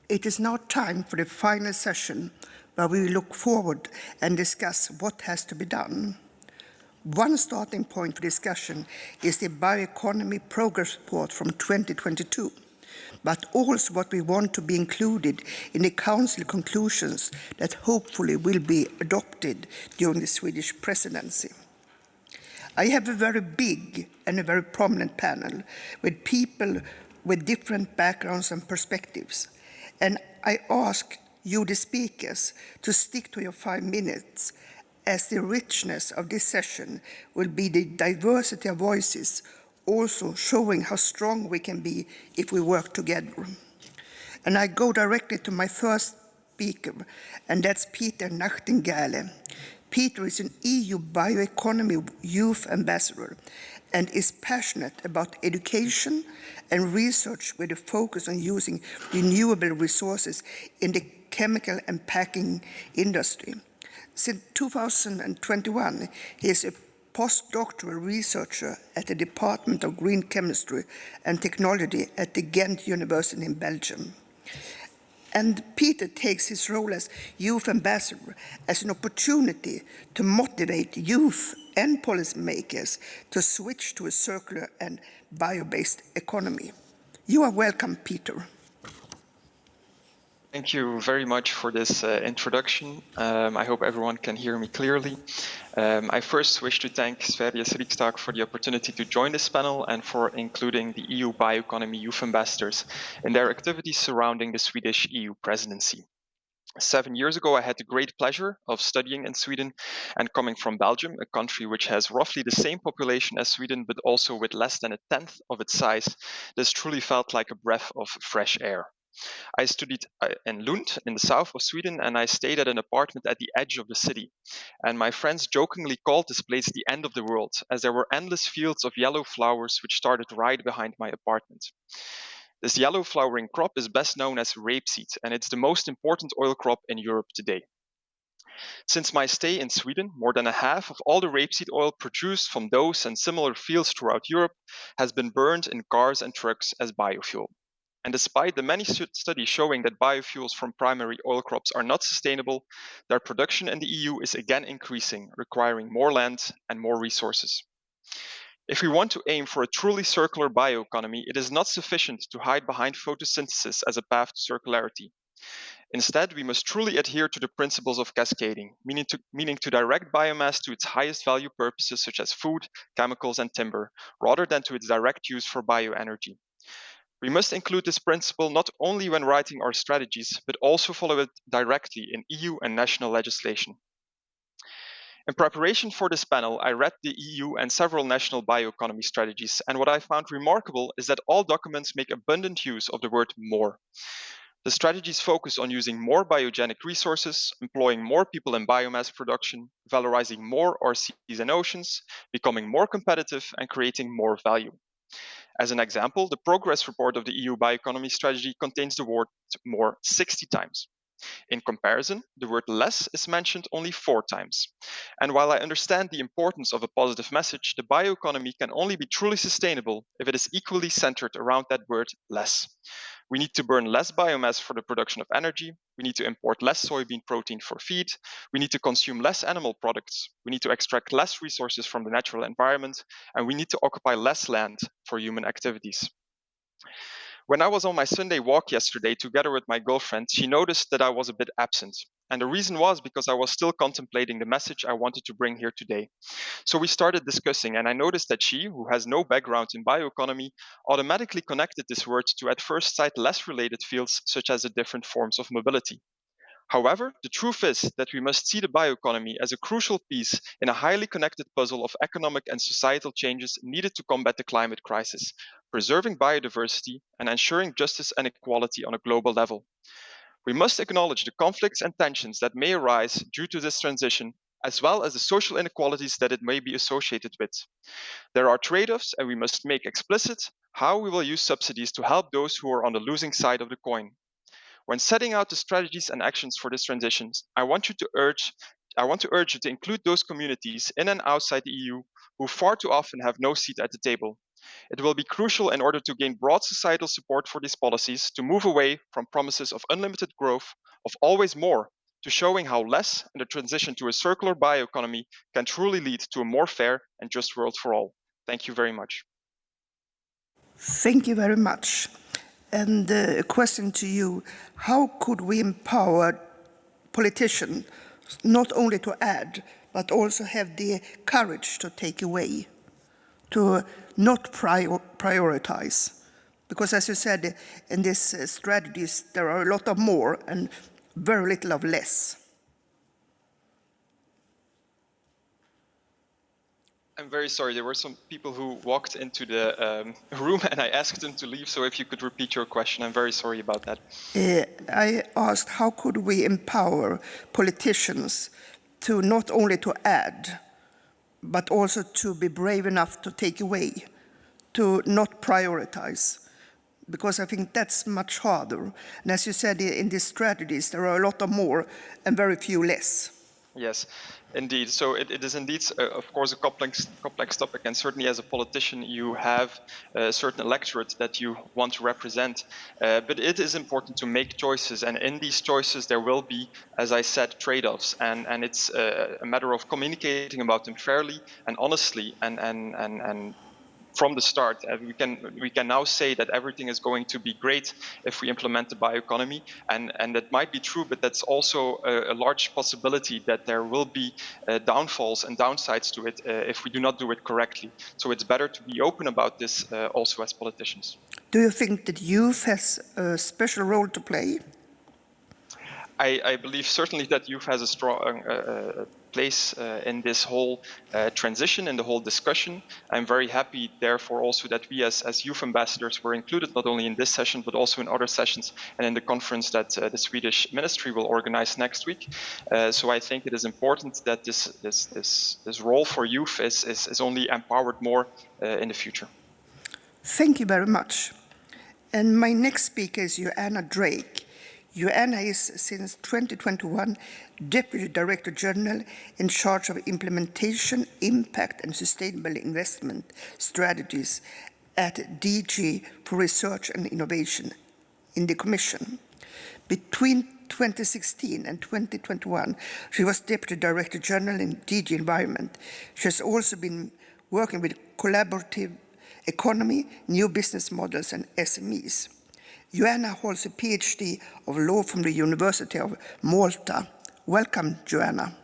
It is now time for the final session where we look forward and discuss what has to be done. One starting point for discussion is the bioeconomy progress report from 2022, but also what we want to be included in the Council conclusions that hopefully will be adopted during the Swedish presidency. I have a very big and a very prominent panel with people with different backgrounds and perspectives, and I ask you, the speakers, to stick to your 5 minutes, as the richness of this session will be the diversity of voices, also showing how strong we can be if we work together. And I go directly to my first speaker, and that's Peter Nachtigall. Peter is an EU bioeconomy youth ambassador and is passionate about education and research with a focus on using renewable resources in the chemical and packing industry. Since 2021, he is a postdoctoral researcher at the Department of Green Chemistry and Technology at the Ghent University in Belgium. And Peter takes his role as youth ambassador as an opportunity to motivate youth and policymakers to switch to a circular and bio-based economy. You are welcome, Peter. Thank you very much for this introduction. I hope everyone can hear me clearly. I first wish to thank Sveriges Riksdag for the opportunity to join this panel and for including the EU bioeconomy youth ambassadors in their activities surrounding the Swedish EU presidency. 7 years ago, I had the great pleasure of studying in Sweden and coming from Belgium, a country which has roughly the same population as Sweden, but also with less than a tenth of its size. This truly felt like a breath of fresh air. I studied in Lund in the south of Sweden, and I stayed at an apartment at the edge of the city. And my friends jokingly called this place the end of the world, as there were endless fields of yellow flowers which started right behind my apartment. This yellow flowering crop is best known as rapeseed, and it's the most important oil crop in Europe today. Since my stay in Sweden, more than a half of all the rapeseed oil produced from those and similar fields throughout Europe has been burned in cars and trucks as biofuel. And despite the many studies showing that biofuels from primary oil crops are not sustainable, their production in the EU is again increasing, requiring more land and more resources. If we want to aim for a truly circular bioeconomy, it is not sufficient to hide behind photosynthesis as a path to circularity. Instead, we must truly adhere to the principles of cascading, meaning to direct biomass to its highest value purposes such as food, chemicals, and timber, rather than to its direct use for bioenergy. We must include this principle not only when writing our strategies, but also follow it directly in EU and national legislation. In preparation for this panel, I read the EU and several national bioeconomy strategies, and what I found remarkable is that all documents make abundant use of the word more. The strategies focus on using more biogenic resources, employing more people in biomass production, valorizing more our seas and oceans, becoming more competitive, and creating more value. As an example, the progress report of the EU bioeconomy strategy contains the word more 60 times. In comparison, the word less is mentioned only 4 times. And while I understand the importance of a positive message, the bioeconomy can only be truly sustainable if it is equally centered around that word less. We need to burn less biomass for the production of energy. We need to import less soybean protein for feed. We need to consume less animal products. We need to extract less resources from the natural environment. And we need to occupy less land for human activities. When I was on my Sunday walk yesterday together with my girlfriend, she noticed that I was a bit absent. And the reason was because I was still contemplating the message I wanted to bring here today. So we started discussing, and I noticed that she, who has no background in bioeconomy, automatically connected this word to at first sight less related fields, such as the different forms of mobility. However, the truth is that we must see the bioeconomy as a crucial piece in a highly connected puzzle of economic and societal changes needed to combat the climate crisis, preserving biodiversity, and ensuring justice and equality on a global level. We must acknowledge the conflicts and tensions that may arise due to this transition, as well as the social inequalities that it may be associated with. There are trade-offs, and we must make explicit how we will use subsidies to help those who are on the losing side of the coin. When setting out the strategies and actions for this transition, I want to urge you to include those communities in and outside the EU who far too often have no seat at the table. It will be crucial in order to gain broad societal support for these policies to move away from promises of unlimited growth, of always more, to showing how less and the transition to a circular bioeconomy can truly lead to a more fair and just world for all. Thank you very much. Thank you very much. And a question to you, how could we empower politicians not only to add, but also have the courage to take away, to not prioritize? Because as you said, in these strategies, there are a lot of more and very little of less. I'm very sorry, there were some people who walked into the room and I asked them to leave, so if you could repeat your question, I'm very sorry about that. I asked, how could we empower politicians to not only to add, but also to be brave enough to take away, to not prioritize? Because I think that's much harder. And as you said, in these strategies, there are a lot of more and very few less. Yes, indeed. So it is indeed, of course, a complex topic. And certainly as a politician, you have a certain electorate that you want to represent. But it is important to make choices. And in these choices, there will be, as I said, trade-offs. And it's a matter of communicating about them fairly and honestly and from the start. We can now say that everything is going to be great if we implement the bioeconomy, and that might be true, but that's also a large possibility that there will be downfalls and downsides to it if we do not do it correctly. So it's better to be open about this also as politicians. Do you think that youth has a special role to play? I believe certainly that youth has a strong place in this whole transition, in the whole discussion. I'm very happy, therefore, also that we as youth ambassadors were included not only in this session, but also in other sessions and in the conference that the Swedish ministry will organize next week. So I think it is important that this role for youth is only empowered more in the future. Thank you very much. And my next speaker is Joanna Drake. Joanna is, since 2021, Deputy Director General in charge of implementation, impact and sustainable investment strategies at DG for Research and Innovation in the Commission. Between 2016 and 2021, she was Deputy Director General in DG Environment. She has also been working with collaborative economy, new business models and SMEs. Joanna holds a PhD of law from the University of Malta. Welcome, Joanna.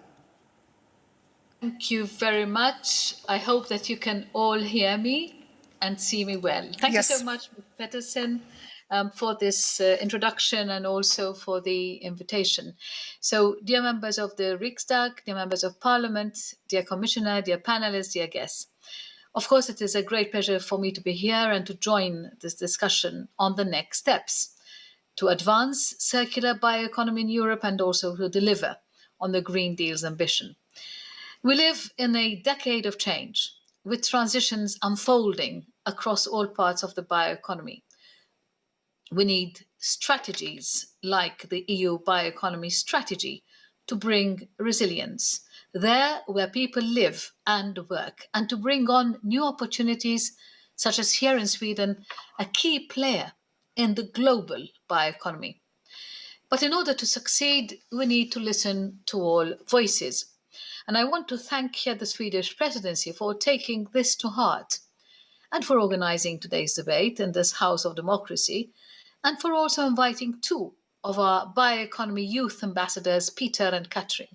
Thank you very much. I hope that you can all hear me and see me well. Thank you so much, Ms. Pettersen, for this introduction and also for the invitation. So, dear members of the Riksdag, dear members of Parliament, dear Commissioner, dear panelists, dear guests. Of course, it is a great pleasure for me to be here and to join this discussion on the next steps to advance circular bioeconomy in Europe and also to deliver on the Green Deal's ambition. We live in a decade of change, with transitions unfolding across all parts of the bioeconomy. We need strategies like the EU Bioeconomy Strategy to bring resilience there where people live and work, and to bring on new opportunities, such as here in Sweden, a key player in the global bioeconomy. But in order to succeed, we need to listen to all voices. And I want to thank here the Swedish presidency for taking this to heart and for organizing today's debate in this House of Democracy, and for also inviting two of our bioeconomy youth ambassadors, Peter and Katrin.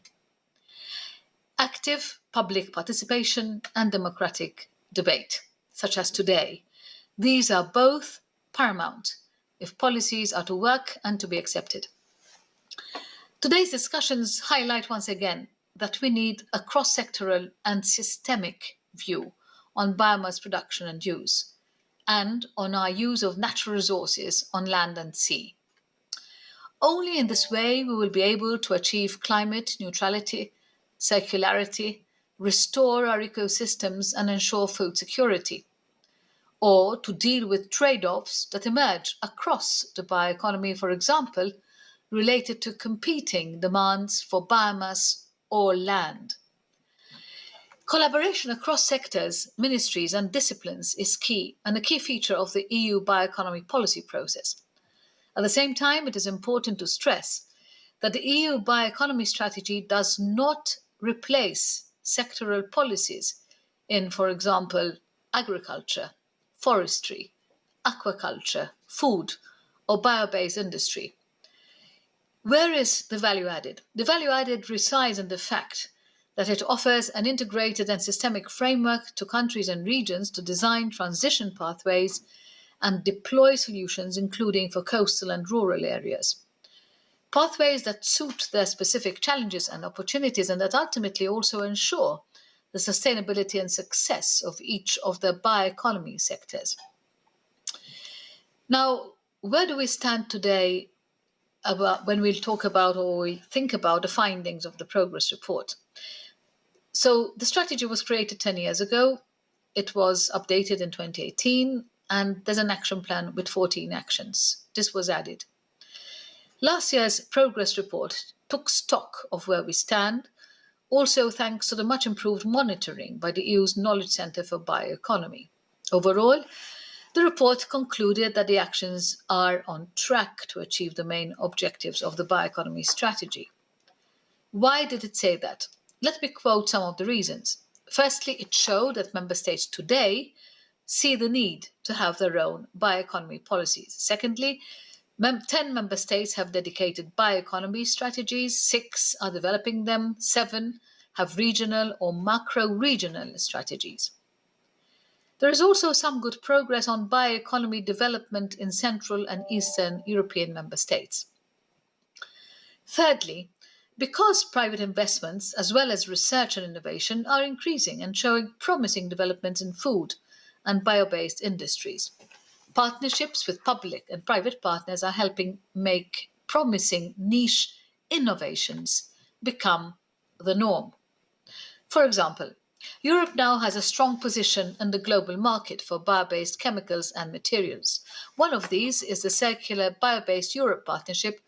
Active public participation and democratic debate, such as today. These are both paramount if policies are to work and to be accepted. Today's discussions highlight once again that we need a cross-sectoral and systemic view on biomass production and use, and on our use of natural resources on land and sea. Only in this way we will be able to achieve climate neutrality, circularity, restore our ecosystems and ensure food security, or to deal with trade-offs that emerge across the bioeconomy, for example, related to competing demands for biomass or land. Collaboration across sectors, ministries and disciplines is key and a key feature of the EU bioeconomy policy process. At the same time, it is important to stress that the EU bioeconomy strategy does not replace sectoral policies in, for example, agriculture, forestry, aquaculture, food, or bio-based industry. Where is the value added? The value added resides in the fact that it offers an integrated and systemic framework to countries and regions to design transition pathways and deploy solutions, including for coastal and rural areas. Pathways that suit their specific challenges and opportunities and that ultimately also ensure the sustainability and success of each of the bioeconomy sectors. Now, where do we stand today when we talk about or we think about the findings of the progress report? So the strategy was created 10 years ago. It was updated in 2018, and there's an action plan with 14 actions. This was added. Last year's progress report took stock of where we stand, also thanks to the much improved monitoring by the EU's Knowledge Centre for Bioeconomy. Overall, the report concluded that the actions are on track to achieve the main objectives of the bioeconomy strategy. Why did it say that? Let me quote some of the reasons. Firstly, it showed that member states today see the need to have their own bioeconomy policies. Secondly, 10 member states have dedicated bioeconomy strategies, 6 are developing them, 7 have regional or macro-regional strategies. There is also some good progress on bioeconomy development in Central and Eastern European member states. Thirdly, because private investments, as well as research and innovation, are increasing and showing promising developments in food and bio-based industries. Partnerships with public and private partners are helping make promising niche innovations become the norm. For example, Europe now has a strong position in the global market for bio-based chemicals and materials. One of these is the Circular Bio-Based Europe Partnership,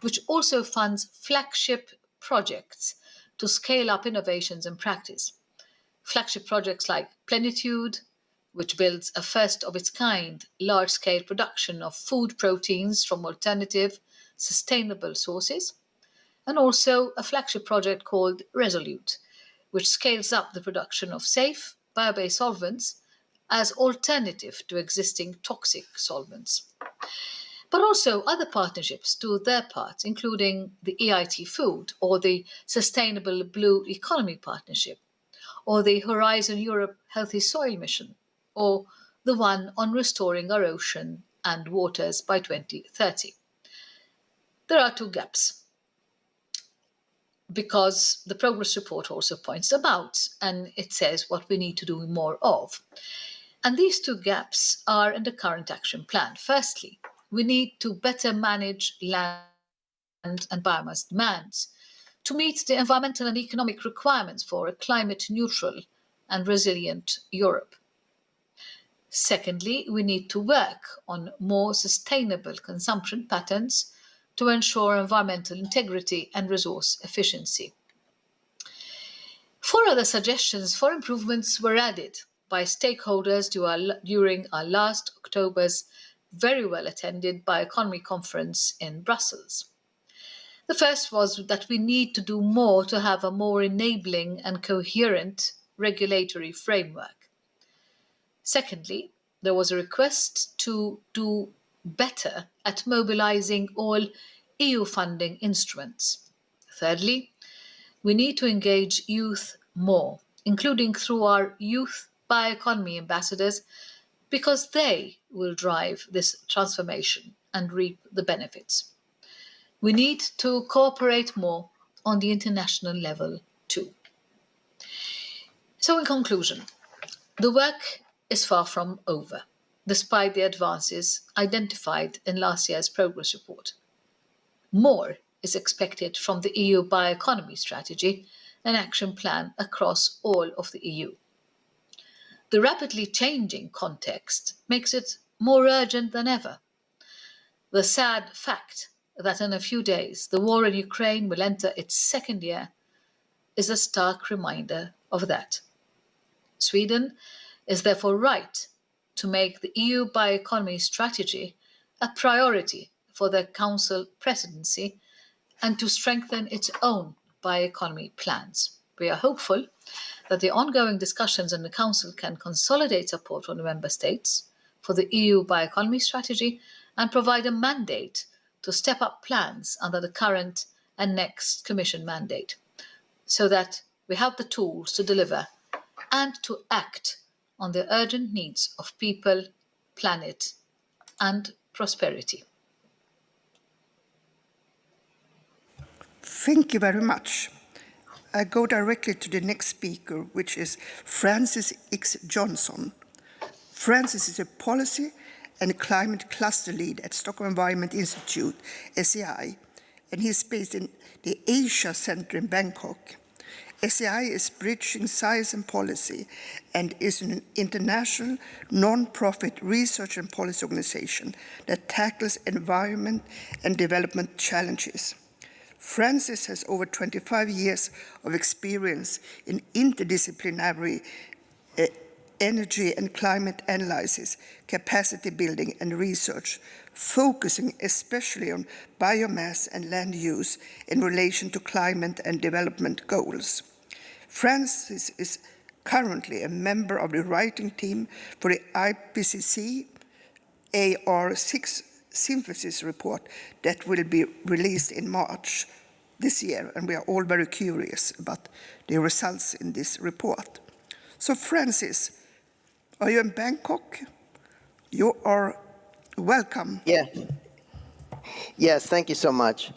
which also funds flagship projects to scale up innovations in practice. Flagship projects like Plenitude, which builds a first of its kind large-scale production of food proteins from alternative, sustainable sources, and also a flagship project called Resolute, which scales up the production of safe, bio-based solvents as alternative to existing toxic solvents. But also other partnerships do their part, including the EIT Food or the Sustainable Blue Economy Partnership, or the Horizon Europe Healthy Soil Mission, or the one on restoring our ocean and waters by 2030. There are 2 gaps, because the progress report also points them out, and it says what we need to do more of. And these 2 gaps are in the current action plan. Firstly, we need to better manage land and biomass demands to meet the environmental and economic requirements for a climate neutral and resilient Europe. Secondly, we need to work on more sustainable consumption patterns to ensure environmental integrity and resource efficiency. 4 other suggestions for improvements were added by stakeholders during our last October's very well attended bioeconomy conference in Brussels. The first was that we need to do more to have a more enabling and coherent regulatory framework. Secondly, there was a request to do better at mobilizing all EU funding instruments. Thirdly, we need to engage youth more, including through our youth bioeconomy ambassadors, because they will drive this transformation and reap the benefits. We need to cooperate more on the international level too. So in conclusion, the work is far from over, despite the advances identified in last year's progress report. More is expected from the EU bioeconomy strategy and action plan across all of the EU. The rapidly changing context makes it more urgent than ever. The sad fact that in a few days the war in Ukraine will enter its 2nd year is a stark reminder of that. Sweden is therefore right to make the EU bioeconomy strategy a priority for the Council presidency and to strengthen its own bioeconomy plans. We are hopeful that the ongoing discussions in the Council can consolidate support from the Member States for the EU bioeconomy strategy and provide a mandate to step up plans under the current and next Commission mandate, so that we have the tools to deliver and to act on the urgent needs of people, planet, and prosperity. Thank you very much. I go directly to the next speaker, which is Francis X. Johnson. Francis is a policy and climate cluster lead at Stockholm Environment Institute, SEI, and he's based in the Asia Center in Bangkok. SEI is bridging science and policy and is an international non-profit research and policy organization that tackles environment and development challenges. Francis has over 25 years of experience in interdisciplinary energy and climate analysis, capacity building and research, focusing especially on biomass and land use in relation to climate and development goals. Francis is currently a member of the writing team for the IPCC AR6 synthesis report that will be released in March this year, and we are all very curious about the results in this report. So Francis, are you in Bangkok? You are welcome. Yeah. Yes, thank you so much.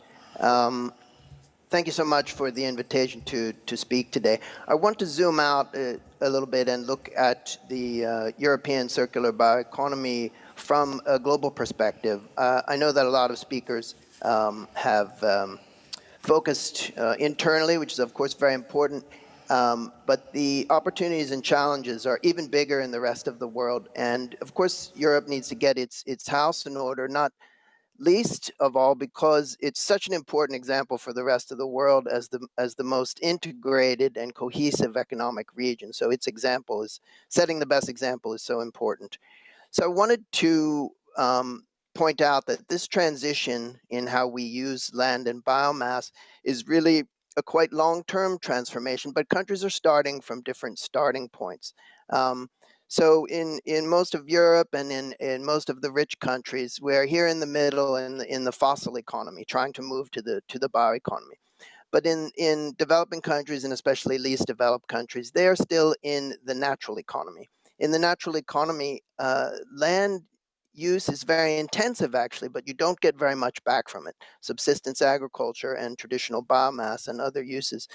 Thank you so much for the invitation to speak today. I want to zoom out a little bit and look at the European circular bioeconomy from a global perspective. I know that a lot of speakers have focused internally, which is of course very important, but the opportunities and challenges are even bigger in the rest of the world. And of course, Europe needs to get its house in order, not least of all because it's such an important example for the rest of the world as the most integrated and cohesive economic region. So its example is, setting the best example is so important. So I wanted to point out that this transition in how we use land and biomass is really a quite long-term transformation, but countries are starting from different starting points. So in most of Europe and in most of the rich countries, we're here in the middle in the fossil economy, trying to move to the bioeconomy. But in developing countries, and especially least developed countries, they are still in the natural economy. In the natural economy, land use is very intensive actually, but you don't get very much back from it. Subsistence agriculture and traditional biomass and other uses.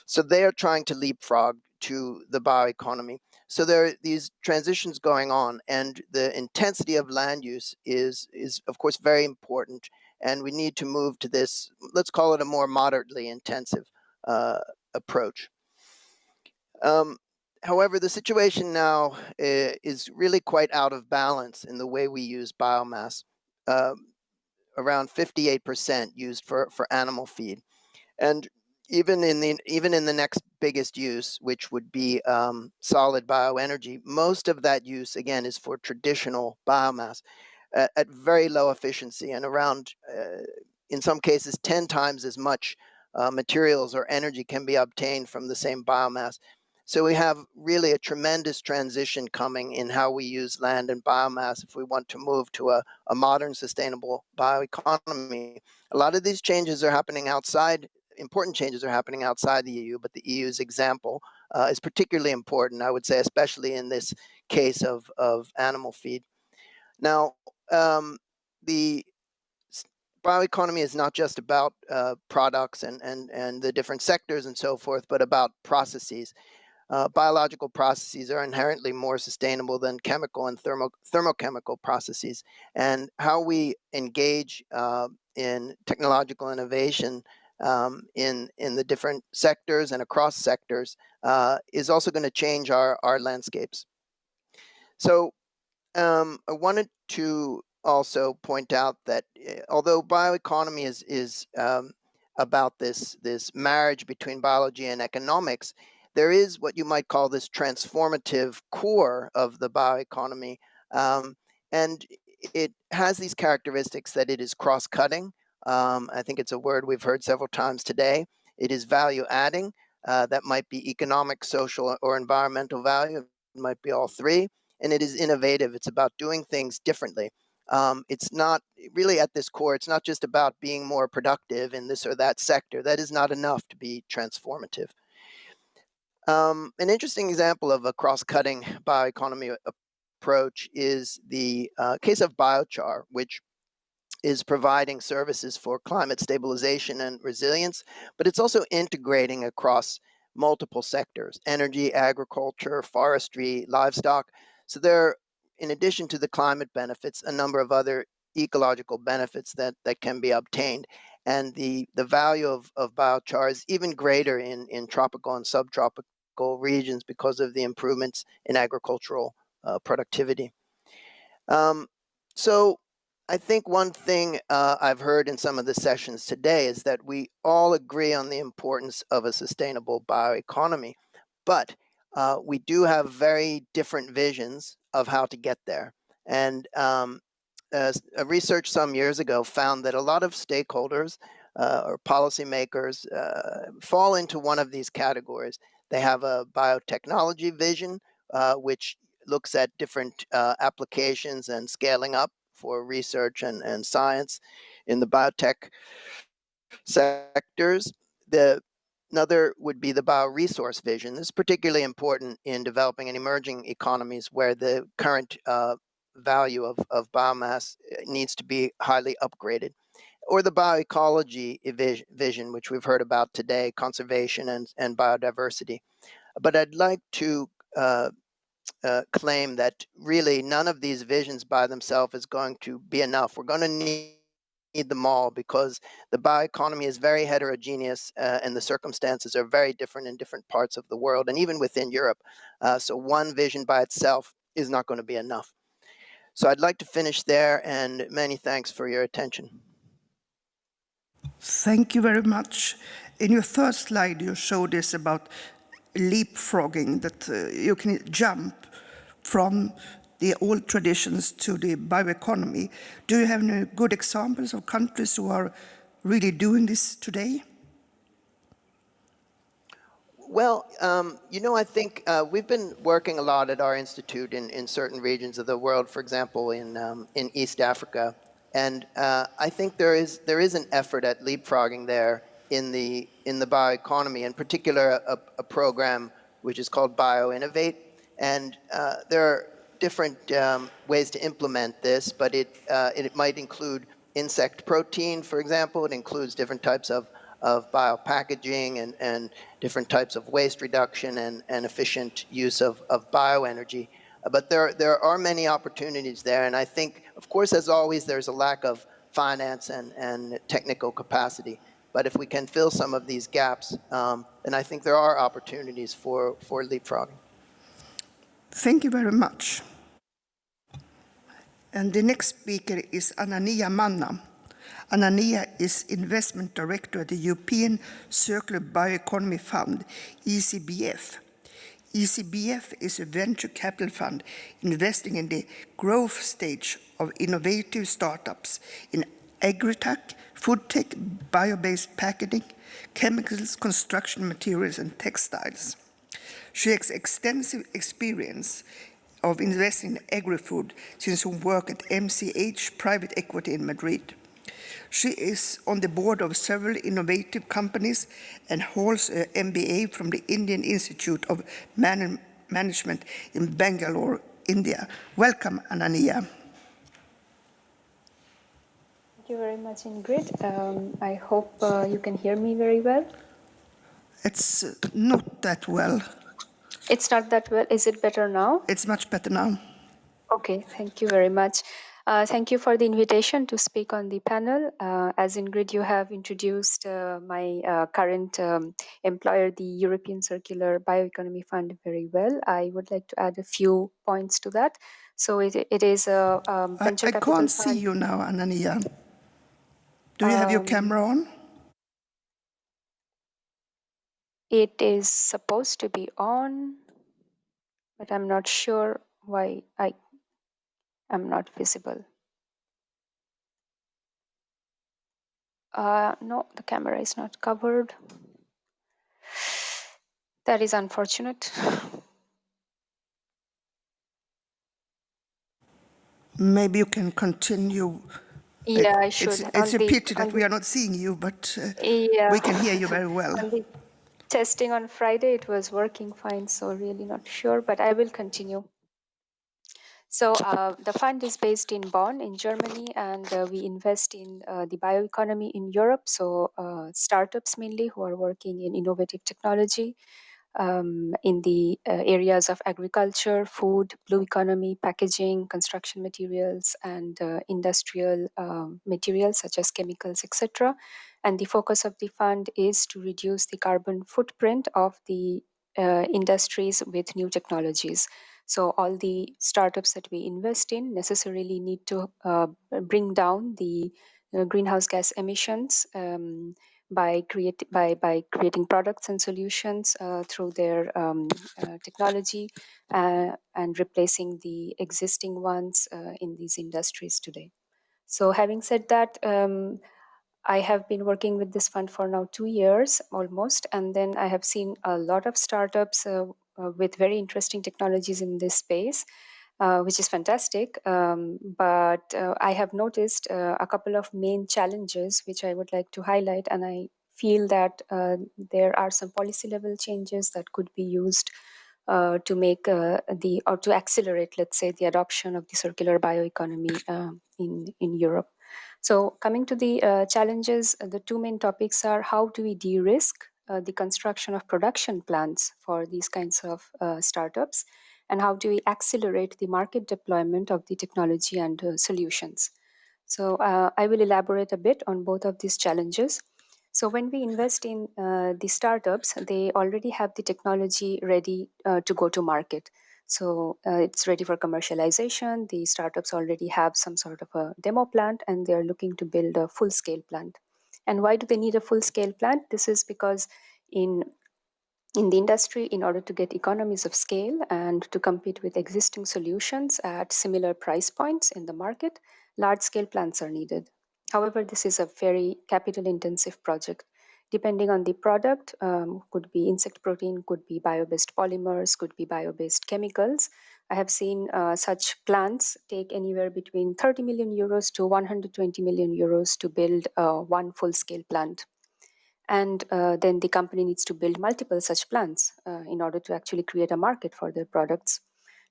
So they are trying to leapfrog to the bioeconomy. So there are these transitions going on, and the intensity of land use is of course very important, and we need to move to this, let's call it a more moderately intensive approach. However, the situation now is really quite out of balance in the way we use biomass. Around 58% used for animal feed, and even in the next biggest use, which would be solid bioenergy, most of that use again is for traditional biomass at very low efficiency, and around in some cases 10 times as much materials or energy can be obtained from the same biomass. So we have really a tremendous transition coming in how we use land and biomass if we want to move to a modern, sustainable bioeconomy. A lot of these changes are happening outside, important changes are happening outside the EU, but the EU's example is particularly important, I would say, especially in this case of animal feed. Now, the bioeconomy is not just about products and the different sectors and so forth, but about processes. Biological processes are inherently more sustainable than chemical and thermochemical processes, and how we engage in technological innovation in the different sectors and across sectors is also going to change our landscapes. So I wanted to also point out that although bioeconomy is about this marriage between biology and economics, there is what you might call this transformative core of the bioeconomy. And it has these characteristics that it is cross-cutting. I think it's a word we've heard several times today. It is value-adding. That might be economic, social, or environmental value. It might be all three. And it is innovative. It's about doing things differently. It's not really at this core, it's not just about being more productive in this or that sector. That is not enough to be transformative. An interesting example of a cross-cutting bioeconomy approach is the case of biochar, which is providing services for climate stabilization and resilience, but it's also integrating across multiple sectors: energy, agriculture, forestry, livestock. So there, in addition to the climate benefits, a number of other ecological benefits that can be obtained. And the value of biochar is even greater in tropical and subtropical regions because of the improvements in agricultural productivity. So I think one thing I've heard in some of the sessions today is that we all agree on the importance of a sustainable bioeconomy, but we do have very different visions of how to get there. And a research some years ago found that a lot of stakeholders or policymakers fall into one of these categories. They have a biotechnology vision, which looks at different applications and scaling up for research and science in the biotech sectors. Another would be the bioresource vision. This is particularly important in developing and emerging economies where the current value of biomass needs to be highly upgraded. Or the bioecology vision, which we've heard about today, conservation and biodiversity. But I'd like to claim that really none of these visions by themselves is going to be enough. We're going to need them all because the bioeconomy is very heterogeneous and the circumstances are very different in different parts of the world and even within Europe. So one vision by itself is not going to be enough. So I'd like to finish there, and many thanks for your attention. Thank you very much. In your first slide, you showed us about leapfrogging, that you can jump from the old traditions to the bioeconomy. Do you have any good examples of countries who are really doing this today? Well, I think we've been working a lot at our institute in certain regions of the world, for example, in East Africa. And I think there is an effort at leapfrogging there in the bioeconomy, in particular a program which is called BioInnovate. And there are different ways to implement this, but it might include insect protein, for example. It includes different types of biopackaging and different types of waste reduction and efficient use of bioenergy. But there are many opportunities there, and I think, of course, as always, there's a lack of finance and technical capacity. But if we can fill some of these gaps, then I think there are opportunities for leapfrogging. Thank you very much. And the next speaker is Anania Manna. Anania is Investment Director at the European Circular Bioeconomy Fund, ECBF. ECBF is a venture capital fund investing in the growth stage of innovative startups in agri-tech, food tech, bio-based packaging, chemicals, construction materials, and textiles. She has extensive experience of investing in agri-food since her work at MCH Private Equity in Madrid. She is on the board of several innovative companies and holds an MBA from the Indian Institute of Management in Bangalore, India. Welcome, Anania. Thank you very much, Ingrid. I hope you can hear me very well. It's not that well. It's not that well. Is it better now? It's much better now. Okay, thank you very much. Thank you for the invitation to speak on the panel. As Ingrid, you have introduced my current employer, the European Circular Bioeconomy Fund, very well. I would like to add a few points to that. So it is a venture capital can't fund. See you now, Anania. Do you have your camera on? It is supposed to be on, but I'm not sure why I am not visible. No, the camera is not covered. That is unfortunate. Maybe you can continue. Yeah, I should. It's a pity that we are not seeing you, but Yeah. we can hear you very well. On the testing on Friday, it was working fine, so really not sure, but I will continue. So the fund is based in Bonn in Germany, and we invest in the bioeconomy in Europe. So startups mainly who are working in innovative technology in the areas of agriculture, food, blue economy, packaging, construction materials, and industrial materials such as chemicals, etc. And the focus of the fund is to reduce the carbon footprint of the industries with new technologies. So all the startups that we invest in necessarily need to bring down the greenhouse gas emissions by creating products and solutions through their technology and replacing the existing ones in these industries today. So having said that, I have been working with this fund for now 2 years almost, and then I have seen a lot of startups with very interesting technologies in this space, which is fantastic. But I have noticed a couple of main challenges which I would like to highlight, and I feel that there are some policy level changes that could be used to make or to accelerate, let's say, the adoption of the circular bioeconomy in Europe. So coming to the challenges, the two main topics are how do we de-risk the construction of production plants for these kinds of startups, and how do we accelerate the market deployment of the technology and solutions. So I will elaborate a bit on both of these challenges. So when we invest in the startups, they already have the technology ready to go to market. So it's ready for commercialization. The startups already have some sort of a demo plant, and they're looking to build a full-scale plant. And why do they need a full-scale plant? This is because in the industry, in order to get economies of scale and to compete with existing solutions at similar price points in the market, large-scale plants are needed. However, this is a very capital-intensive project. Depending on the product, could be insect protein, could be bio-based polymers, could be bio-based chemicals. I have seen such plants take anywhere between 30 million euros to 120 million euros to build one full-scale plant. And then the company needs to build multiple such plants in order to actually create a market for their products.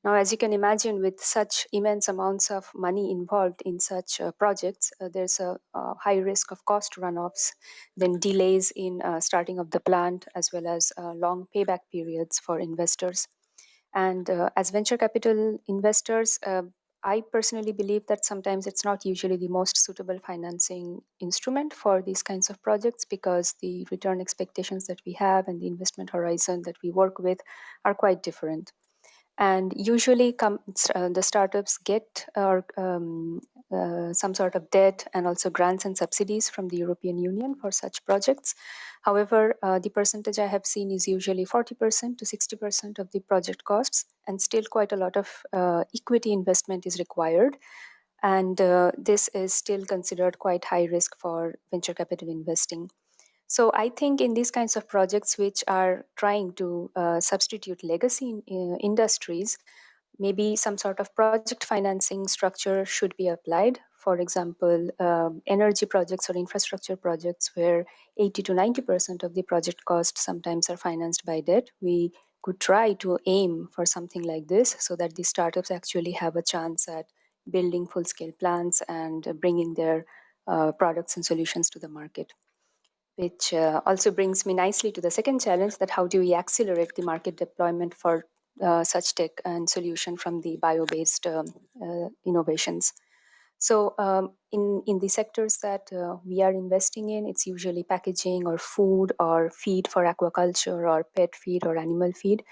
Now, as you can imagine, with such immense amounts of money involved in such projects, there's a high risk of cost runoffs, then delays in starting of the plant, as well as long payback periods for investors. And as venture capital investors, I personally believe that sometimes it's not usually the most suitable financing instrument for these kinds of projects, because the return expectations that we have and the investment horizon that we work with are quite different. And usually the startups get some sort of debt and also grants and subsidies from the European Union for such projects. However, the percentage I have seen is usually 40% to 60% of the project costs, and still quite a lot of equity investment is required. And this is still considered quite high risk for venture capital investing. So I think in these kinds of projects which are trying to substitute legacy industries, maybe some sort of project financing structure should be applied. For example, energy projects or infrastructure projects where 80 to 90% of the project cost sometimes are financed by debt. We could try to aim for something like this so that the startups actually have a chance at building full-scale plants and bringing their products and solutions to the market. Which also brings me nicely to the second challenge, that how do we accelerate the market deployment for such tech and solution from the bio-based innovations. So in the sectors that we are investing in, it's usually packaging or food or feed for aquaculture or pet feed or animal feed.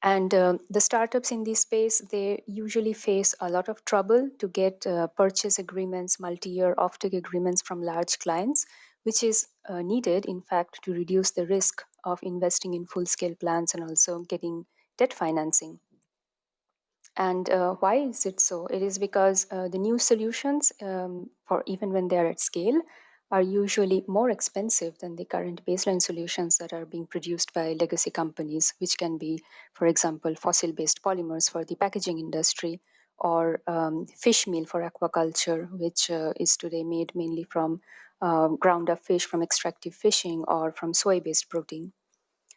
And the startups in this space, they usually face a lot of trouble to get purchase agreements, multi-year offtake agreements from large clients, which is needed, in fact, to reduce the risk of investing in full-scale plants and also getting debt financing. And why is it so? It is because the new solutions, for even when they are at scale, are usually more expensive than the current baseline solutions that are being produced by legacy companies, which can be, for example, fossil-based polymers for the packaging industry, or fish meal for aquaculture, which is today made mainly from ground up fish from extractive fishing or from soy-based protein.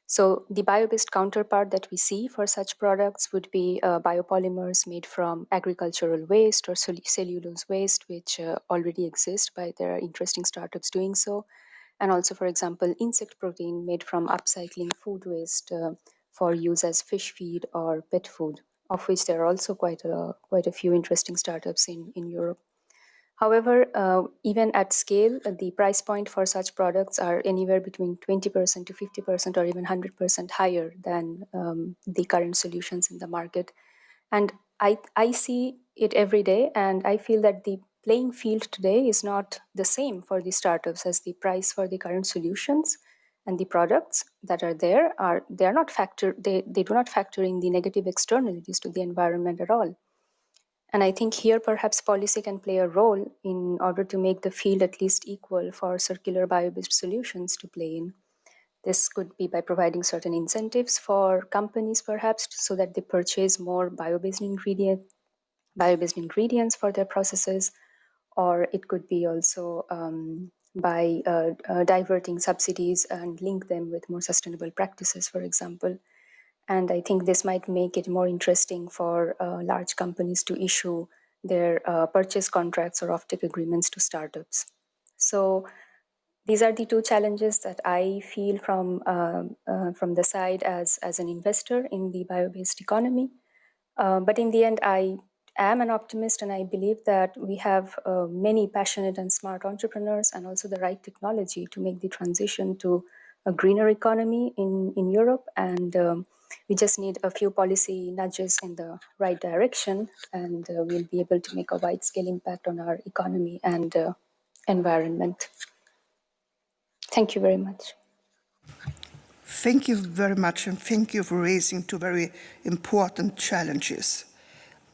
So the bio-based counterpart that we see for such products would be biopolymers made from agricultural waste or cellulose waste, which already exist, but there are interesting startups doing so. And also, for example, insect protein made from upcycling food waste for use as fish feed or pet food, of which there are also quite a few interesting startups in Europe. However, even at scale, the price point for such products are anywhere between 20% to 50% or even 100% higher than the current solutions in the market. And I see it every day, and I feel that the playing field today is not the same for the startups, as the price for the current solutions and the products that are there they do not factor in the negative externalities to the environment at all. And I think here perhaps policy can play a role in order to make the field at least equal for circular bio-based solutions to play in. This could be by providing certain incentives for companies perhaps so that they purchase more bio-based ingredients for their processes, or it could be also by diverting subsidies and link them with more sustainable practices, for example. And I think this might make it more interesting for large companies to issue their purchase contracts or offtake agreements to startups. So these are the two challenges that I feel from the side as an investor in the bio-based economy. But in the end, I am an optimist, and I believe that we have many passionate and smart entrepreneurs and also the right technology to make the transition to a greener economy in Europe. And we just need a few policy nudges in the right direction, and we'll be able to make a wide-scale impact on our economy and environment. Thank you very much. Thank you very much, and thank you for raising two very important challenges.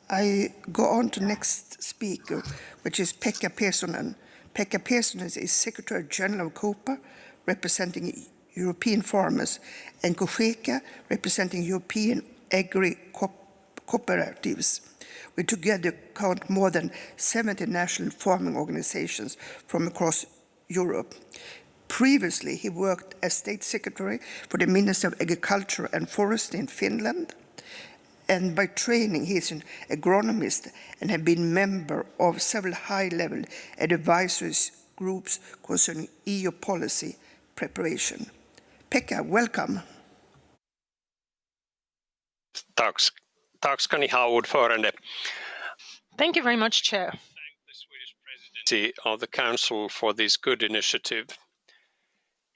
I go on to next speaker, which is Pekka Pesonen. Pekka Pesonen is Secretary General of COPA, representing European farmers, and COGECA, representing European agri-cooperatives. We together count more than 70 national farming organizations from across Europe. Previously, he worked as State Secretary for the Ministry of Agriculture and Forestry in Finland. And by training, he is an agronomist and has been member of several high-level advisory groups concerning EU policy preparation. Pekka, welcome. Tack ska ni ha, ordförande. Thank you very much, Chair. Thank the Swedish presidency of the Council for this good initiative.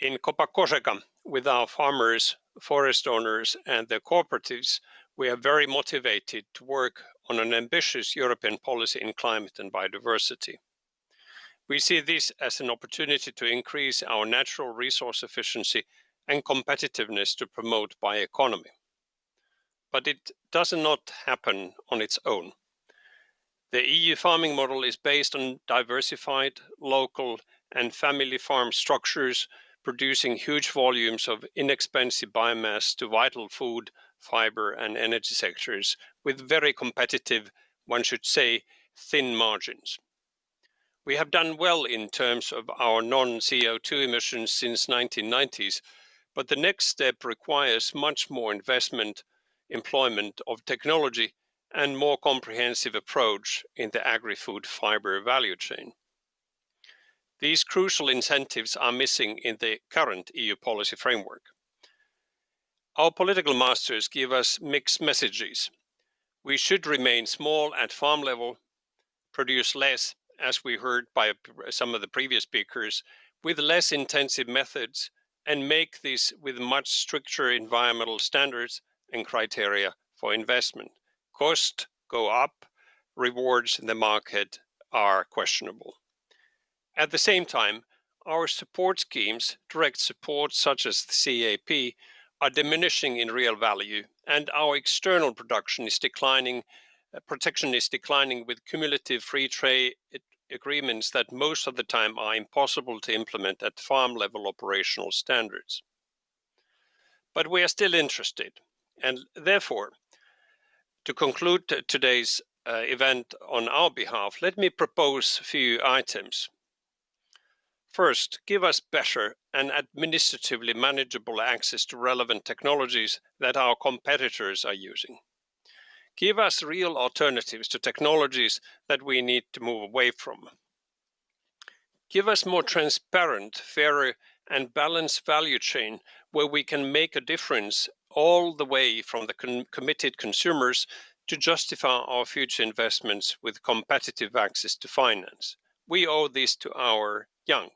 In COPA-COGECA, with our farmers, forest owners, and their cooperatives, we are very motivated to work on an ambitious European policy in climate and biodiversity. We see this as an opportunity to increase our natural resource efficiency and competitiveness to promote bioeconomy. But it does not happen on its own. The EU farming model is based on diversified, local, and family farm structures, producing huge volumes of inexpensive biomass to vital food, fiber, and energy sectors with very competitive, one should say, thin margins. We have done well in terms of our non-CO2 emissions since 1990s, but the next step requires much more investment, employment of technology, and more comprehensive approach in the agri-food fiber value chain. These crucial incentives are missing in the current EU policy framework. Our political masters give us mixed messages. We should remain small at farm level, produce less, as we heard by some of the previous speakers, with less intensive methods, and make this with much stricter environmental standards and criteria for investment. Costs go up, rewards in the market are questionable. At the same time, our support schemes, direct support such as the CAP, are diminishing in real value, and our external production is declining, protection is declining with cumulative free trade agreements that most of the time are impossible to implement at farm level operational standards. But we are still interested, and therefore, to conclude today's event on our behalf, let me propose a few items. First, give us better and administratively manageable access to relevant technologies that our competitors are using. Give us real alternatives to technologies that we need to move away from. Give us more transparent, fairer, and balanced value chain where we can make a difference all the way from the committed consumers to justify our future investments with competitive access to finance. We owe this to our young.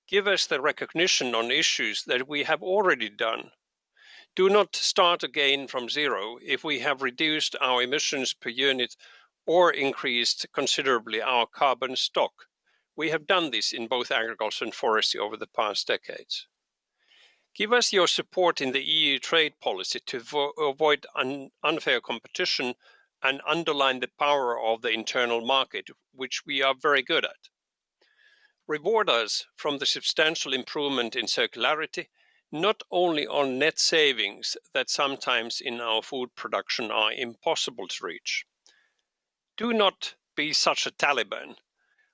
Give us the recognition on issues that we have already done. Do not start again from zero if we have reduced our emissions per unit or increased considerably our carbon stock. We have done this in both agriculture and forestry over the past decades. Give us your support in the EU trade policy to avoid unfair competition and underline the power of the internal market, which we are very good at. Reward us from the substantial improvement in circularity, not only on net savings that sometimes in our food production are impossible to reach. Do not be such a Taliban.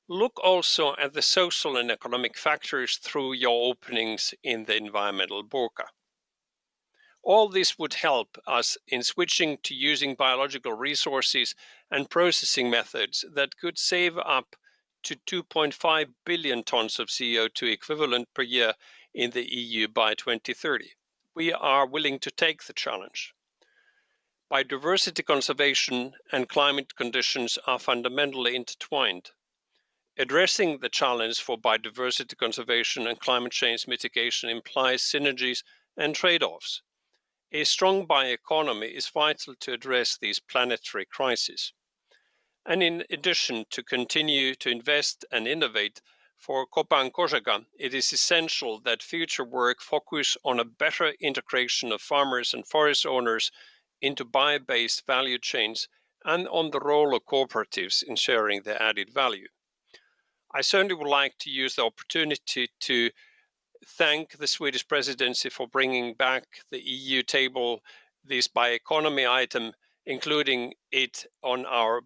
Look also at the social and economic factors through your openings in the environmental burqa. All this would help us in switching to using biological resources and processing methods that could save up to 2.5 billion tons of CO2 equivalent per year in the EU by 2030. We are willing to take the challenge. Biodiversity conservation and climate conditions are fundamentally intertwined. Addressing the challenge for biodiversity conservation and climate change mitigation implies synergies and trade-offs. A strong bioeconomy is vital to address these planetary crises. And in addition, to continue to invest and innovate for Copa and Cogeca, it is essential that future work focus on a better integration of farmers and forest owners into bio-based value chains and on the role of cooperatives in sharing their added value. I certainly would like to use the opportunity to thank the Swedish presidency for bringing back the EU table this bioeconomy item, including it on our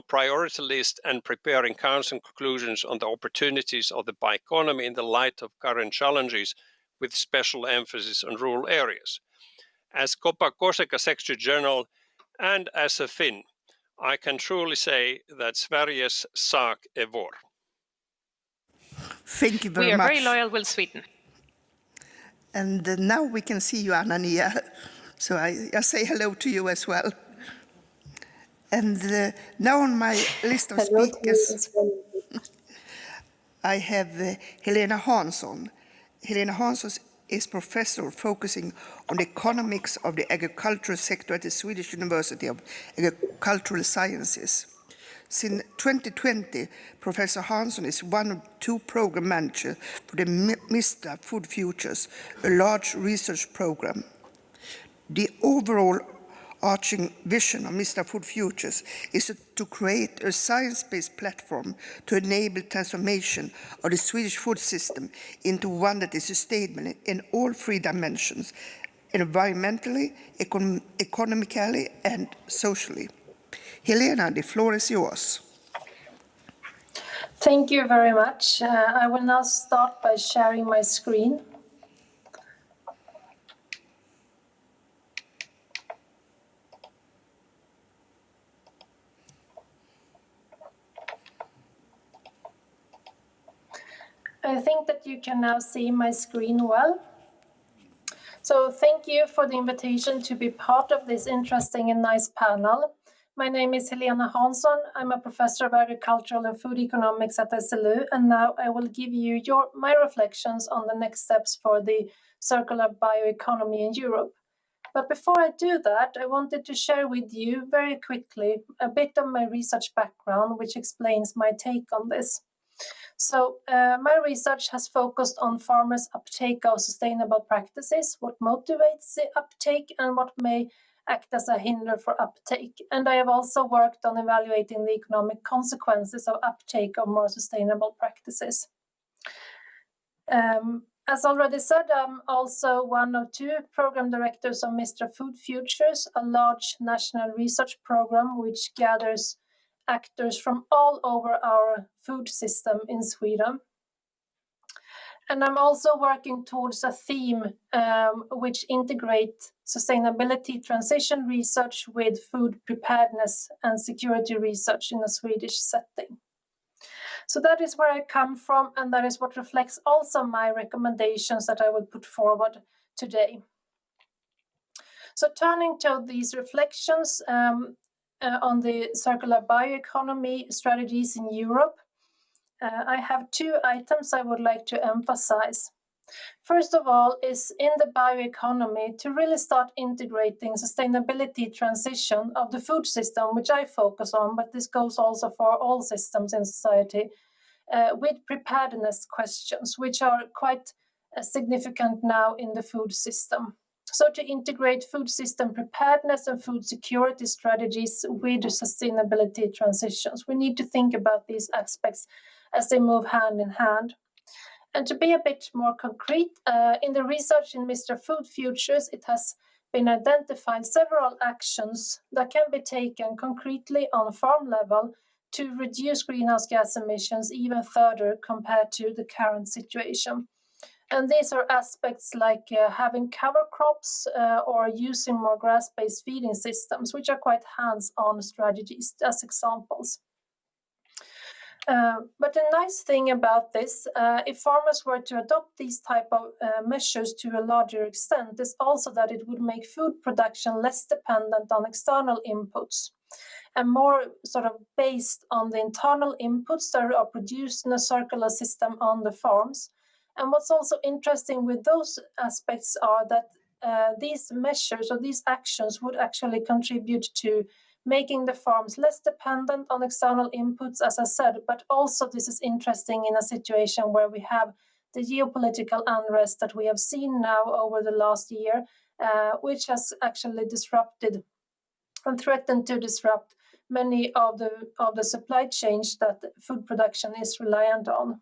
priority list and preparing council conclusions on the opportunities of the bioeconomy in the light of current challenges, with special emphasis on rural areas. As Copa Cogeca Secretary General and as a Finn, I can truly say that Sveriges sak är vår. Thank you very much. We are very loyal with Sweden. And now we can see you, Anania. So I say hello to you as well. And now on my list of speakers, I have Helena Hansson. Helena Hansson is professor focusing on the economics of the agricultural sector at the Swedish University of Agricultural Sciences. Since 2020, Professor Hansson is one of two program managers for the Mr. Food Futures, a large research program. The overall arching vision of Mr. Food Futures is to create a science-based platform to enable transformation of the Swedish food system into one that is sustainable in all three dimensions, environmentally, economically, and socially. Helena, the floor is yours. Thank you very much. I will now start by sharing my screen. I think that you can now see my screen well. So thank you for the invitation to be part of this interesting and nice panel. My name is Helena Hansson. I'm a professor of agricultural and food economics at SLU, and now I will give you my reflections on the next steps for the circular bioeconomy in Europe. But before I do that, I wanted to share with you very quickly a bit of my research background, which explains my take on this. So my research has focused on farmers' uptake of sustainable practices, what motivates the uptake and what may act as a hinder for uptake. And I have also worked on evaluating the economic consequences of uptake of more sustainable practices. As already said, I'm also one of 2 program directors of Mr. Food Futures, a large national research program which gathers actors from all over our food system in Sweden. And I'm also working towards a theme which integrates sustainability transition research with food preparedness and security research in a Swedish setting. So that is where I come from, and that is what reflects also my recommendations that I will put forward today. So turning to these reflections on the circular bioeconomy strategies in Europe, I have 2 items I would like to emphasize. First of all is in the bioeconomy to really start integrating sustainability transition of the food system, which I focus on, but this goes also for all systems in society, with preparedness questions, which are quite significant now in the food system. So to integrate food system preparedness and food security strategies with sustainability transitions, we need to think about these aspects as they move hand in hand. And to be a bit more concrete, in the research in Mr. Food Futures, it has been identified several actions that can be taken concretely on farm level to reduce greenhouse gas emissions even further compared to the current situation. And these are aspects like having cover crops or using more grass-based feeding systems, which are quite hands-on strategies as examples. But the nice thing about this, if farmers were to adopt these type of measures to a larger extent, is also that it would make food production less dependent on external inputs and more sort of based on the internal inputs that are produced in a circular system on the farms. And what's also interesting with those aspects are that these measures or these actions would actually contribute to making the farms less dependent on external inputs, as I said, but also this is interesting in a situation where we have the geopolitical unrest that we have seen now over the last year, which has actually disrupted and threatened to disrupt many of the supply chains that food production is reliant on.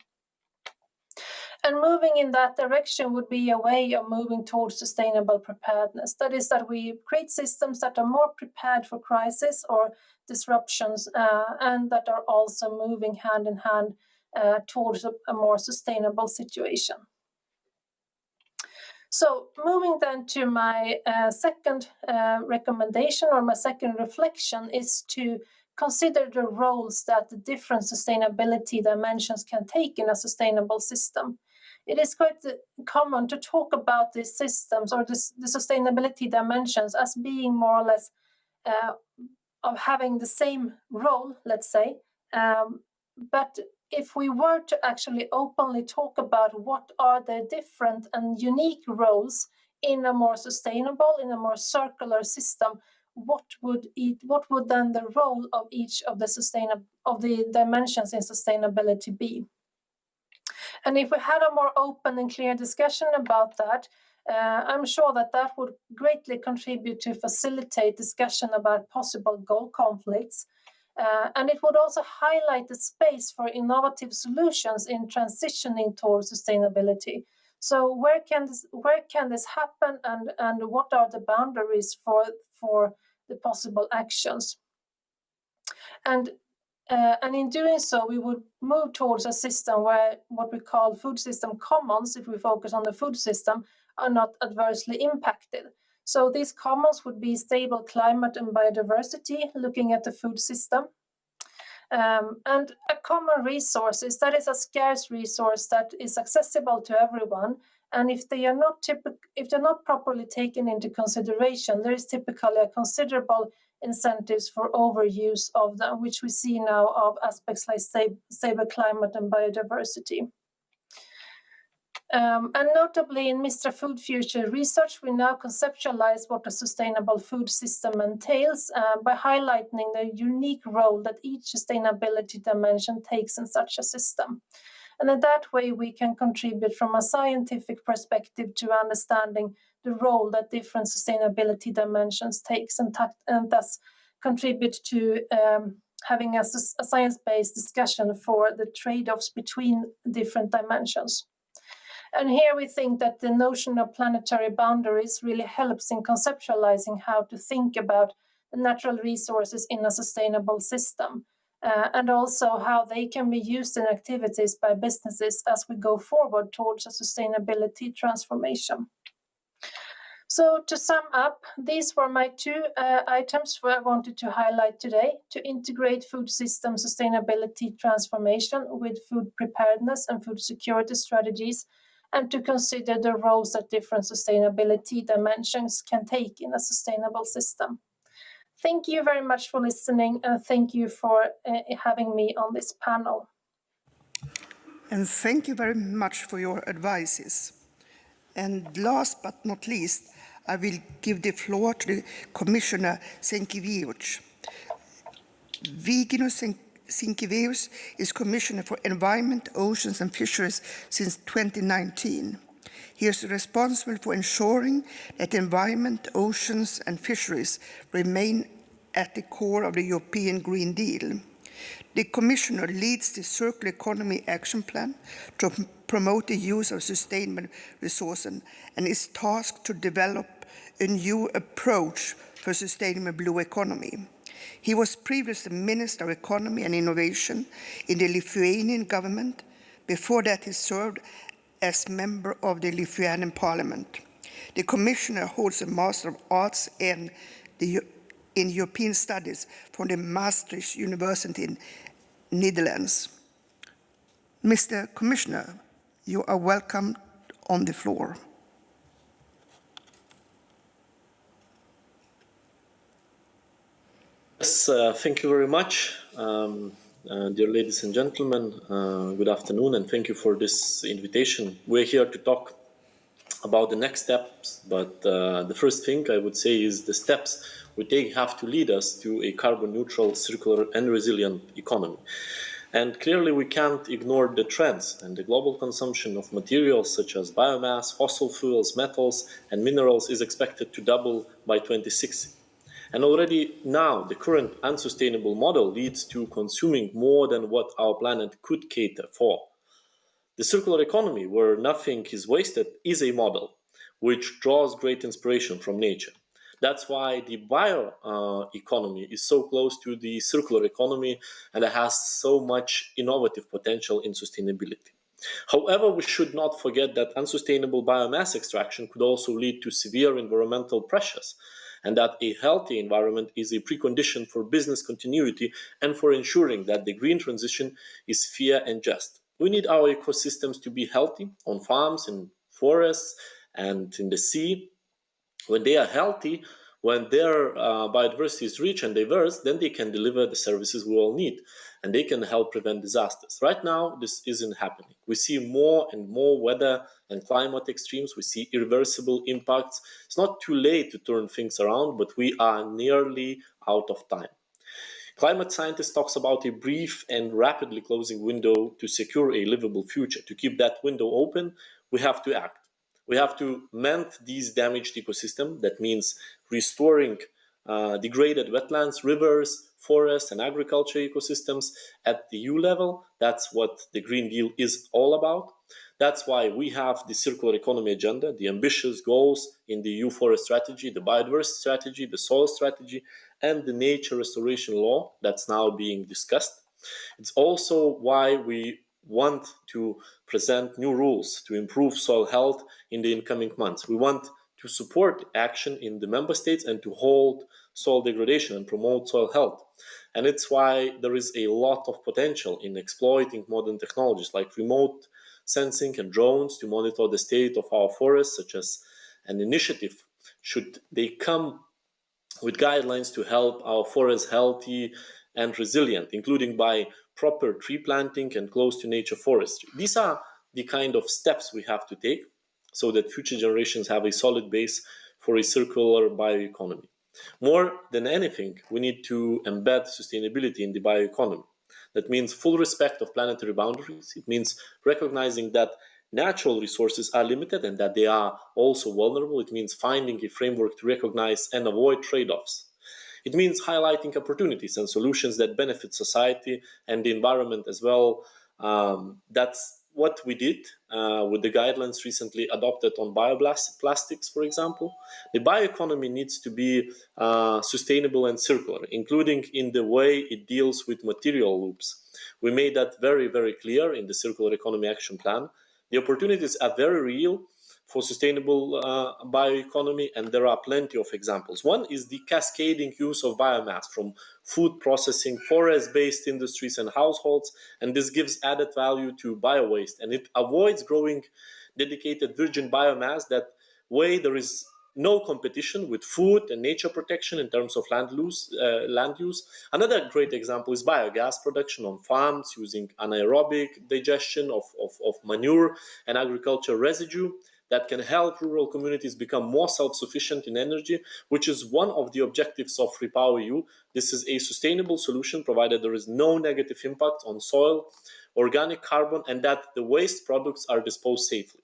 And moving in that direction would be a way of moving towards sustainable preparedness. That is, that we create systems that are more prepared for crisis or disruptions and that are also moving hand in hand towards a more sustainable situation. So moving then to my second recommendation or my second reflection is to consider the roles that the different sustainability dimensions can take in a sustainable system. It is quite common to talk about these systems or the sustainability dimensions as being more or less of having the same role, let's say. But if we were to actually openly talk about what are the different and unique roles in a more sustainable, in a more circular system, what would then the role of each of the dimensions in sustainability be? And if we had a more open and clear discussion about that, I'm sure that would greatly contribute to facilitate discussion about possible goal conflicts. And it would also highlight the space for innovative solutions in transitioning towards sustainability. So where can this happen, and what are the boundaries for the possible actions? And in doing so, we would move towards a system where what we call food system commons, if we focus on the food system, are not adversely impacted. So these commons would be stable climate and biodiversity, looking at the food system. And a common resource that is a scarce resource that is accessible to everyone. And if they're not properly taken into consideration, there is typically a considerable incentives for overuse of them, which we see now of aspects like stable climate and biodiversity. And notably in Mr. Food Future research, we now conceptualize what a sustainable food system entails by highlighting the unique role that each sustainability dimension takes in such a system. And in that way, we can contribute from a scientific perspective to understanding the role that different sustainability dimensions takes and thus contribute to having a science-based discussion for the trade-offs between different dimensions. And here we think that the notion of planetary boundaries really helps in conceptualizing how to think about the natural resources in a sustainable system, and also how they can be used in activities by businesses as we go forward towards a sustainability transformation. So to sum up, these were my two items I wanted to highlight today: to integrate food system sustainability transformation with food preparedness and food security strategies, and to consider the roles that different sustainability dimensions can take in a sustainable system. Thank you very much for listening, and thank you for having me on this panel. And thank you very much for your advices. And last but not least, I will give the floor to the Commissioner Sinkevičius. Virginijus Sinkevičius is Commissioner for Environment, Oceans and Fisheries since 2019. He is responsible for ensuring that environment, oceans and fisheries remain at the core of the European Green Deal. The Commissioner leads the Circular Economy Action Plan to promote the use of sustainable resources and is tasked to develop a new approach for sustainable blue economy. He was previously Minister of Economy and Innovation in the Lithuanian government. Before that, he served as member of the Lithuanian Parliament. The Commissioner holds a Master of Arts in European Studies from the Maastricht University in Netherlands. Mr. Commissioner, you are welcome on the floor. Yes, thank you very much. Dear ladies and gentlemen, good afternoon, and thank you for this invitation. We're here to talk about the next steps, but the first thing I would say is the steps we have to lead us to a carbon neutral, circular and resilient economy. And clearly we can't ignore the trends, and the global consumption of materials such as biomass, fossil fuels, metals and minerals is expected to double by 2060. And already now, the current unsustainable model leads to consuming more than what our planet could cater for. The circular economy, where nothing is wasted, is a model which draws great inspiration from nature. That's why the bioeconomy is so close to the circular economy and it has so much innovative potential in sustainability. However, we should not forget that unsustainable biomass extraction could also lead to severe environmental pressures, and that a healthy environment is a precondition for business continuity and for ensuring that the green transition is fair and just. We need our ecosystems to be healthy on farms, in forests, and in the sea. When they are healthy, when their biodiversity is rich and diverse, then they can deliver the services we all need, and they can help prevent disasters. Right now, this isn't happening. We see more and more weather and climate extremes. We see irreversible impacts. It's not too late to turn things around, but we are nearly out of time. Climate scientists talks about a brief and rapidly closing window to secure a livable future. To keep that window open, we have to act. We have to mend these damaged ecosystems. That means restoring degraded wetlands, rivers, forests, and agriculture ecosystems at the EU level. That's what the Green Deal is all about. That's why we have the circular economy agenda, the ambitious goals in the EU forest strategy, the biodiversity strategy, the soil strategy, and the nature restoration law that's now being discussed. It's also why we want to present new rules to improve soil health in the incoming months. We want to support action in the member states and to halt soil degradation and promote soil health. And it's why there is a lot of potential in exploiting modern technologies like remote sensing and drones to monitor the state of our forests, such as an initiative should they come with guidelines to help our forests healthy and resilient, including by proper tree planting and close to nature forestry. These are the kind of steps we have to take so that future generations have a solid base for a circular bioeconomy. More than anything, we need to embed sustainability in the bioeconomy. That means full respect of planetary boundaries. It means recognizing that natural resources are limited and that they are also vulnerable. It means finding a framework to recognize and avoid trade-offs. It means highlighting opportunities and solutions that benefit society and the environment as well. That's what we did with the guidelines recently adopted on bioplastics, for example. The bioeconomy needs to be sustainable and circular, including in the way it deals with material loops. We made that very, very clear in the Circular Economy Action Plan. The opportunities are very real for sustainable bioeconomy, and there are plenty of examples. One is the cascading use of biomass from food processing, forest-based industries and households, and this gives added value to biowaste, and it avoids growing dedicated virgin biomass. That way there is no competition with food and nature protection in terms of land use. Another great example is biogas production on farms using anaerobic digestion of manure and agricultural residue that can help rural communities become more self-sufficient in energy, which is one of the objectives of REPowerEU. This is a sustainable solution provided there is no negative impact on soil, organic carbon, and that the waste products are disposed safely.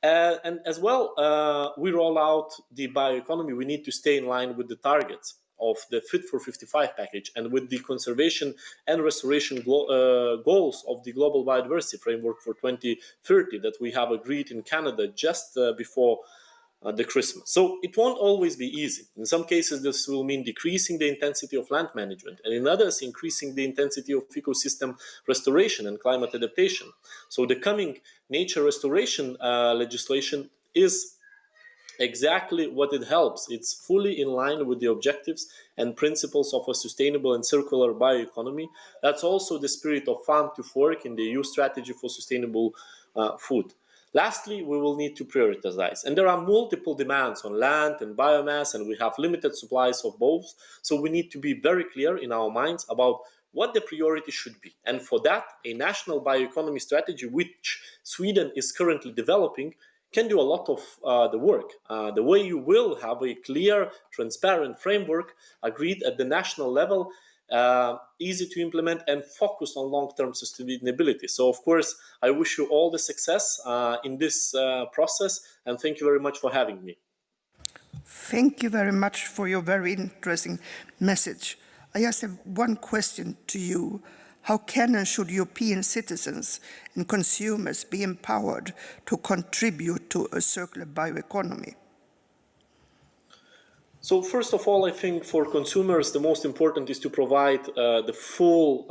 And as well, we roll out the bioeconomy. We need to stay in line with the targets of the Fit for 55 package and with the conservation and restoration goals of the Global Biodiversity Framework for 2030 that we have agreed in Canada just before the Christmas. So it won't always be easy. In some cases, this will mean decreasing the intensity of land management, and in others, increasing the intensity of ecosystem restoration and climate adaptation. So the coming nature restoration legislation is exactly what it helps. It's fully in line with the objectives and principles of a sustainable and circular bioeconomy. That's also the spirit of Farm to Fork in the EU strategy for sustainable food. Lastly, we will need to prioritize. And there are multiple demands on land and biomass, and we have limited supplies of both. So we need to be very clear in our minds about what the priority should be. And for that, a national bioeconomy strategy, which Sweden is currently developing, can do a lot of the work. The way you will have a clear, transparent framework agreed at the national level, easy to implement and focused on long-term sustainability. So, of course, I wish you all the success in this process, and thank you very much for having me. Thank you very much for your very interesting message. I just have one question to you. How can and should European citizens and consumers be empowered to contribute to a circular bioeconomy? So first of all, I think for consumers, the most important is to provide the full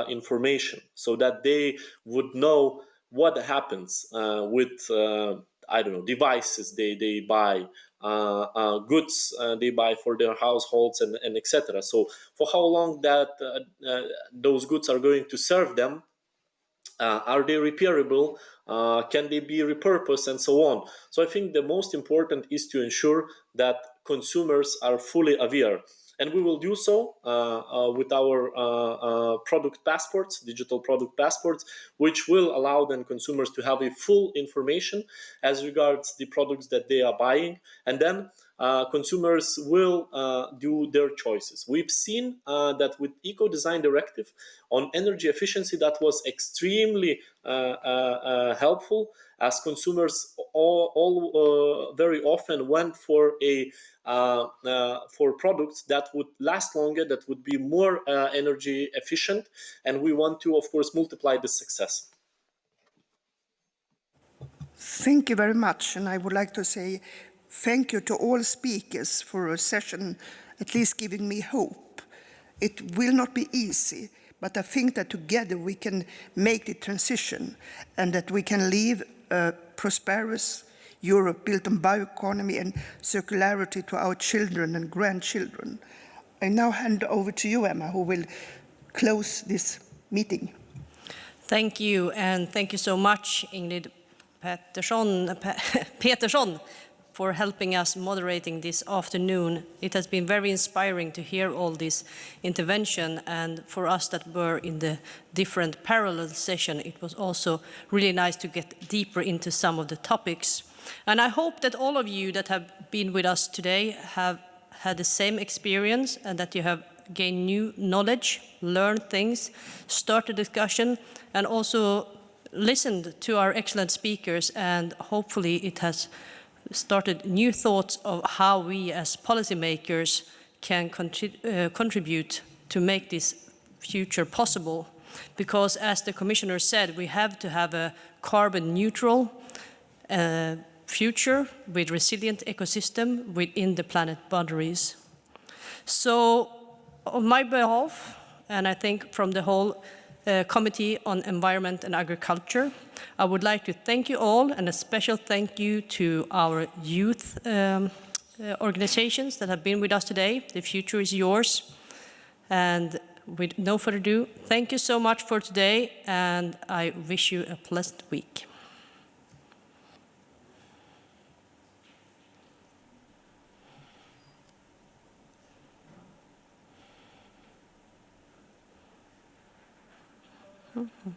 information so that they would know what happens with, I don't know, devices they buy, goods they buy for their households and etc. So for how long that those goods are going to serve them, are they repairable? Can they be repurposed and so on? So I think the most important is to ensure that consumers are fully aware. And we will do so with our product passports, digital product passports, which will allow then consumers to have a full information as regards the products that they are buying. And then consumers will do their choices. We've seen that with Eco-Design Directive on energy efficiency, that was extremely helpful, as consumers all very often went for products that would last longer, that would be more energy efficient, and we want to, of course, multiply this success. Thank you very much, and I would like to say thank you to all speakers for a session at least giving me hope. It will not be easy, but I think that together we can make the transition and that we can leave a prosperous Europe built on bioeconomy and circularity to our children and grandchildren. I now hand over to you, Emma, who will close this meeting. Thank you, and thank you so much, Ingrid Petersson, for helping us moderating this afternoon. It has been very inspiring to hear all this intervention, and for us that were in the different parallel session, it was also really nice to get deeper into some of the topics. And I hope that all of you that have been with us today have had the same experience and that you have gain new knowledge, learn things, start a discussion, and also listened to our excellent speakers, and hopefully it has started new thoughts of how we as policymakers can contribute to make this future possible. Because as the Commissioner said, we have to have a carbon neutral future with resilient ecosystem within the planet boundaries. So on my behalf, and I think from the whole Committee on Environment and Agriculture, I would like to thank you all, and a special thank you to our youth organizations that have been with us today. The future is yours. And with no further ado, thank you so much for today, and I wish you a pleasant week. Mm-hmm.